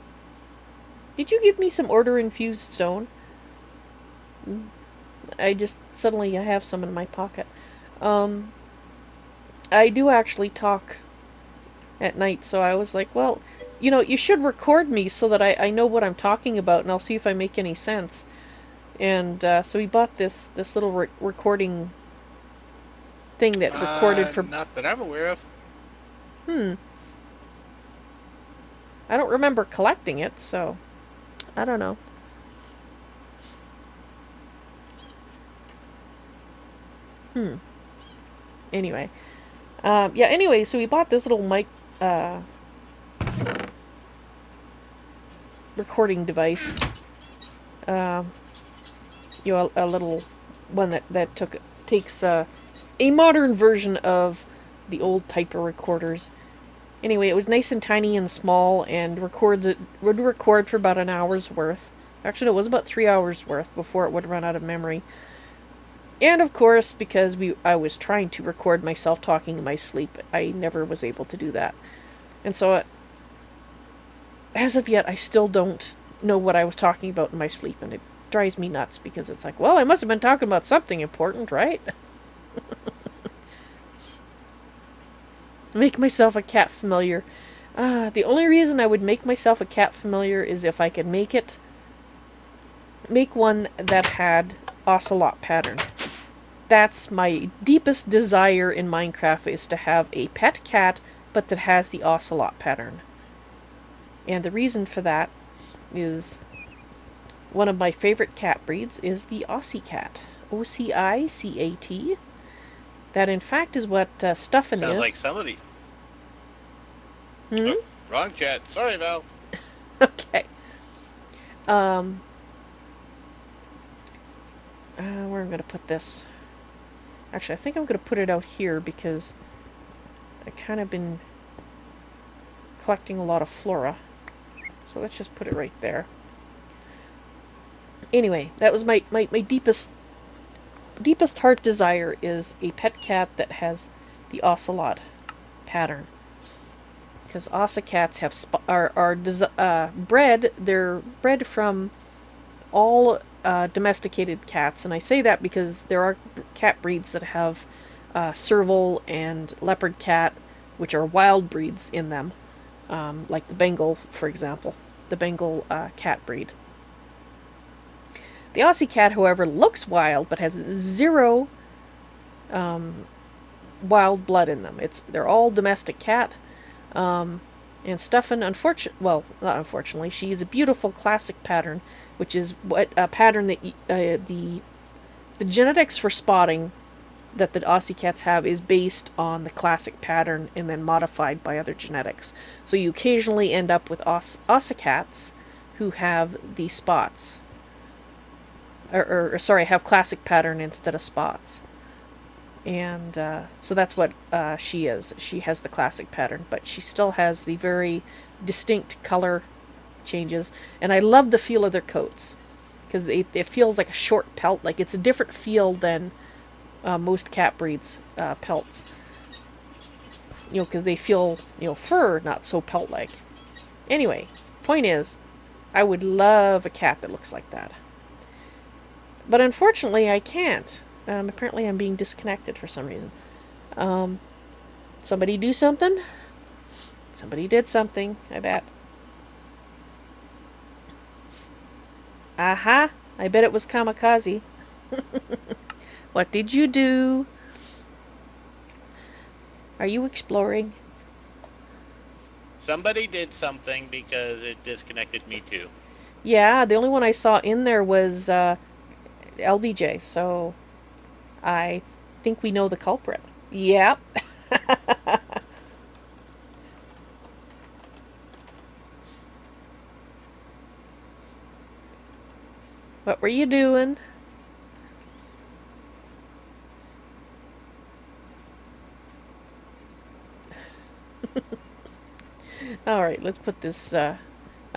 Did you give me some order-infused stone? I have some in my pocket. I do actually talk at night, so I was like, well, you know, you should record me so that I know what I'm talking about, and I'll see if I make any sense. And so we bought this little recording thing that recorded for... Not that I'm aware of. I don't remember collecting it, so... I don't know. Anyway. Yeah, anyway, so we bought this little mic... recording device. You know, a little one that takes a modern version of the old type of recorders. Anyway, it was nice and tiny and small, and would record for about an hour's worth. Actually, it was about 3 hours worth before it would run out of memory. And of course, because I was trying to record myself talking in my sleep, I never was able to do that. And so, as of yet, I still don't know what I was talking about in my sleep, and it drives me nuts, because it's like, well, I must have been talking about something important, right? Make myself a cat familiar. The only reason I would make myself a cat familiar is if I could make one that had ocelot pattern. That's my deepest desire in Minecraft, is to have a pet cat, but that has the ocelot pattern. And the reason for that is, one of my favorite cat breeds is the Aussie cat. OCICAT. That, in fact, is what Stuffin Sounds is. like somebody. Hmm? Oh, wrong chat. Sorry, Val. Okay. Where I'm going to put this? Actually, I think I'm going to put it out here because I kind of been collecting a lot of flora. So let's just put it right there. Anyway, that was my deepest heart desire is a pet cat that has the ocelot pattern. Because Ossa cats have are bred. They're bred from all domesticated cats, and I say that because there are cat breeds that have serval and leopard cat, which are wild breeds in them, like the Bengal, for example, the Bengal cat breed. The Aussie cat, however, looks wild but has zero wild blood in them. They're all domestic cat. And Stuffin, not unfortunately, she's a beautiful classic pattern, which is what a pattern that the genetics for spotting that the Aussie cats have is based on the classic pattern and then modified by other genetics. So you occasionally end up with Aussie cats who have the spots, or sorry, have classic pattern instead of spots. And so that's what she is. She has the classic pattern, but she still has the very distinct color changes. And I love the feel of their coats because it feels like a short pelt. Like it's a different feel than most cat breeds' pelts. You know, because they feel, fur, not so pelt-like. Anyway, point is, I would love a cat that looks like that. But unfortunately, I can't. Apparently I'm being disconnected for some reason. Somebody do something? Somebody did something, I bet. Aha! I bet it was Kamikaze. What did you do? Are you exploring? Somebody did something because it disconnected me too. Yeah, the only one I saw in there was LBJ, so I think we know the culprit. Yep. What were you doing? Alright, let's put this, I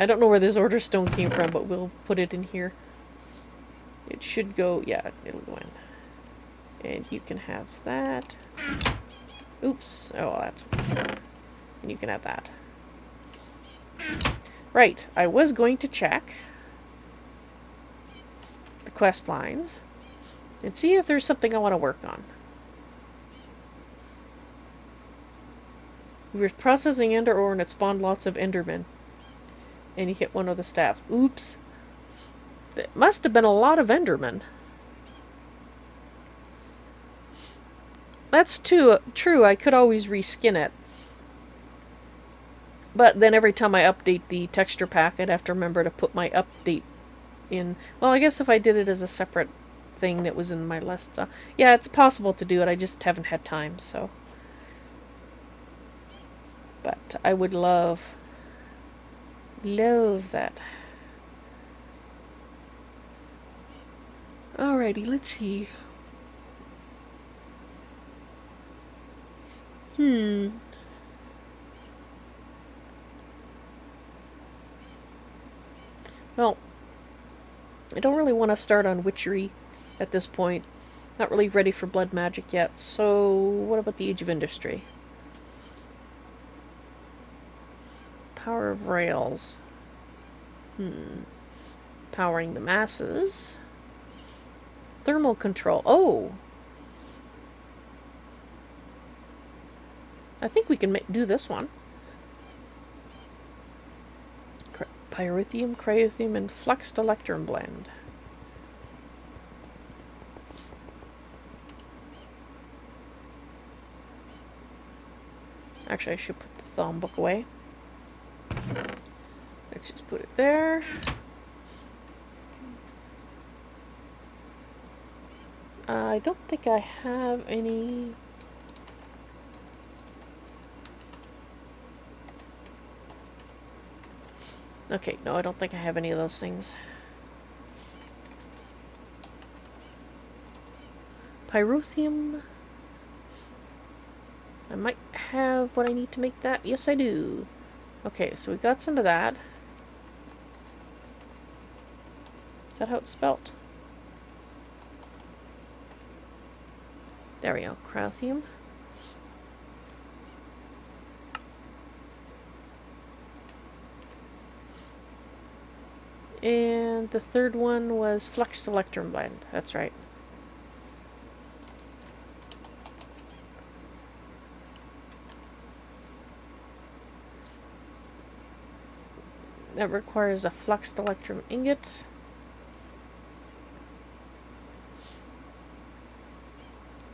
don't know where this order stone came from, but we'll put it in here. It should go, yeah, it'll go in. And you can have that. Oops, oh, well, that's... And you can have that. Right, I was going to check the quest lines and see if there's something I want to work on. We were processing ender ore and it spawned lots of endermen. And you hit one of the staffs. Oops. It must have been a lot of endermen. That's true. I could always reskin it. But then every time I update the texture pack, I'd have to remember to put my update in. Well, I guess if I did it as a separate thing that was in my list. Yeah, it's possible to do it. I just haven't had time, so. But I would love that. Alrighty, let's see. Well, I don't really want to start on witchery at this point. Not really ready for blood magic yet, so what about the Age of Industry? Power of rails. Powering the masses. Thermal control. Oh! I think we can do this one. Pyrithium, cryothium, and fluxed electrum blend. Actually, I should put the thumb book away. Let's just put it there. I don't think I have any. Okay, no, I don't think I have any of those things. Pyrotheum. I might have what I need to make that. Yes, I do. Okay, so we got some of that. Is that how it's spelt? There we go. Crowthium. And the third one was Fluxed Electrum Blend. That's right. That requires a Fluxed Electrum ingot.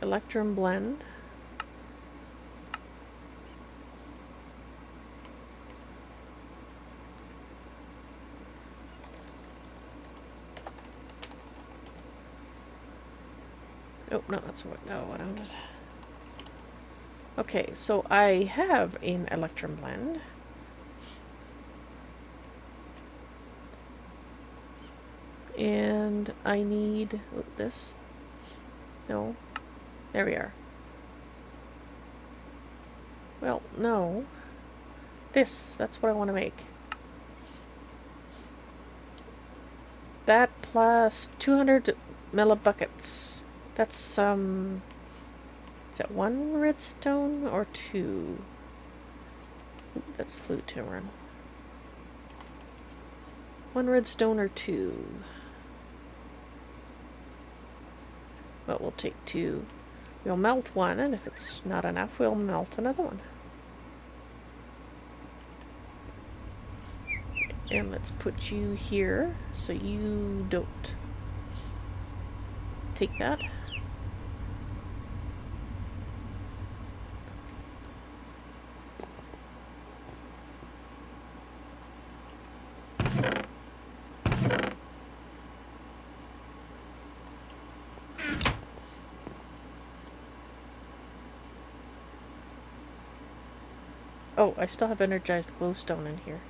Electrum blend. Oh, no, that's what, no, what I wanted. Okay, so I have an Electrum blend. And I need this. No. There we are. Well, no. This. That's what I want to make. That plus 200 millibuckets. That's, is that one redstone or two? Ooh, that's flute timber. One redstone or two? But we'll take two. We'll melt one, and if it's not enough, we'll melt another one. And let's put you here, so you don't take that. Oh, I still have energized glowstone in here.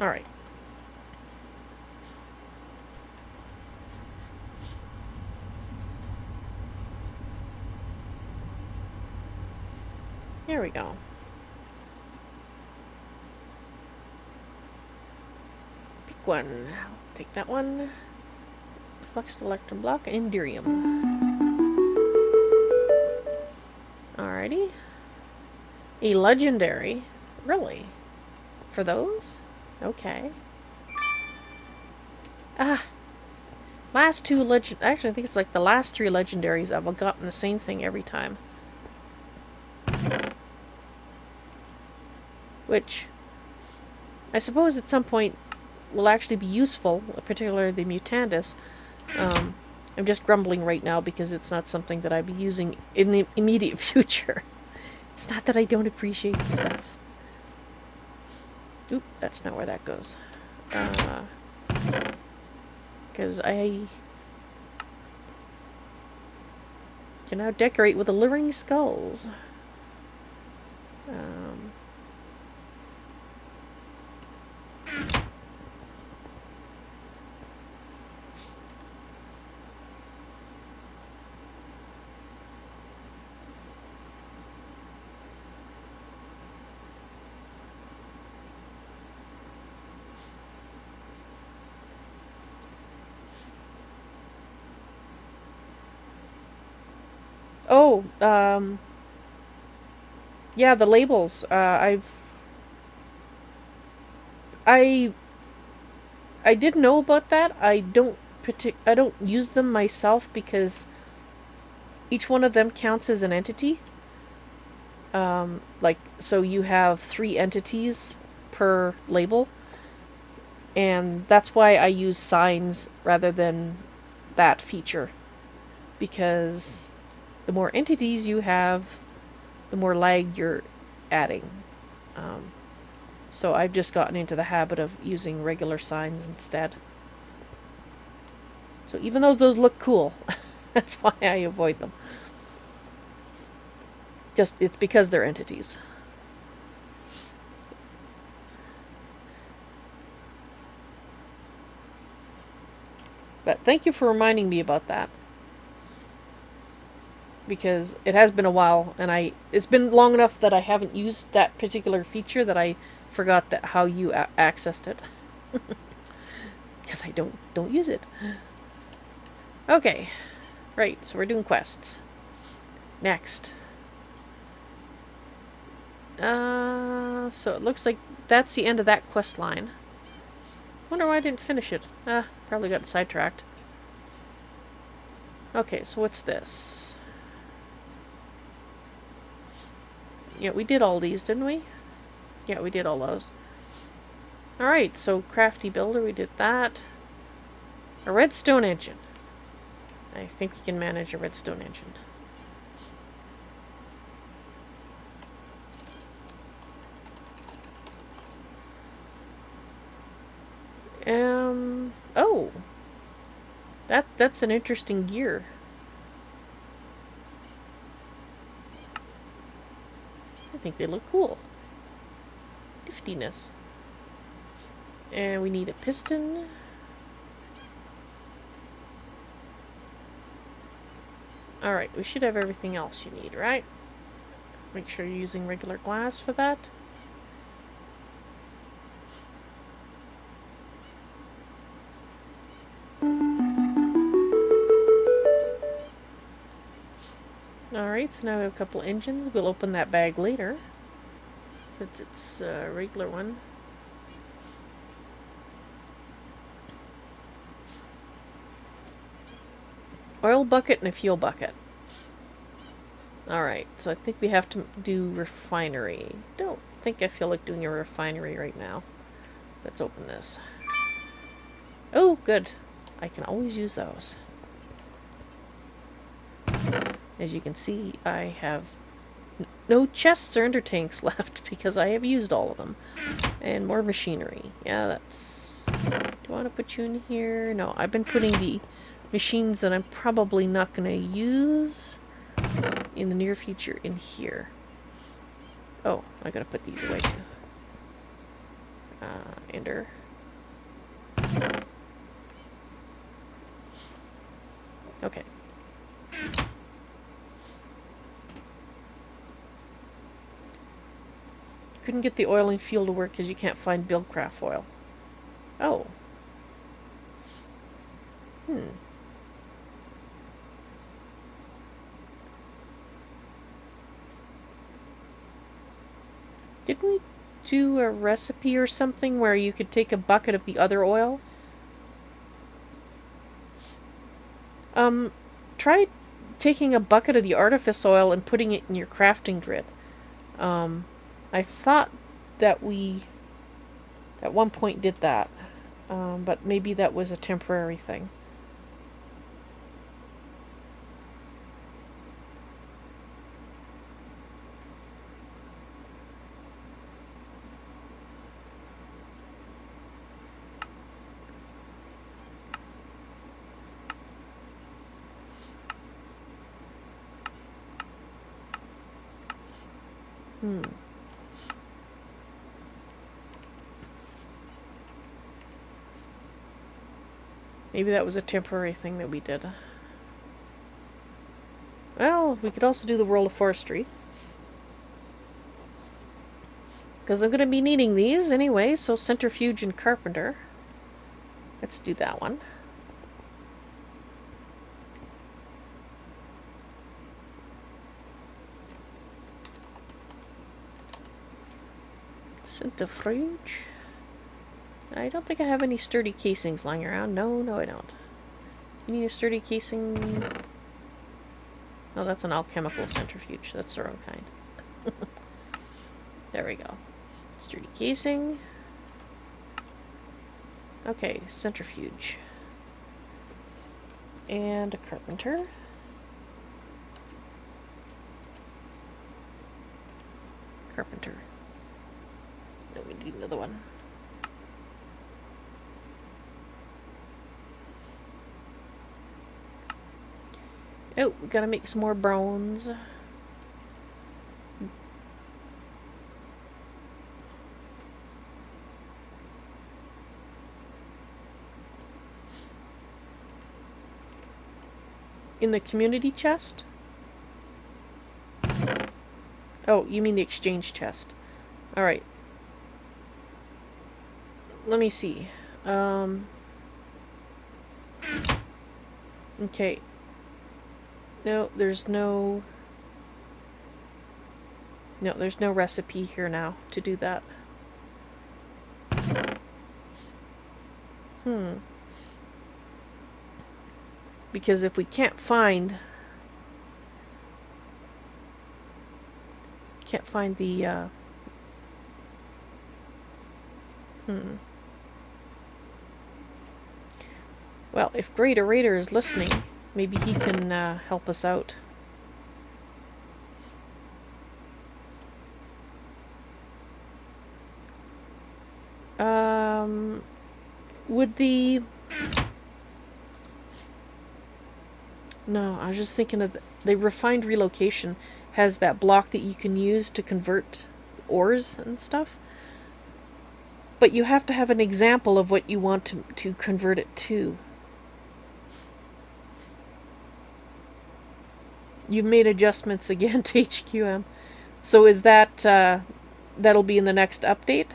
Alright. Here we go. Pick one. I'll take that one. Fluxed Electrum Block and Durium. Alrighty. A legendary. Really? For those? Okay. Ah! Last two legend... Actually, I think it's like the last three legendaries I've gotten the same thing every time. Which, I suppose at some point will actually be useful, particularly the Mutandis. I'm just grumbling right now because it's not something that I'd be using in the immediate future. It's not that I don't appreciate the stuff. Oop, that's not where that goes. Because I can now decorate with alluring skulls. Oh, yeah, the labels. I did know about that. I don't use them myself because each one of them counts as an entity. Like, so you have 3 entities per label, And that's why I use signs rather than that feature. Because the more entities you have, the more lag you're adding. So I've just gotten into the habit of using regular signs instead. So even though those look cool, that's why I avoid them. Just, it's because they're entities. But thank you for reminding me about that. Because it has been a while, and it's been long enough that I haven't used that particular feature that I forgot that how you accessed it. Because I don't use it. Okay. Right, so we're doing quests. Next. So it looks like that's the end of that quest line. Wonder why I didn't finish it. Probably got sidetracked. Okay, so what's this? Yeah, we did all these, didn't we? Yeah, we did all those. Alright, so Crafty Builder, we did that. A redstone engine. I think we can manage a redstone engine. Oh. That's an interesting gear. I think they look cool. Niftiness. And we need a piston. Alright, we should have everything else you need, right? Make sure you're using regular glass for that. Alright, so now we have a couple engines. We'll open that bag later, since it's a regular one. Oil bucket and a fuel bucket. Alright, so I think we have to do refinery. Don't think I feel like doing a refinery right now. Let's open this. Oh, good. I can always use those. As you can see, I have no chests or undertanks left because I have used all of them. And more machinery. Yeah, that's... Do I want to put you in here? No, I've been putting the machines that I'm probably not going to use in the near future in here. Oh, I gotta put these away too. Enter. Okay. Couldn't get the oil and fuel to work because you can't find Buildcraft oil. Oh. Didn't we do a recipe or something where you could take a bucket of the other oil? Try taking a bucket of the artifice oil and putting it in your crafting grid. I thought that we at one point did that, but maybe that was a temporary thing. Maybe that was a temporary thing that we did. Well, we could also do the World of Forestry. Because I'm going to be needing these anyway, so Centrifuge and Carpenter. Let's do that one. Centrifuge. I don't think I have any sturdy casings lying around. No, I don't. You need a sturdy casing? Oh, that's an alchemical centrifuge. That's the wrong kind. There we go. Sturdy casing. Okay, centrifuge. And a carpenter. Carpenter. No, we need another one. Oh, we gotta make some more bronze. In the community chest? Oh, you mean the exchange chest. Alright. Let me see. Okay. No, there's no... No, there's no recipe here now to do that. Because if we can't find the well, if GreatOrator is listening, maybe he can help us out. Would the... No, I was just thinking of the refined relocation has that block that you can use to convert ores and stuff. But you have to have an example of what you want to convert it to. You've made adjustments again to HQM. So is that, that'll be in the next update?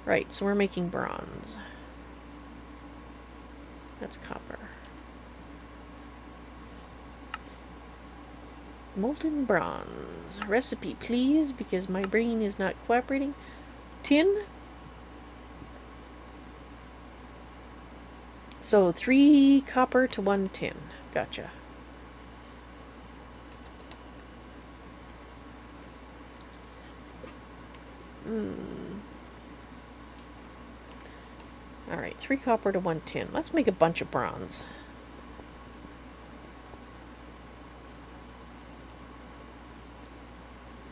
Right, so we're making bronze. That's copper. Molten bronze. Recipe, please, because my brain is not cooperating. Tin. So 3 copper to 1 tin. Gotcha. Alright, 3 copper to 1 tin. Let's make a bunch of bronze.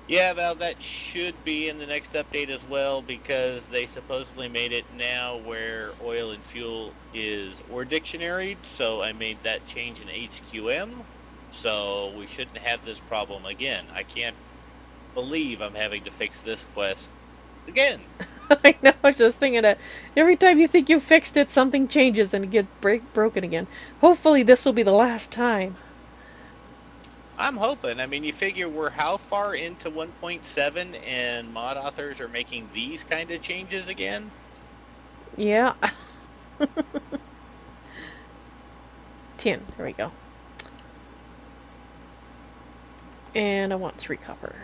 Yeah, Val, that should be in the next update as well, because they supposedly made it now where oil and fuel is ore dictionaried, so I made that change in HQM, so we shouldn't have this problem again. I can't believe I'm having to fix this quest again. I know, I was just thinking that every time you think you've fixed it, something changes and it gets broken again. Hopefully this will be the last time. I'm hoping. I mean, you figure we're how far into 1.7 and mod authors are making these kind of changes again? Yeah. Tin. There we go. And I want 3 copper.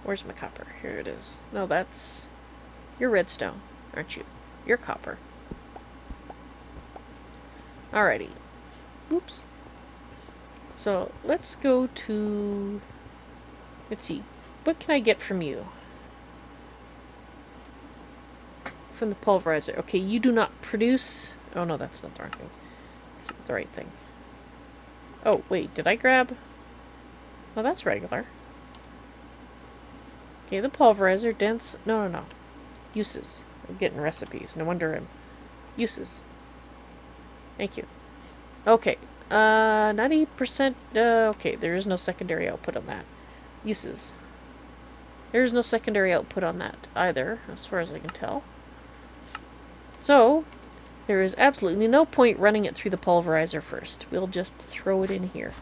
Where's my copper? Here it is. No, that's... You're redstone, aren't you? You're copper. Alrighty. Oops. So, let's go to... Let's see. What can I get from you? From the pulverizer. Okay, you do not produce... Oh, no, that's not the right thing. It's the right thing. Oh, wait, did I grab... Oh, that's regular. Okay, the pulverizer, dense... No, no, no. Uses. I'm getting recipes. No wonder I'm... Uses. Thank you. Okay. 90%... okay, there is no secondary output on that. Uses. There is no secondary output on that either, as far as I can tell. So, there is absolutely no point running it through the pulverizer first. We'll just throw it in here.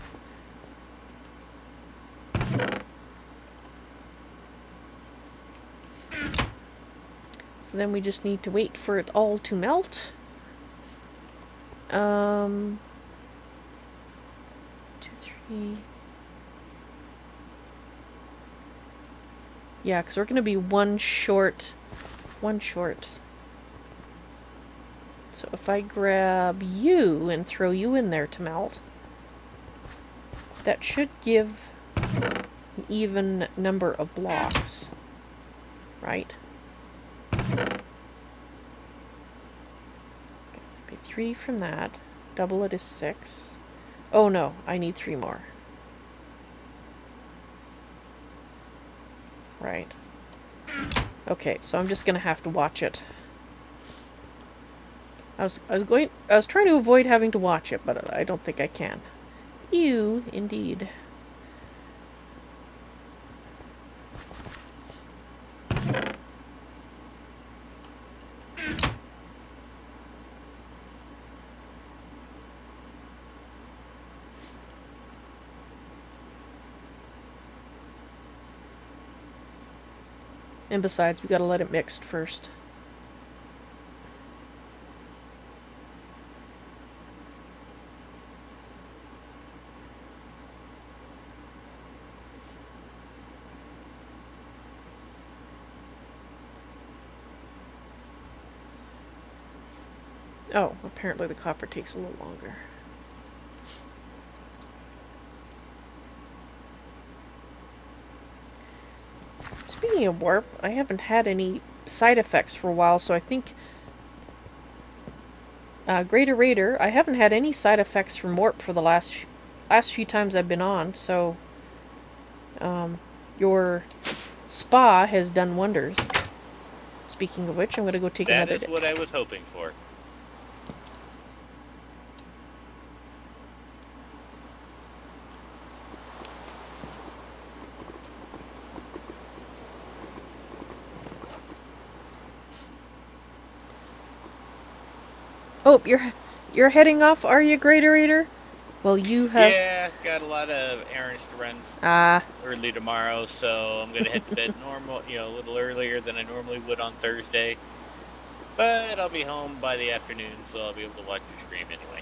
So then we just need to wait for it all to melt. 2, 3... Yeah, because we're going to be one short. So if I grab you and throw you in there to melt, that should give an even number of blocks, right? Okay, 3 from that. Double it is 6. Oh no, I need 3 more. Right. Okay, so I'm just gonna have to watch it. I was trying to avoid having to watch it, but I don't think I can. Ew, indeed. And besides, we gotta let it mix first. Oh, apparently the copper takes a little longer. Speaking of warp, I haven't had any side effects for a while, so I think GreatOrator, I haven't had any side effects from warp for the last few times I've been on, so your spa has done wonders. Speaking of which, I'm going to go take another... That is what I was hoping for. Oh, you're heading off, are you, GreatOrator? Well, you have... Yeah, got a lot of errands to run early tomorrow, so I'm going to head to bed a little earlier than I normally would on Thursday. But I'll be home by the afternoon, so I'll be able to watch your stream anyway.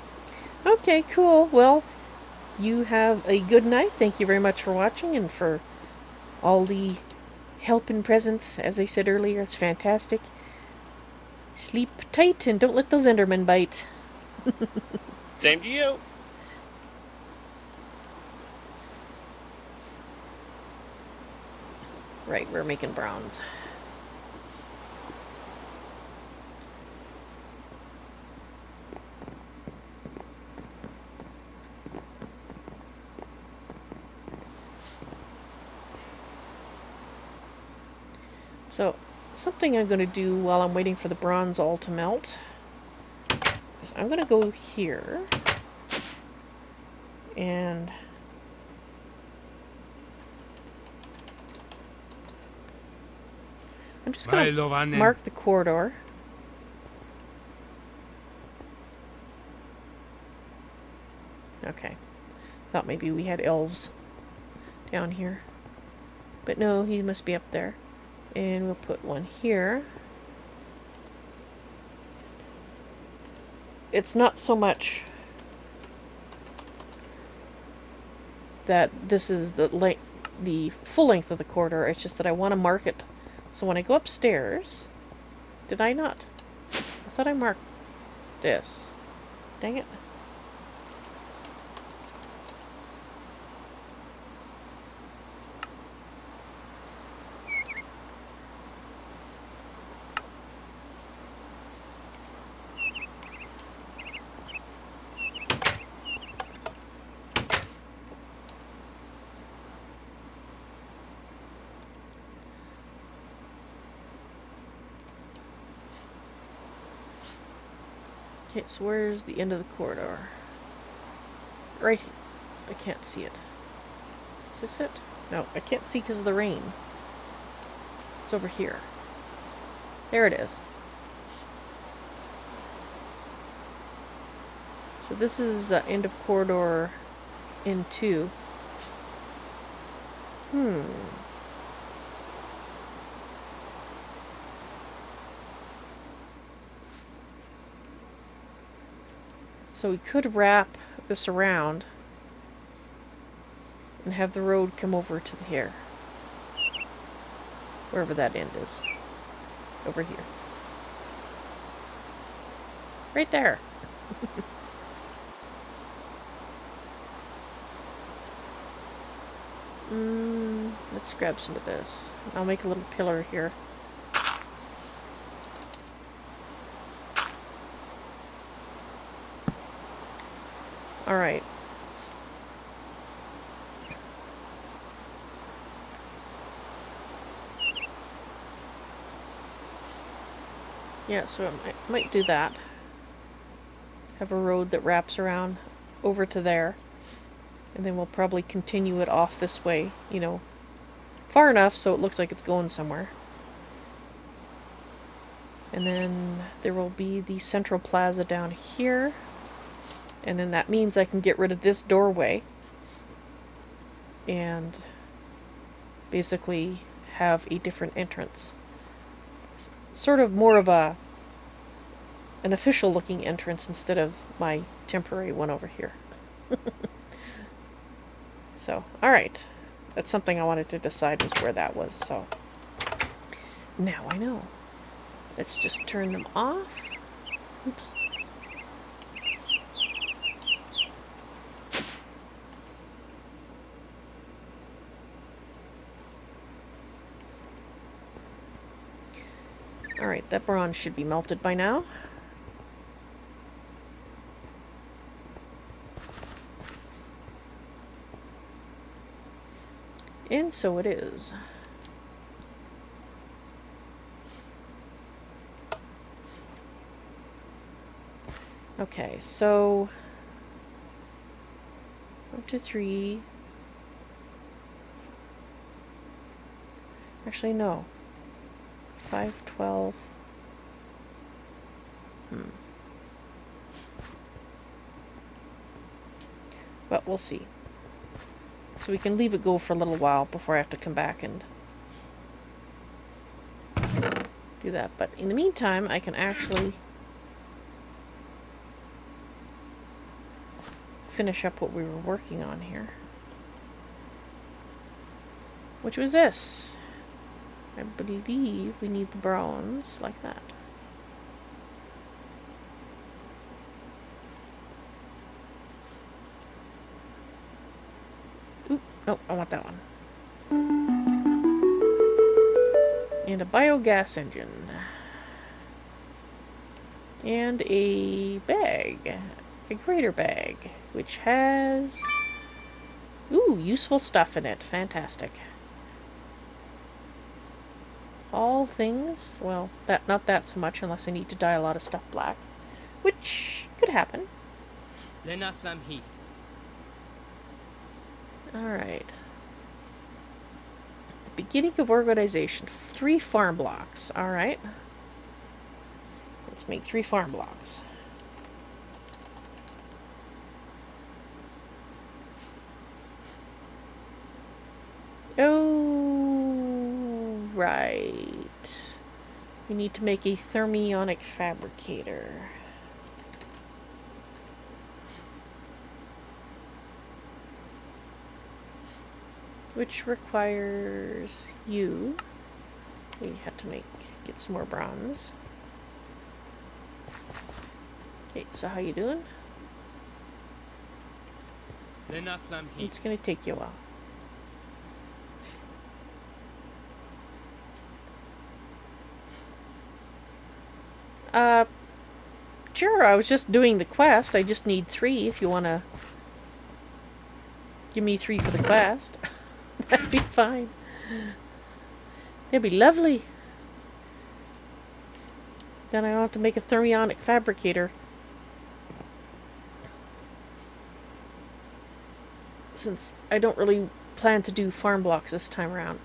Okay, cool. Well, you have a good night. Thank you very much for watching and for all the help and presents. As I said earlier, it's fantastic. Sleep tight and don't let those Endermen bite. Same to you. Right, we're making browns. So, something I'm going to do while I'm waiting for the bronze all to melt is I'm going to go here and I'm just going to mark the corridor. Okay. Thought maybe we had elves down here. But no, he must be up there. And we'll put one here. It's not so much that this is the full length of the corridor, it's just that I want to mark it. So when I go upstairs, did I not? I thought I marked this. Dang it. Okay, so where's the end of the corridor? Right here. I can't see it. Is this it? No, I can't see because of the rain. It's over here. There it is. So this is end of corridor N2. So we could wrap this around and have the road come over to here. Wherever that end is. Over here. Right there. let's grab some of this. I'll make a little pillar here. Alright. Yeah, so I might do that. Have a road that wraps around over to there. And then we'll probably continue it off this way, you know, far enough so it looks like it's going somewhere. And then there will be the central plaza down here. And then that means I can get rid of this doorway. And basically have a different entrance. Sort of more of an official looking entrance instead of my temporary one over here. So, alright. That's something I wanted to decide was where that was, so now I know. Let's just turn them off. Oops. Alright, that bronze should be melted by now. And so it is. Okay, so 1, 2, 3. Actually, no. 5, 12. But we'll see. So we can leave it go for a little while before I have to come back and do that. But in the meantime, I can actually finish up what we were working on here. Which was this. I believe we need the bronze like that. Oop, no, I want that one. And a biogas engine. And a bag. A greater bag. Which has... ooh, useful stuff in it. Fantastic. All things, well, not that so much unless I need to dye a lot of stuff black, which could happen. Alright. The beginning of organization. 3 farm blocks. Alright. Let's make 3 farm blocks. Oh, right. We need to make a thermionic fabricator. Which requires you. We have to get some more bronze. Okay, so how you doing? It's gonna take you a while. Sure, I was just doing the quest. I just need 3 if you want to give me 3 for the quest. That'd be fine. That'd be lovely. Then I don't have to make a thermionic fabricator. Since I don't really plan to do farm blocks this time around.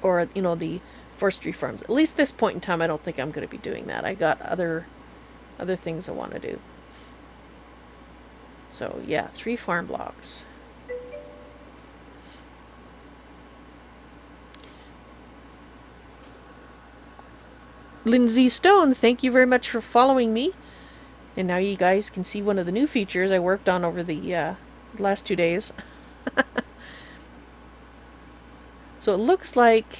Or, you know, the forestry farms. At least this point in time, I don't think I'm going to be doing that. I got other things I want to do. So, yeah, 3 farm blocks. Lindsay Stone, thank you very much for following me. And now you guys can see one of the new features I worked on over the last 2 days. So it looks like...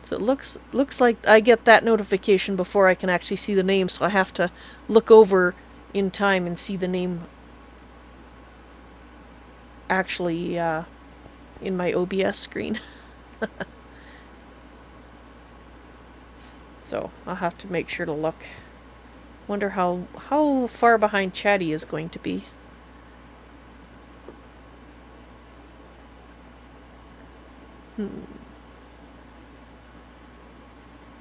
So it looks like I get that notification before I can actually see the name, so I have to look over in time and see the name actually in my OBS screen. So I'll have to make sure to look. Wonder how far behind Chatty is going to be.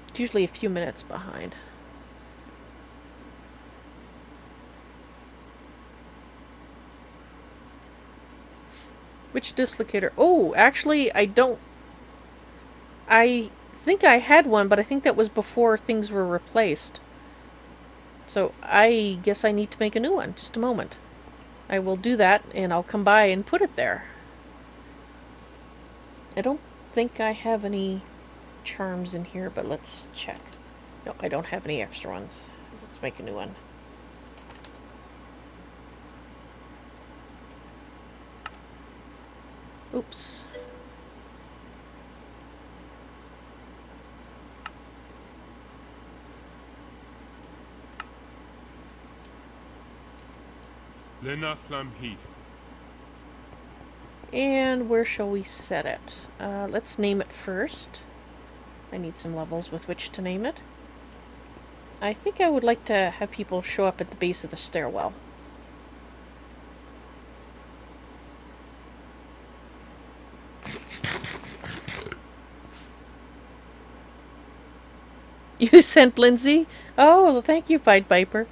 It's usually a few minutes behind. Which dislocator? Oh, actually, I don't... I think I had one, but I think that was before things were replaced. So I guess I need to make a new one. Just a moment. I will do that, and I'll come by and put it there. I don't think I have any charms in here, but let's check. No, I don't have any extra ones. Let's make a new one. Oops. And where shall we set it? Let's name it first. I need some levels with which to name it. I think I would like to have people show up at the base of the stairwell. You sent Lindsay? Oh, thank you, Pied Piper.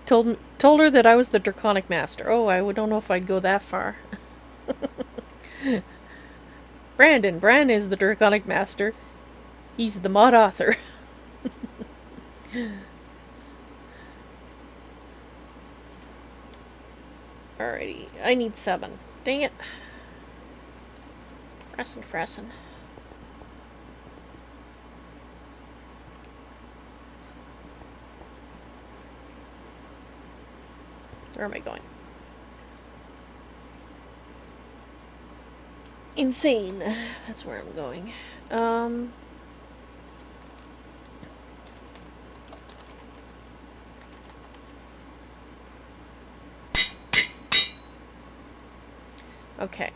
Told her that I was the Draconic Master. Oh, I don't know if I'd go that far. Brandon is the Draconic Master. He's the mod author. Alrighty, I need 7. Dang it. Fressin'. Where am I going? Insane. That's where I'm going. Okay.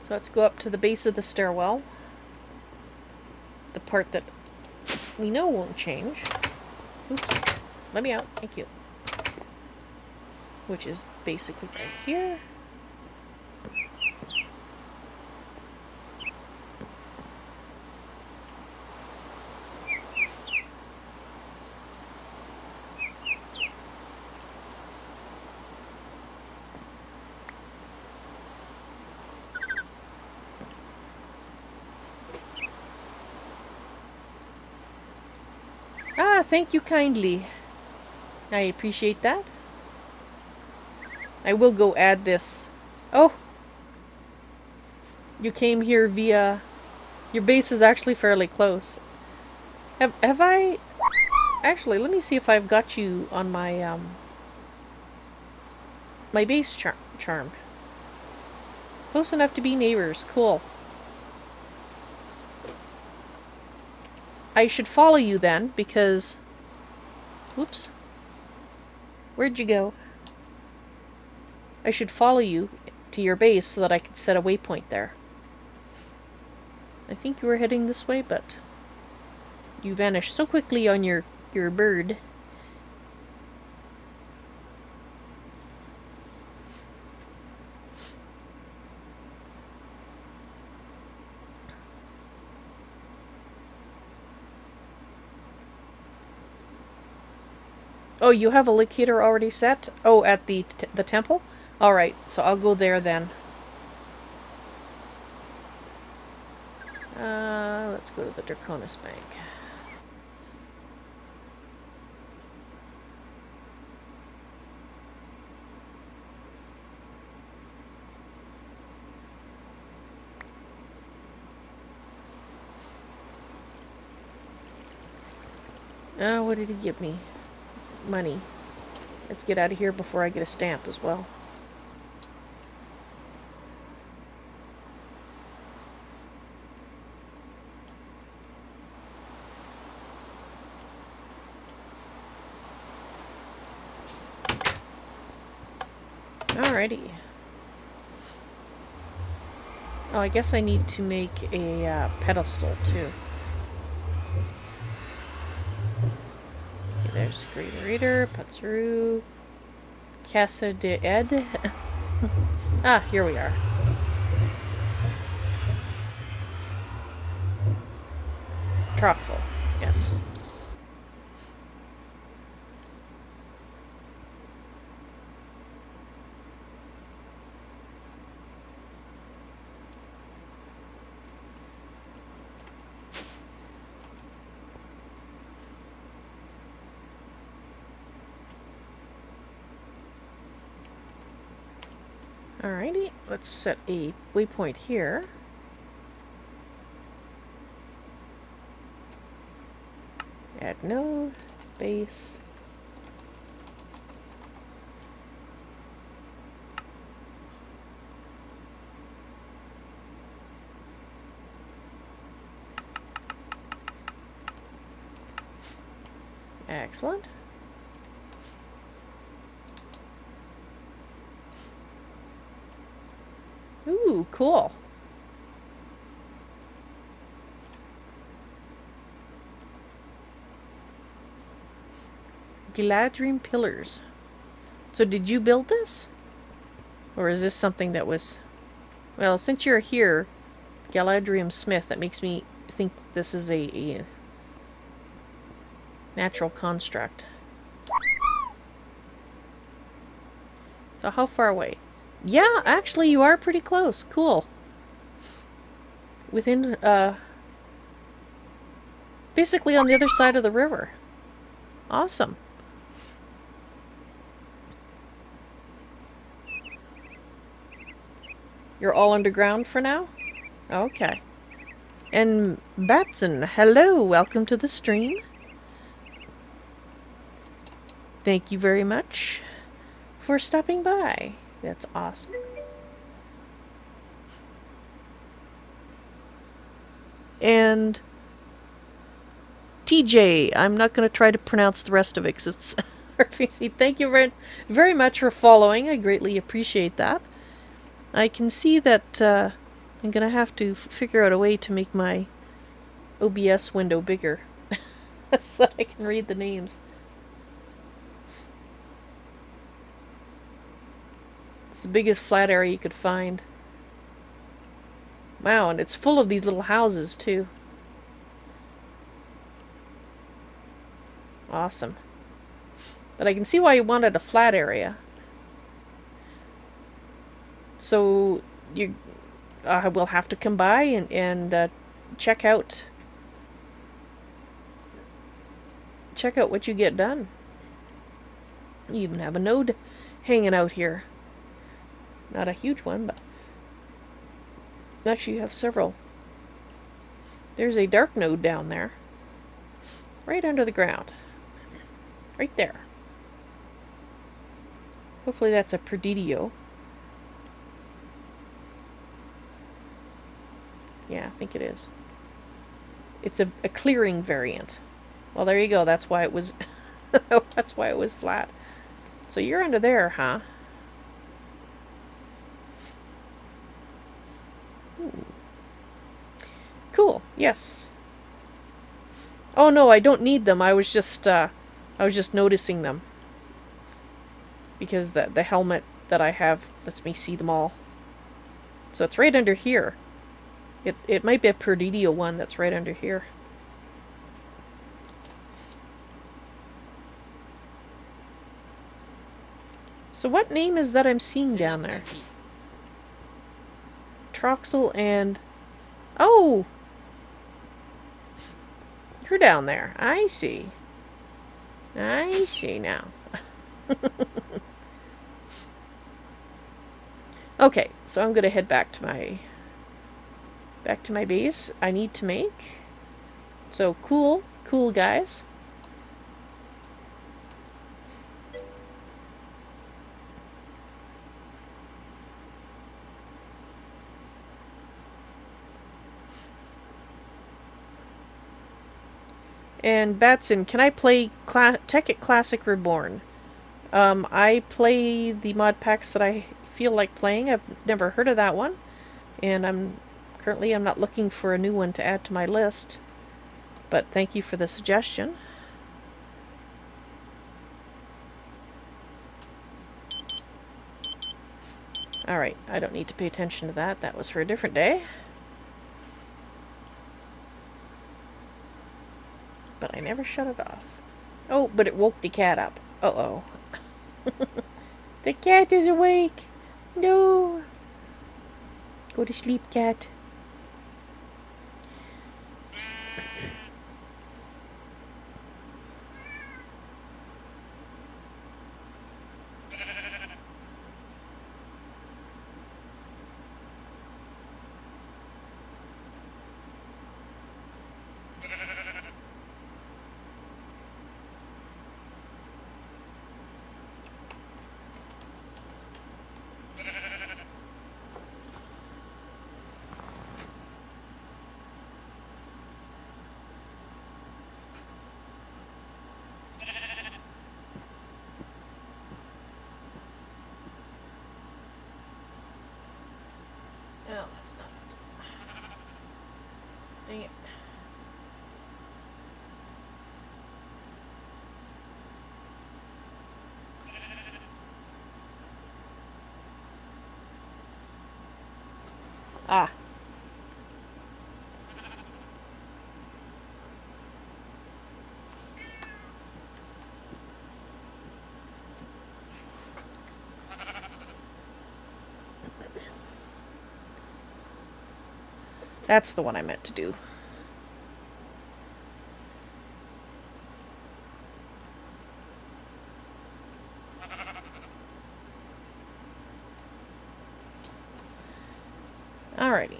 So let's go up to the base of the stairwell. The part that we know won't change. Oops. Let me out. Thank you. Which is basically right here. Ah, thank you kindly. I appreciate that. I will go add this. Oh! You came here via... Your base is actually fairly close. Have I... Actually, let me see if I've got you on my, my base charm. Close enough to be neighbors. Cool. I should follow you then, because... Whoops. Where'd you go? I should follow you to your base so that I could set a waypoint there. I think you were heading this way, but you vanished so quickly on your bird. Oh, you have a locator already set? Oh, at the temple? Alright, so I'll go there then. Let's go to the Draconis Bank. What did he give me? Money. Let's get out of here before I get a stamp as well. Alrighty. Oh, I guess I need to make a pedestal too. Okay, there's GreatOrator, Patsuru, Casa de Ed. Ah, here we are. Troxel, yes. Alrighty, let's set a waypoint here. Add node, base. Excellent. Ooh, cool. Galadrim pillars. So did you build this? Or is this something that was... Well, since you're here, Galadrim Smith, that makes me think this is a natural construct. So how far away? Yeah, actually you are pretty close. Cool. Within, basically on the other side of the river. Awesome. You're all underground for now? Okay. And Batson, hello, welcome to the stream. Thank you very much for stopping by. That's awesome. And TJ, I'm not going to try to pronounce the rest of it because it's RPC. Thank you very, very much for following. I greatly appreciate that. I can see that I'm going to have to figure out a way to make my OBS window bigger so that I can read the names. It's the biggest flat area you could find. Wow, and it's full of these little houses too. Awesome. But I can see why you wanted a flat area. So you will have to come by and check out what you get done. You even have a node hanging out here. Not a huge one, but actually you have several. There's a dark node down there. Right under the ground. Right there. Hopefully that's a Perdidio. Yeah, I think it is. It's a clearing variant. Well, there you go. That's why it was that's why it was flat. So you're under there, huh? Cool. Yes. Oh no, I don't need them. I was just noticing them. Because the helmet that I have lets me see them all. So it's right under here. It might be a Perdidio one that's right under here. So what name is that I'm seeing down there? Troxel and... Oh! You're down there. I see. I see now. Okay, so I'm gonna head back to my base. I need to make. So cool guys. And Batson, can I play Tekkit Classic Reborn? I play the mod packs that I feel like playing. I've never heard of that one, and I'm Currently, I'm not looking for a new one to add to my list, but thank you for the suggestion. Alright, I don't need to pay attention to that. That was for a different day. But I never shut it off. Oh, but it woke the cat up. Uh-oh. The cat is awake! No! Go to sleep, cat. Oh, that's not it. Dang it. Ah. That's the one I meant to do. Alrighty.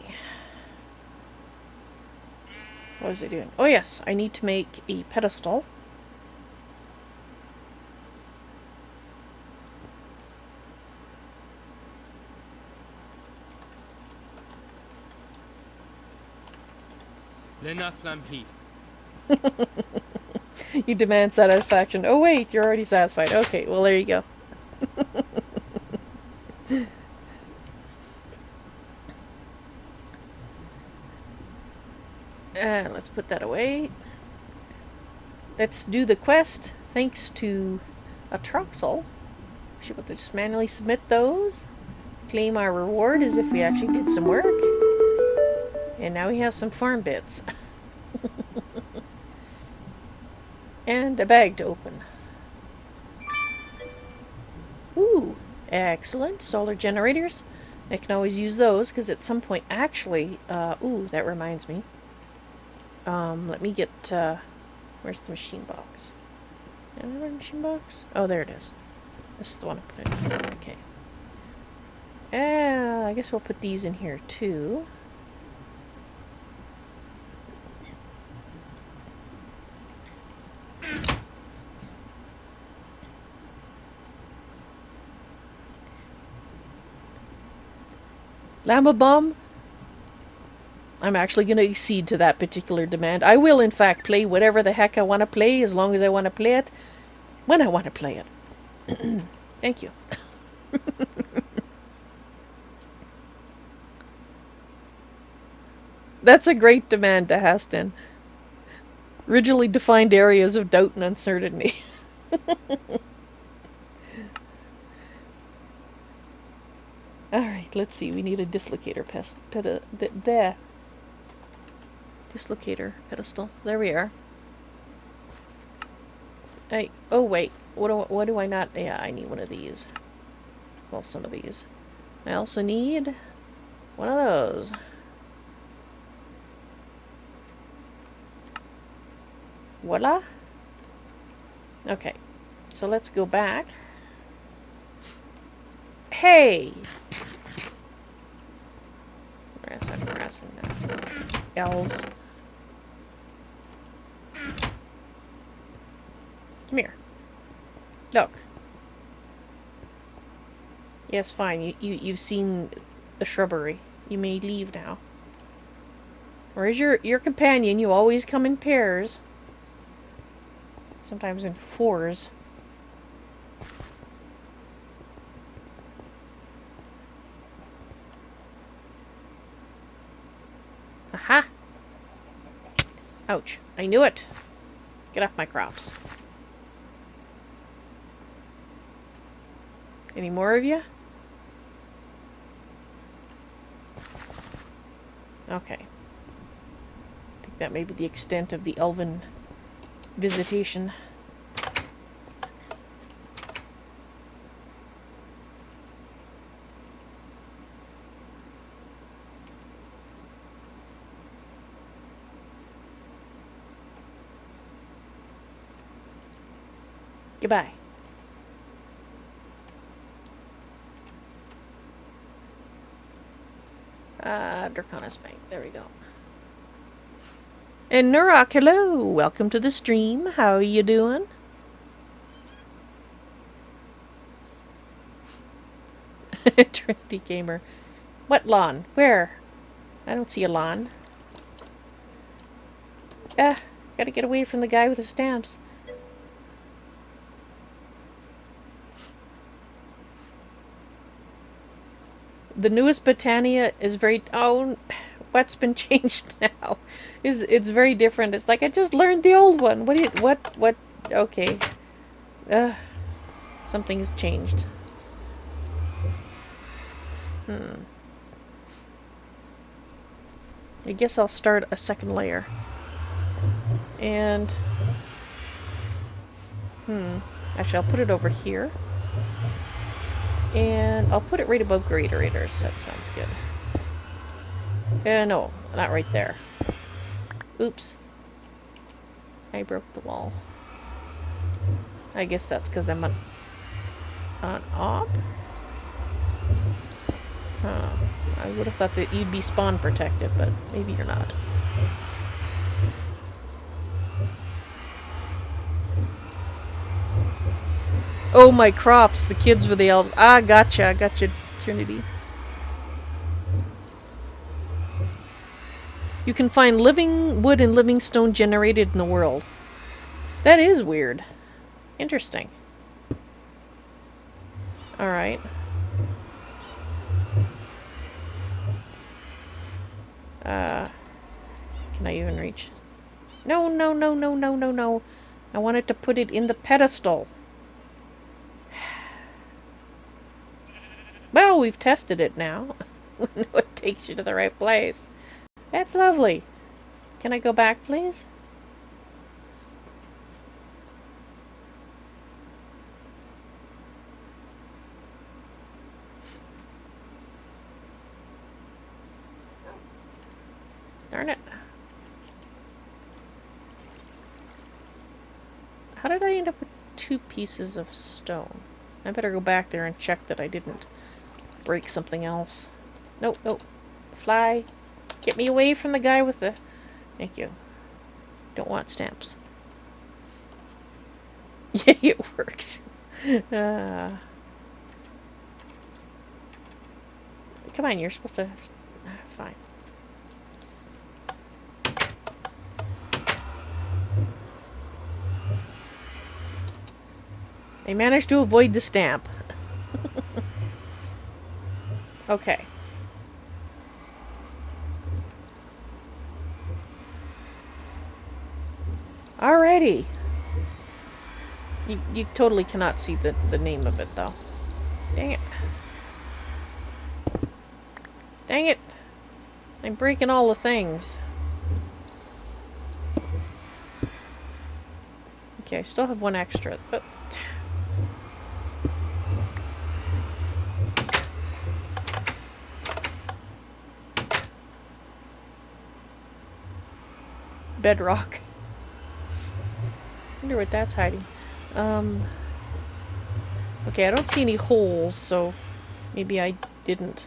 What was I doing? Oh yes, I need to make a pedestal. You demand satisfaction. Oh wait, you're already satisfied. Okay, well there you go. Let's put that away. Let's do the quest. Thanks to a Troxel. We should be able to just manually submit those. Claim our reward as if we actually did some work. And now we have some farm bits. And a bag to open. Ooh, excellent. Solar generators. I can always use those because at some point, actually, ooh, that reminds me. Let me get, where's the machine box? Another machine box? Oh, there it is. This is the one I put in here. Okay. I guess we'll put these in here too. Llama Bomb? I'm actually going to accede to that particular demand. I will, in fact, play whatever the heck I want to play, as long as I want to play it, when I want to play it. Thank you. That's a great demand to Haston. Rigidly defined areas of doubt and uncertainty. Alright, let's see. We need a dislocator there. Dislocator pedestal. There we are. Hey, oh wait. What do I not? Yeah, I need one of these. Well, some of these. I also need one of those. Voila. Okay. So let's go back. Hey! I'm harassing now. Elves. Come here. Look. Yes, fine. You've seen the shrubbery. You may leave now. Where's your companion? You always come in pairs. Sometimes in fours. Aha! Ouch. I knew it. Get off my crops. Any more of you? Okay. I think that may be the extent of the elven visitation. Goodbye. Draconis Bank. There we go. And Nurak, hello! Welcome to the stream. How are you doing? Trinity Gamer. What lawn? Where? I don't see a lawn. Gotta get away from the guy with the stamps. The newest Botania is very... Oh, what's been changed now? It's very different. It's like, I just learned the old one. What? Okay. Something's changed. I guess I'll start a second layer. And... Actually, I'll put it over here. And I'll put it right above GreatOrators. That sounds good. No, not right there. Oops. I broke the wall. I guess that's because I'm on op? Huh. I would have thought that you'd be spawn protected, but maybe you're not. Oh, my crops. The kids were the elves. Ah, gotcha, Trinity. You can find living wood and living stone generated in the world. That is weird. Interesting. Alright. Can I even reach? No. I wanted to put it in the pedestal. Well, we've tested it now. We know it takes you to the right place. That's lovely. Can I go back, please? Darn it. How did I end up with 2 pieces of stone? I better go back there and check that I didn't break something else. Nope. Fly. Get me away from the guy with the... Thank you. Don't want stamps. Yeah, it works. Come on, you're supposed to... Fine. I managed to avoid the stamp. Okay. Alrighty. You totally cannot see the name of it, though. Dang it. Dang it. I'm breaking all the things. Okay, I still have 1 extra, but... Bedrock. Wonder what that's hiding. Okay, I don't see any holes, so maybe I didn't.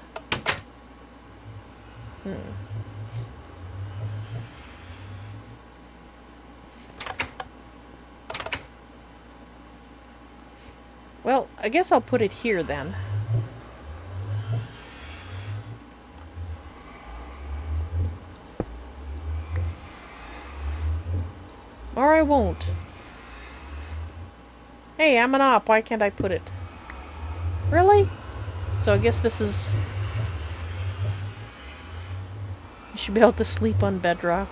Well, I guess I'll put it here then. Or I won't. Hey, I'm an op. Why can't I put it? Really? So I guess this is... should be able to sleep on bedrock.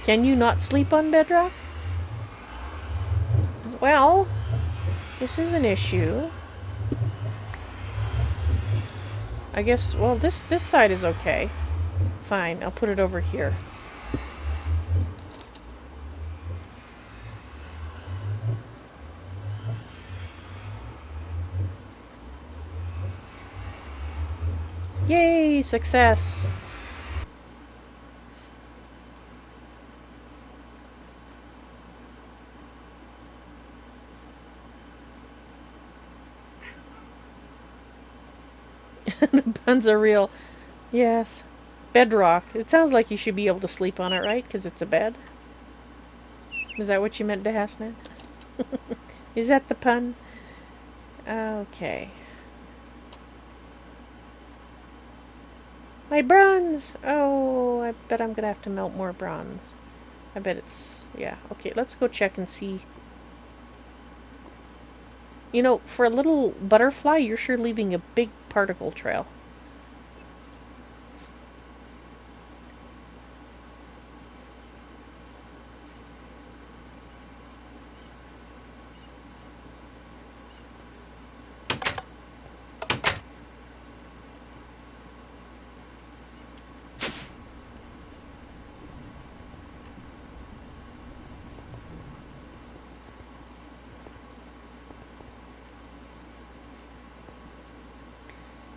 Can you not sleep on bedrock? Well, this is an issue. I guess, well, this side is okay. Fine, I'll put it over here. Yay, success! The puns are real. Yes. Bedrock. It sounds like you should be able to sleep on it, right? Because it's a bed. Is that what you meant to Hasnet? Is that the pun? Okay. My bronze! Oh, I bet I'm gonna have to melt more bronze. I bet it's... yeah. Okay, let's go check and see. You know, for a little butterfly, you're sure leaving a big particle trail.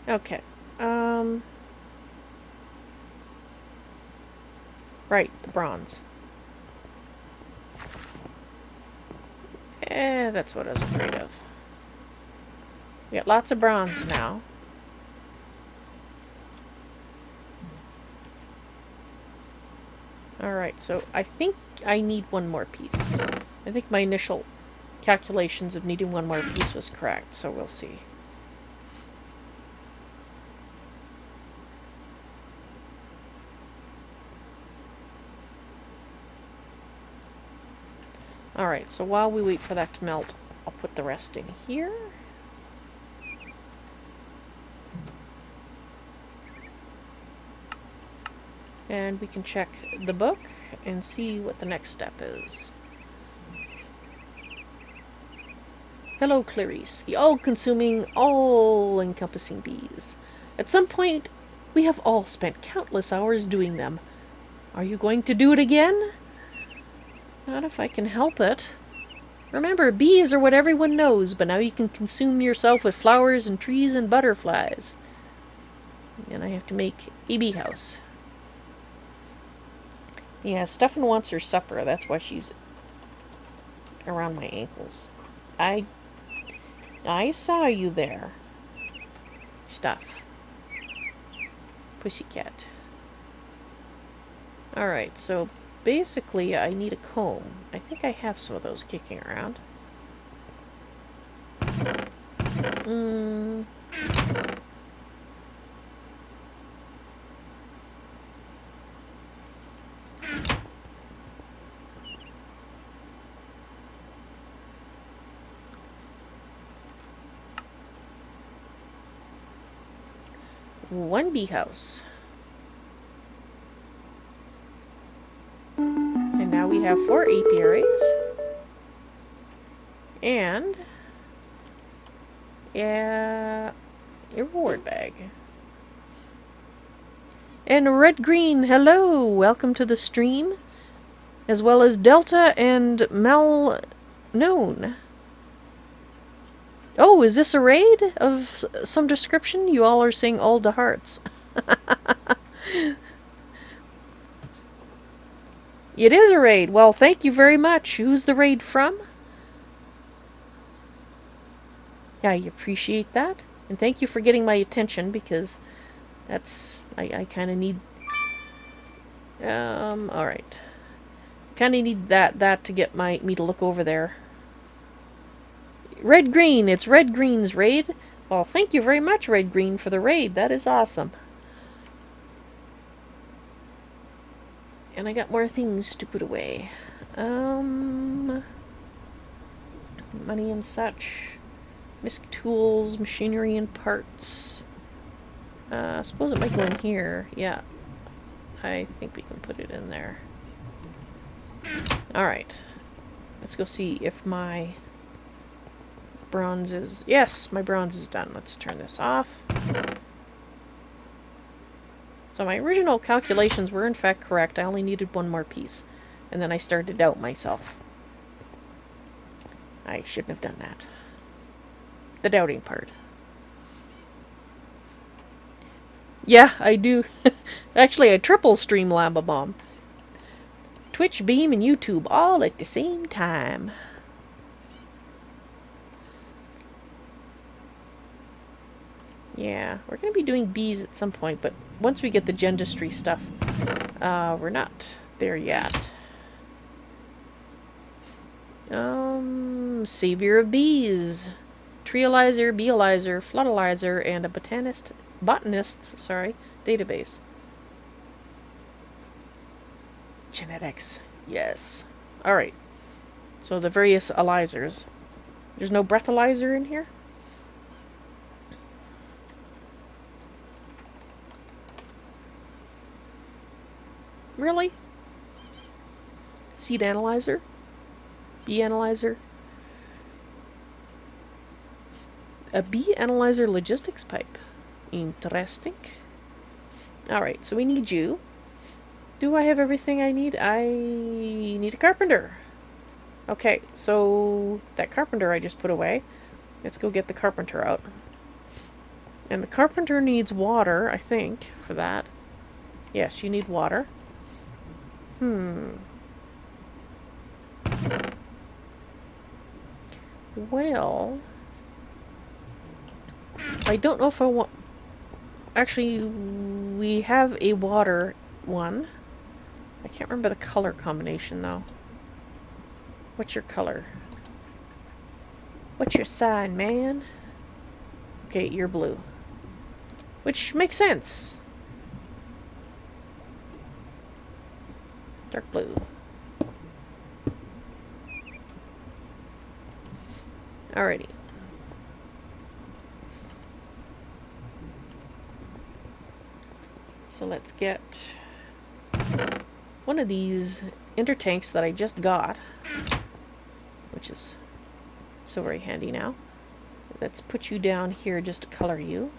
Okay. Right, the bronze. That's what I was afraid of. We got lots of bronze now. Alright, so I think I need one more piece. I think my initial calculations of needing one more piece was correct, so we'll see. Alright, so while we wait for that to melt, I'll put the rest in here. And we can check the book and see what the next step is. Hello, Clarice, the all-consuming, all-encompassing bees. At some point, we have all spent countless hours doing them. Are you going to do it again? Not if I can help it. Remember, bees are what everyone knows, but now you can consume yourself with flowers and trees and butterflies. And I have to make a bee house. Yeah, Stefan wants her supper. That's why she's around my ankles. I saw you there. Stuff. Pussycat. Alright, so basically I need a comb. I think I have some of those kicking around. One bee house. And now we have 4 apiaries. And a reward bag. And Red Green, hello! Welcome to the stream. As well as Delta and Mal Known. Oh, is this a raid of some description? You all are saying all to hearts. It is a raid. Well, thank you very much. Who's the raid from? Yeah, I appreciate that. And thank you for getting my attention, because that's... I kind of need... alright. Kind of need that to get me to look over there. Red Green, it's Red Green's raid. Well, thank you very much, Red Green, for the raid. That is awesome. And I got more things to put away. Money and such. Misc tools, machinery and parts. I suppose it might go in here. Yeah. I think we can put it in there. Alright. Let's go see if my bronze is... Yes, my bronze is done. Let's turn this off. So my original calculations were in fact correct. I only needed one more piece. And then I started to doubt myself. I shouldn't have done that. The doubting part. Yeah, I do. Actually, I triple stream Lava Bomb. Twitch, Beam, and YouTube all at the same time. Yeah, we're going to be doing bees at some point, but once we get the gendistry stuff, we're not there yet. Savior of bees. Treealizer, beealizer, floodalizer, and a botanist's database. Genetics. Yes. Alright. So the various elizers. There's no breathalyzer in here? Really? Seed analyzer? Bee analyzer? A bee analyzer logistics pipe. Interesting. Alright, so we need you. Do I have everything I need? I need a carpenter. Okay, so that carpenter I just put away. Let's go get the carpenter out. And the carpenter needs water, I think, for that. Yes, you need water. Well... I don't know if I want... Actually, we have a water one. I can't remember the color combination, though. What's your color? What's your sign, man? Okay, you're blue. Which makes sense. Dark blue. Alrighty. So let's get one of these intertanks that I just got, which is so very handy now. Let's put you down here just to color you.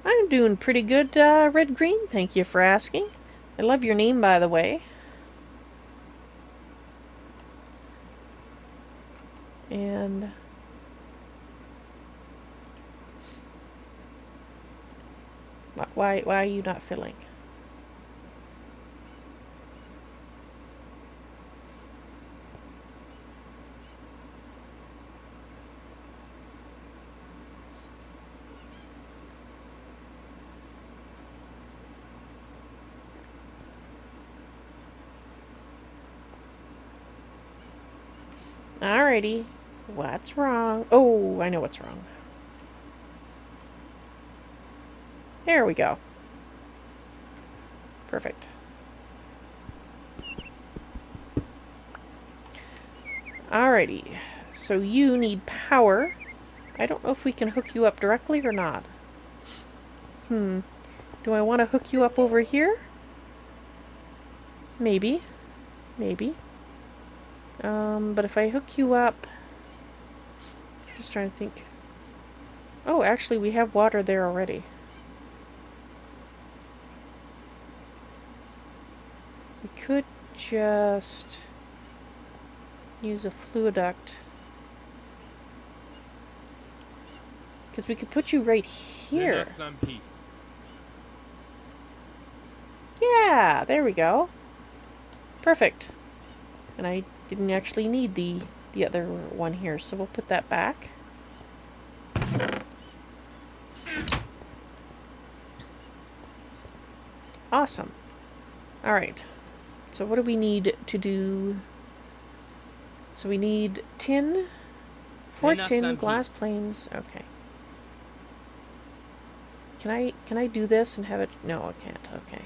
I'm doing pretty good, Red Green. Thank you for asking. I love your name, by the way. And... why are you not filling? Alrighty. What's wrong? Oh, I know what's wrong. There we go. Perfect. Alrighty. So you need power. I don't know if we can hook you up directly or not. Do I want to hook you up over here? Maybe. Maybe. But if I hook you up... Just trying to think. Oh, actually, we have water there already. We could just use a fluiduct. Because we could put you right here. Yeah, there we go. Perfect. And I didn't actually need the other one here, so we'll put that back. Awesome. Alright. So what do we need to do? So we need tin, 4 tin, glass planes. Okay. Can I do this and have it? No, I can't. Okay.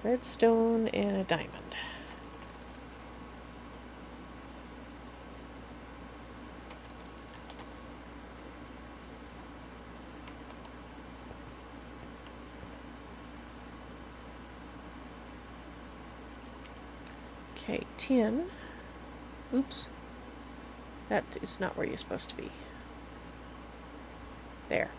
Redstone and a diamond. Okay, tin. Oops. That is not where you're supposed to be. There.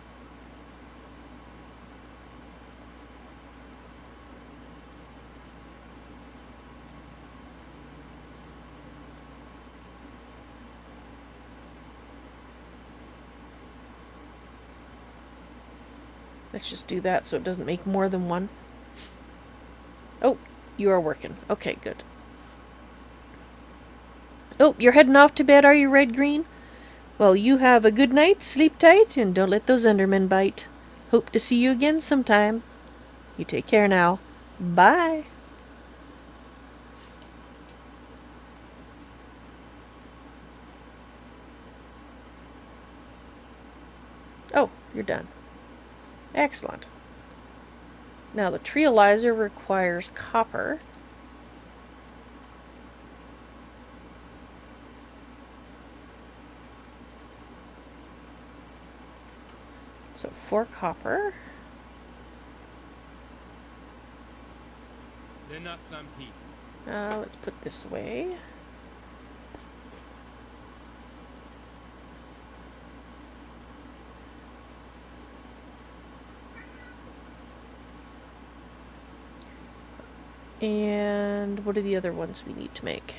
Let's just do that so it doesn't make more than one. Oh, you are working. Okay, good. Oh, you're heading off to bed, are you, Red Green? Well, you have a good night, sleep tight, and don't let those Endermen bite. Hope to see you again sometime. You take care now. Bye. Oh, you're done. Excellent. Now the treealizer requires copper. So 4 copper. Let's put this away. And what are the other ones we need to make?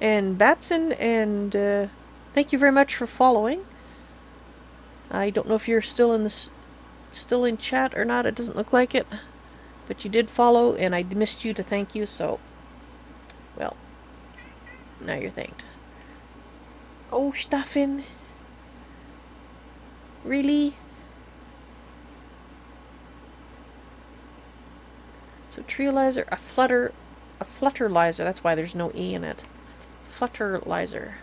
And Batson, and thank you very much for following. I don't know if you're still in chat or not. It doesn't look like it, but you did follow, and I missed you to thank you. So, well, now you're thanked. Oh, Stefan, really? So treealizer, a flutterlizer. That's why there's no E in it. Flutterlizer.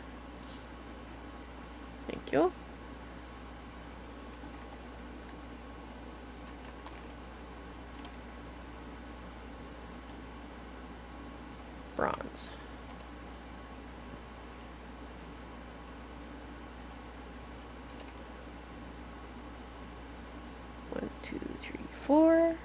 Thank you. Bronze. One, two, three, 4.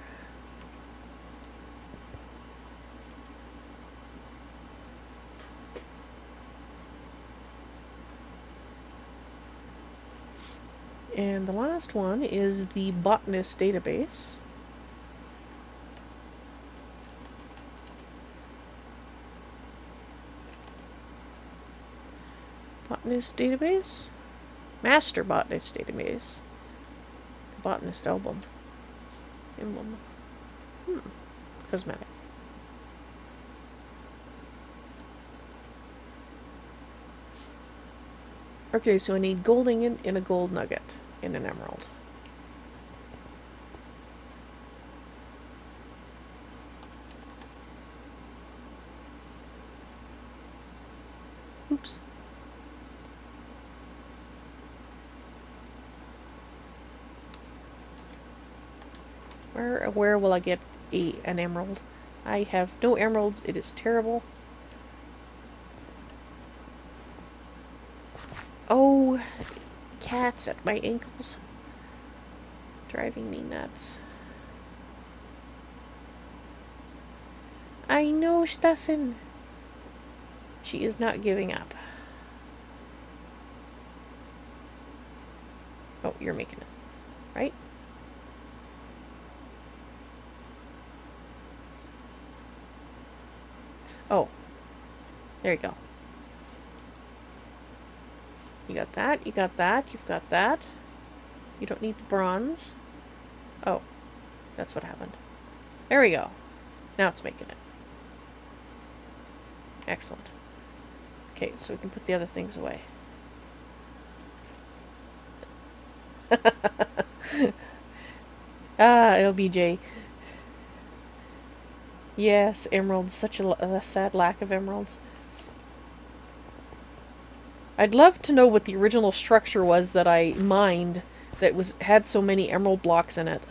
And the last one is the botanist database. Botanist database? Master botanist database. Botanist album. Emblem. Cosmetic. Okay, so I need gold ingot and a gold nugget and an emerald. Oops. Where will I get an emerald? I have no emeralds. It is terrible. Oh, cats at my ankles. Driving me nuts. I know, Stefan. She is not giving up. Oh, you're making it, right? Oh, there you go. You got that, you got that, you've got that. You don't need the bronze. Oh, that's what happened. There we go. Now it's making it. Excellent. Okay, so we can put the other things away. Ah, LBJ. Yes, emeralds. Such a sad lack of emeralds. I'd love to know what the original structure was that I mined that had so many emerald blocks in it.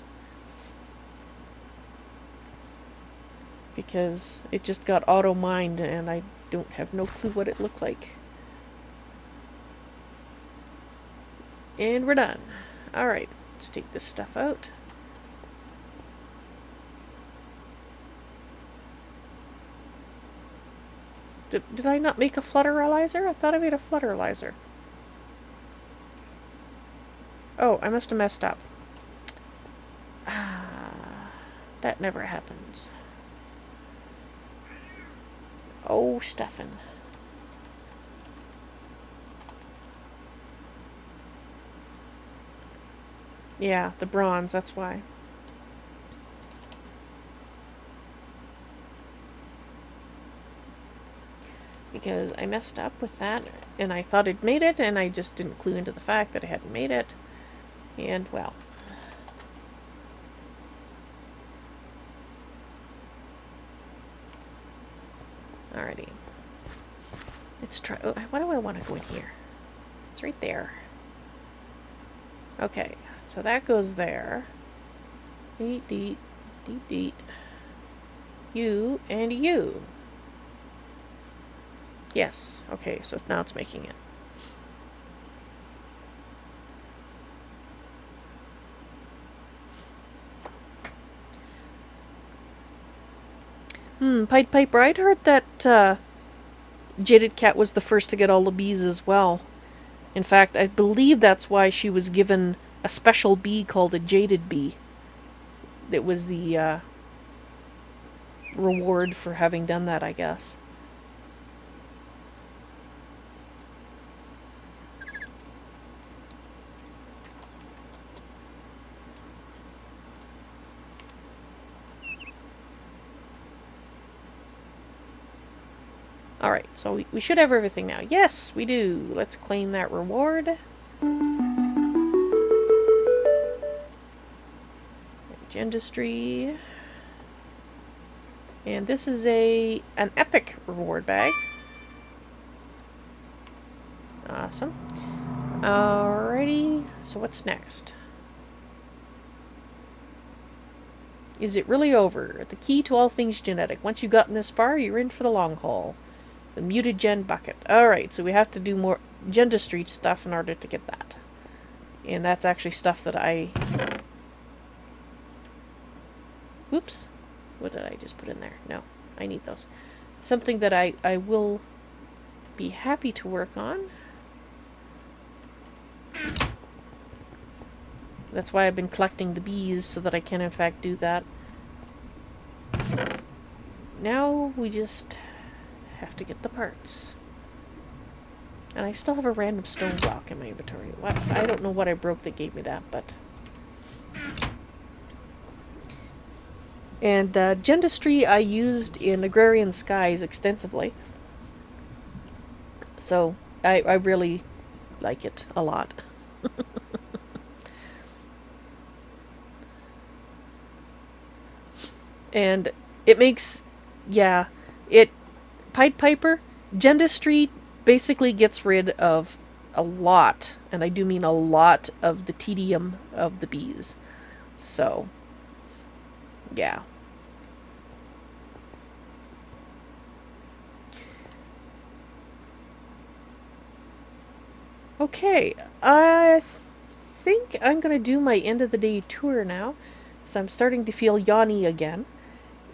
Because it just got auto-mined and I don't have no clue what it looked like. And we're done. Alright, let's take this stuff out. Did I not make a flutteralizer? I thought I made a flutteralizer. Oh, I must have messed up. Ah, that never happens. Oh, stuffing. Yeah, the bronze, that's why. Because I messed up with that, and I thought I'd made it, and I just didn't clue into the fact that I hadn't made it. And, well. Alrighty. Let's try... Oh, why do I want to go in here? It's right there. Okay, so that goes there. Deet, deet, deet, deet. You and you. Yes. Okay, so now it's making it. Pied Piper, I'd heard that Jaded Cat was the first to get all the bees as well. In fact, I believe that's why she was given a special bee called a Jaded Bee. It was the reward for having done that, I guess. Alright, so we should have everything now. Yes, we do. Let's claim that reward. Industry. And this is an epic reward bag. Awesome. Alrighty, so what's next? Is it really over? The key to all things genetic. Once you've gotten this far, you're in for the long haul. The muted gen bucket. Alright, so we have to do more Gendustry stuff in order to get that. And that's actually stuff that I... Oops. What did I just put in there? No, I need those. Something that I will be happy to work on. That's why I've been collecting the bees, so that I can in fact do that. Now we just have to get the parts. And I still have a random stone block in my inventory. What? I don't know what I broke that gave me that, but... And Gendustry I used in Agrarian Skies extensively. So I really like it a lot. And it makes... Yeah. Pied Piper, Gendustry basically gets rid of a lot, and I do mean a lot, of the tedium of the bees. So, yeah. Okay, I think I'm going to do my end of the day tour now. So I'm starting to feel yawny again.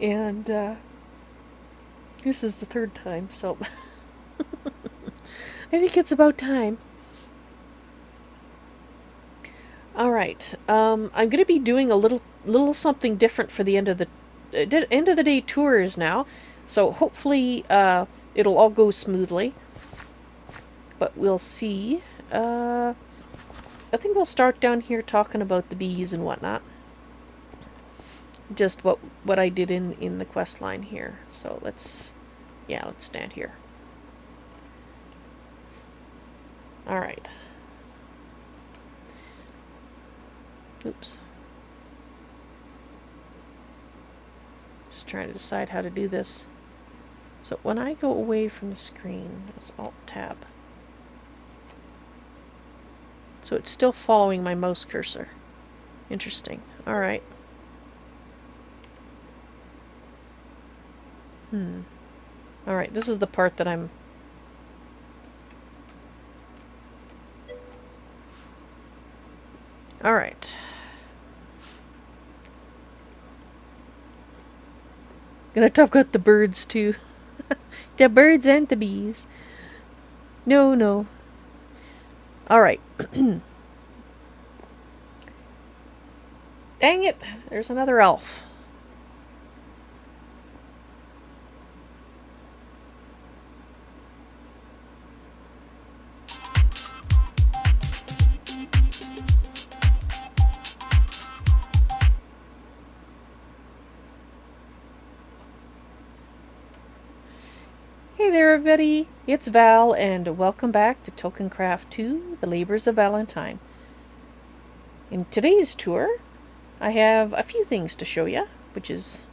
And this is the third time, so I think it's about time. Alright, I'm going to be doing a little something different for the end of the day tours now. So hopefully it'll all go smoothly. But we'll see. I think we'll start down here talking about the bees and whatnot. Just what I did in the quest line here. So let's stand here. Alright. Oops. Just Just trying to decide how to do this. So when I go away from the screen, it's Alt-Tab. So it's still following my mouse cursor. Interesting. Alright. Alright, this is the part that I'm... Alright. Gonna talk about the birds too. The birds and the bees. No, no. Alright. Dang it! There's another elf. Hey there everybody, it's Val and welcome back to Tolkiencraft II, The Labors of Valentine. In today's tour, I have a few things to show you, which is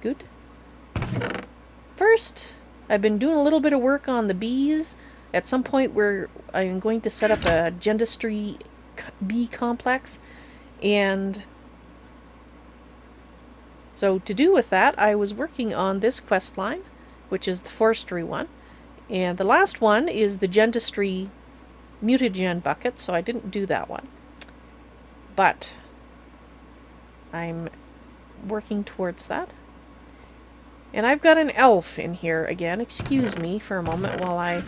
good. First, I've been doing a little bit of work on the bees. At some point where I'm going to set up a gendustry bee complex, and so to do with that, I was working on this quest line, which is the forestry one, and the last one is the gendustry mutagen bucket, so I didn't do that one. But I'm working towards that. And I've got an elf in here again. Excuse me for a moment while I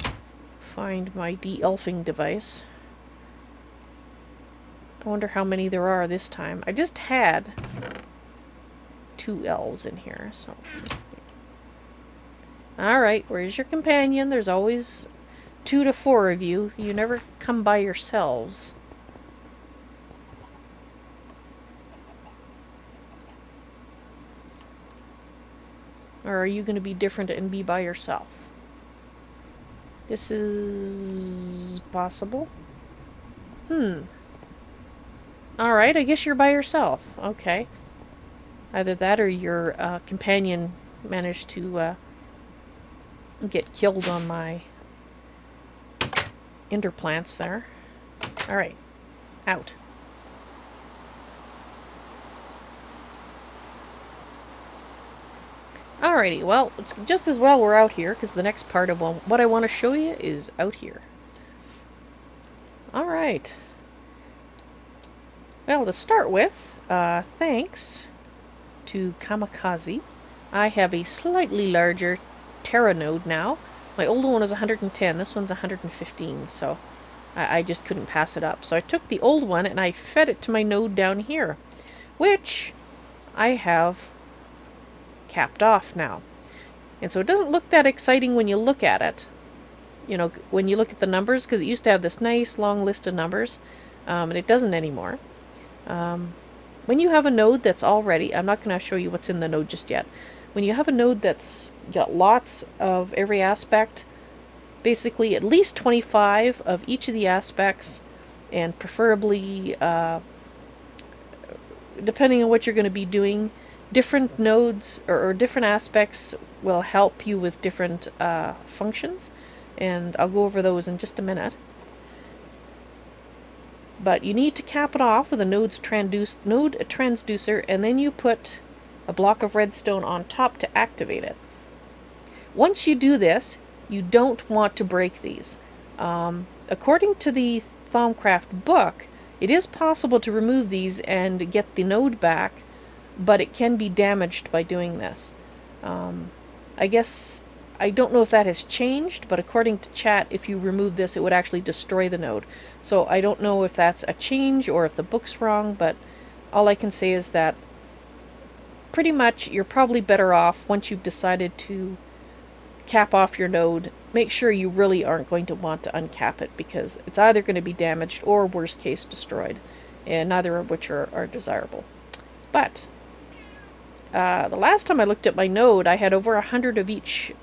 find my de-elfing device. I wonder how many there are this time. I just had 2 elves in here, so... Alright, where's your companion? There's always 2 to 4 of you. You never come by yourselves. Or are you going to be different and be by yourself? This is possible. Alright, I guess you're by yourself. Okay. Either that or your companion managed to get killed on my interplants there. Alright. Out. Alrighty, well, it's just as well we're out here, because the next part of what I want to show you is out here. Alright. Well, to start with, thanks to Kamikaze, I have a slightly larger Terra node now. My old one was 110, this one's 115, so I just couldn't pass it up. So I took the old one and I fed it to my node down here, which I have capped off now. And so it doesn't look that exciting when you look at it. You know, when you look at the numbers, because it used to have this nice long list of numbers, and it doesn't anymore. When you have a node that's already, I'm not going to show you what's in the node just yet. When you have a node that's got lots of every aspect, basically at least 25 of each of the aspects, and preferably, depending on what you're going to be doing, different nodes or different aspects will help you with different functions, and I'll go over those in just a minute. But you need to cap it off with a node transducer, and then you put a block of redstone on top to activate it. Once you do this, you don't want to break these. According to the Thaumcraft book, it is possible to remove these and get the node back, but it can be damaged by doing this. I guess, I don't know if that has changed, but according to chat, if you remove this, it would actually destroy the node. So I don't know if that's a change or if the book's wrong, but all I can say is that pretty much you're probably better off once you've decided to cap off your node. Make sure you really aren't going to want to uncap it, because it's either going to be damaged or, worst case, destroyed, and neither of which are desirable. But the last time I looked at my node, I had over 100 of each,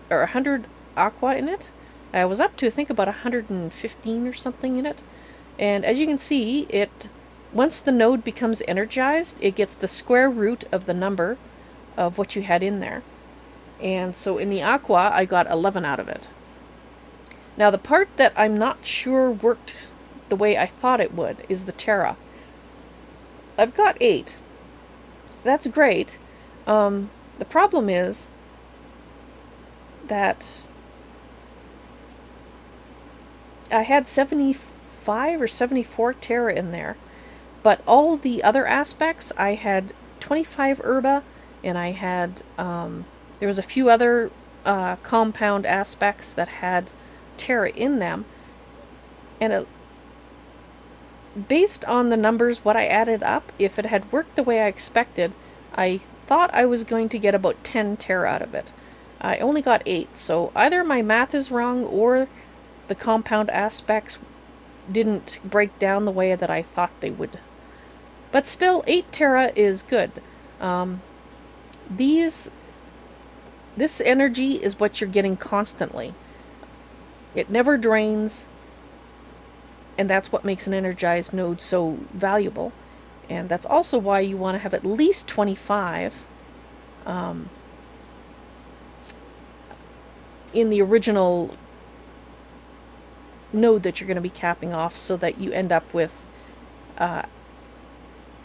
or 100 aqua in it. I was up to, I think, about 115 or something in it. And as you can see, once the node becomes energized, it gets the square root of the number of what you had in there. And so in the aqua, I got 11 out of it. Now the part that I'm not sure worked the way I thought it would is the Terra. I've got 8. That's great. The problem is that I had 75 or 74 Terra in there, but all the other aspects, I had 25 Herba, and I had, there was a few other compound aspects that had Terra in them, and based on the numbers, what I added up, if it had worked the way I expected, I thought I was going to get about 10 Terra out of it. I only got 8, so either my math is wrong or the compound aspects didn't break down the way that I thought they would. But still, 8 Terra is good. This energy is what you're getting constantly. It never drains, and that's what makes an energized node so valuable. And that's also why you want to have at least 25 in the original node that you're going to be capping off, so that you end up with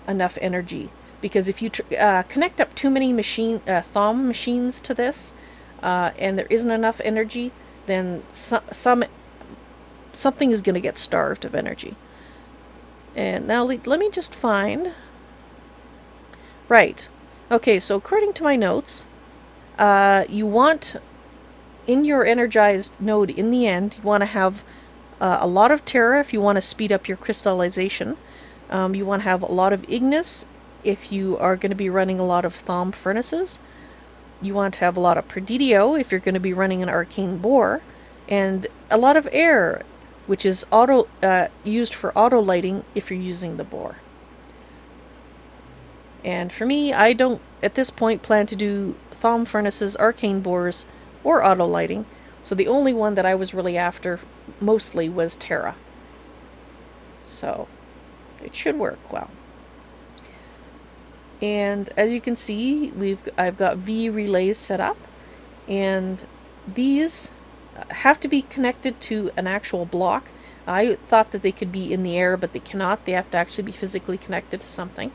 enough energy. Because if you connect up too many thumb machines to this, and there isn't enough energy, then something is going to get starved of energy. And now let me just find... Right. Okay, so according to my notes, you want, in your energized node, in the end, you want to have a lot of Terra if you want to speed up your crystallization. You want to have a lot of Ignis if you are going to be running a lot of Thom furnaces. You want to have a lot of Perdidio if you're going to be running an arcane bore. And a lot of air, which is used for auto lighting if you're using the bore. And for me, I don't, at this point, plan to do Thom furnaces, arcane bores, or auto lighting. So the only one that I was really after mostly was Terra. So it should work well. And as you can see, I've got V relays set up, and these have to be connected to an actual block. I thought that they could be in the air, but they cannot. They have to actually be physically connected to something.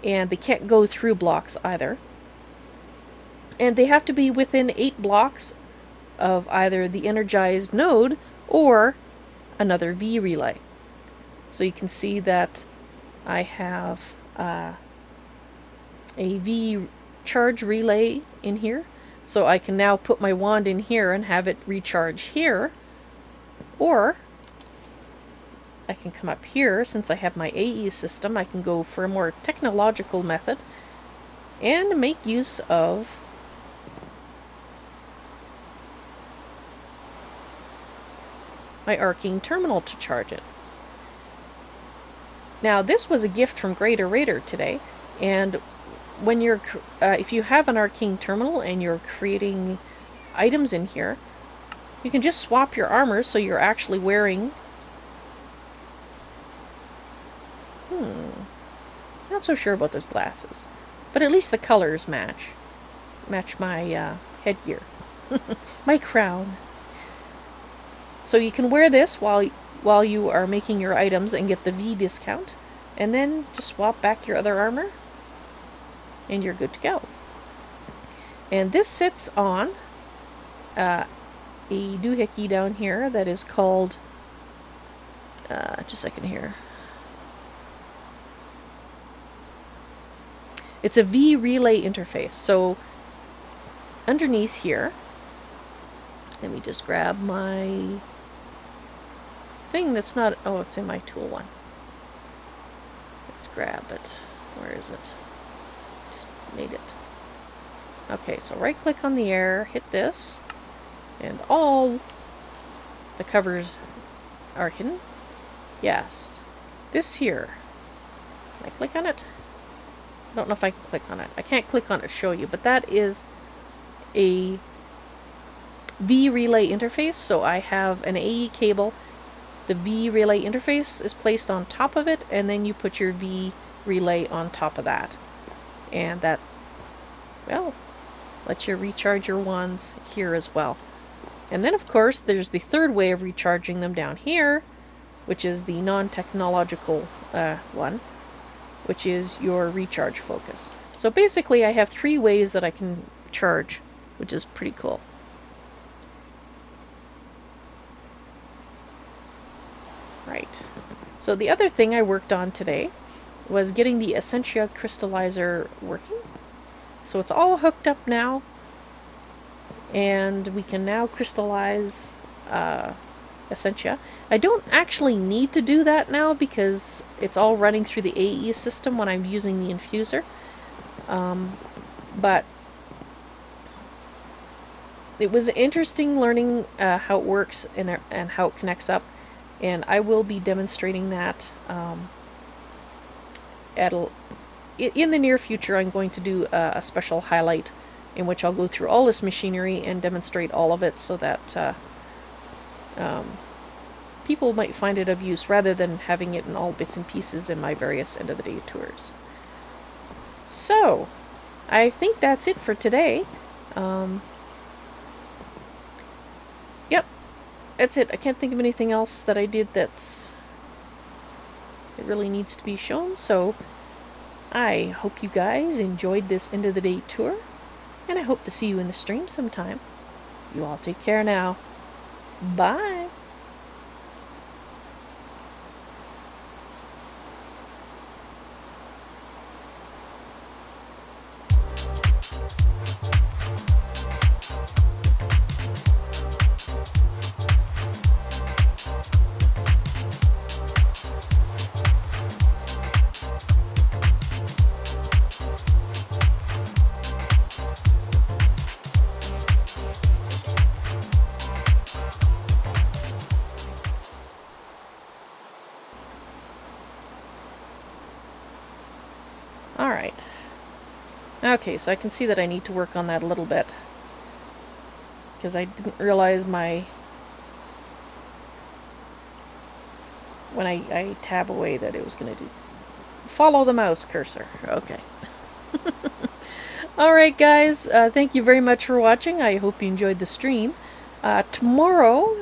And they can't go through blocks either. And they have to be within 8 blocks of either the energized node or another V relay. So you can see that I have a V charge relay in here. So I can now put my wand in here and have it recharge here. Or I can come up here, since I have my AE system, I can go for a more technological method and make use of my arcane terminal to charge it. Now this was a gift from GreatOrator today, and when you're if you have an arcane terminal and you're creating items in here, you can just swap your armor so you're actually wearing not so sure about those glasses, but at least the colors match my headgear. My crown. So you can wear this while you are making your items and get the V discount, and then just swap back your other armor and you're good to go. And this sits on a doohickey down here that is called just a second here. It's a V relay interface. So underneath here, let me just grab my thing that's not, oh, it's in my tool one. Let's grab it. Where is it? Just made it. Okay, so right click on the air, hit this, and all the covers are hidden. Yes. This here. Can I click on it? I don't know if I can click on it. I can't click on it to show you, but that is a V relay interface. So I have an AE cable. The V relay interface is placed on top of it, and then you put your V relay on top of that. And that well, let you recharge your wands here as well. And then, of course, there's the third way of recharging them down here, which is the non-technological one, which is your recharge focus. So basically, I have 3 ways that I can charge, which is pretty cool. Right. So the other thing I worked on today was getting the Essentia crystallizer working. So it's all hooked up now, and we can now crystallize Essentia. I don't actually need to do that now because it's all running through the AE system when I'm using the infuser. But it was interesting learning how it works and how it connects up, and I will be demonstrating that in the near future. I'm going to do a special highlight in which I'll go through all this machinery and demonstrate all of it so that people might find it of use rather than having it in all bits and pieces in my various end of the day tours. So, I think that's it for today. Yep, that's it. I can't think of anything else that I did it really needs to be shown, so I hope you guys enjoyed this end of the day tour, and I hope to see you in the stream sometime. You all take care now. Bye! Alright. Okay, so I can see that I need to work on that a little bit, because I didn't realize when I tab away that it was going to follow the mouse cursor. Okay. Alright guys, thank you very much for watching. I hope you enjoyed the stream. Tomorrow,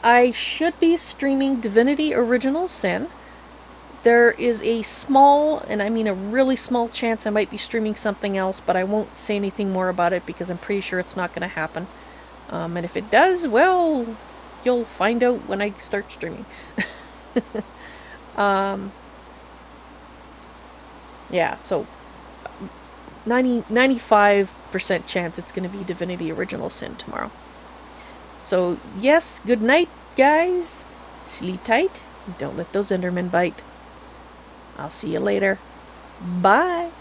I should be streaming Divinity Original Sin. There is a small, and I mean a really small chance I might be streaming something else, but I won't say anything more about it because I'm pretty sure it's not going to happen. And if it does, well, you'll find out when I start streaming. Yeah, so 95% chance it's going to be Divinity Original Sin tomorrow. So, yes, good night, guys. Sleep tight. Don't let those Endermen bite. I'll see you later. Bye.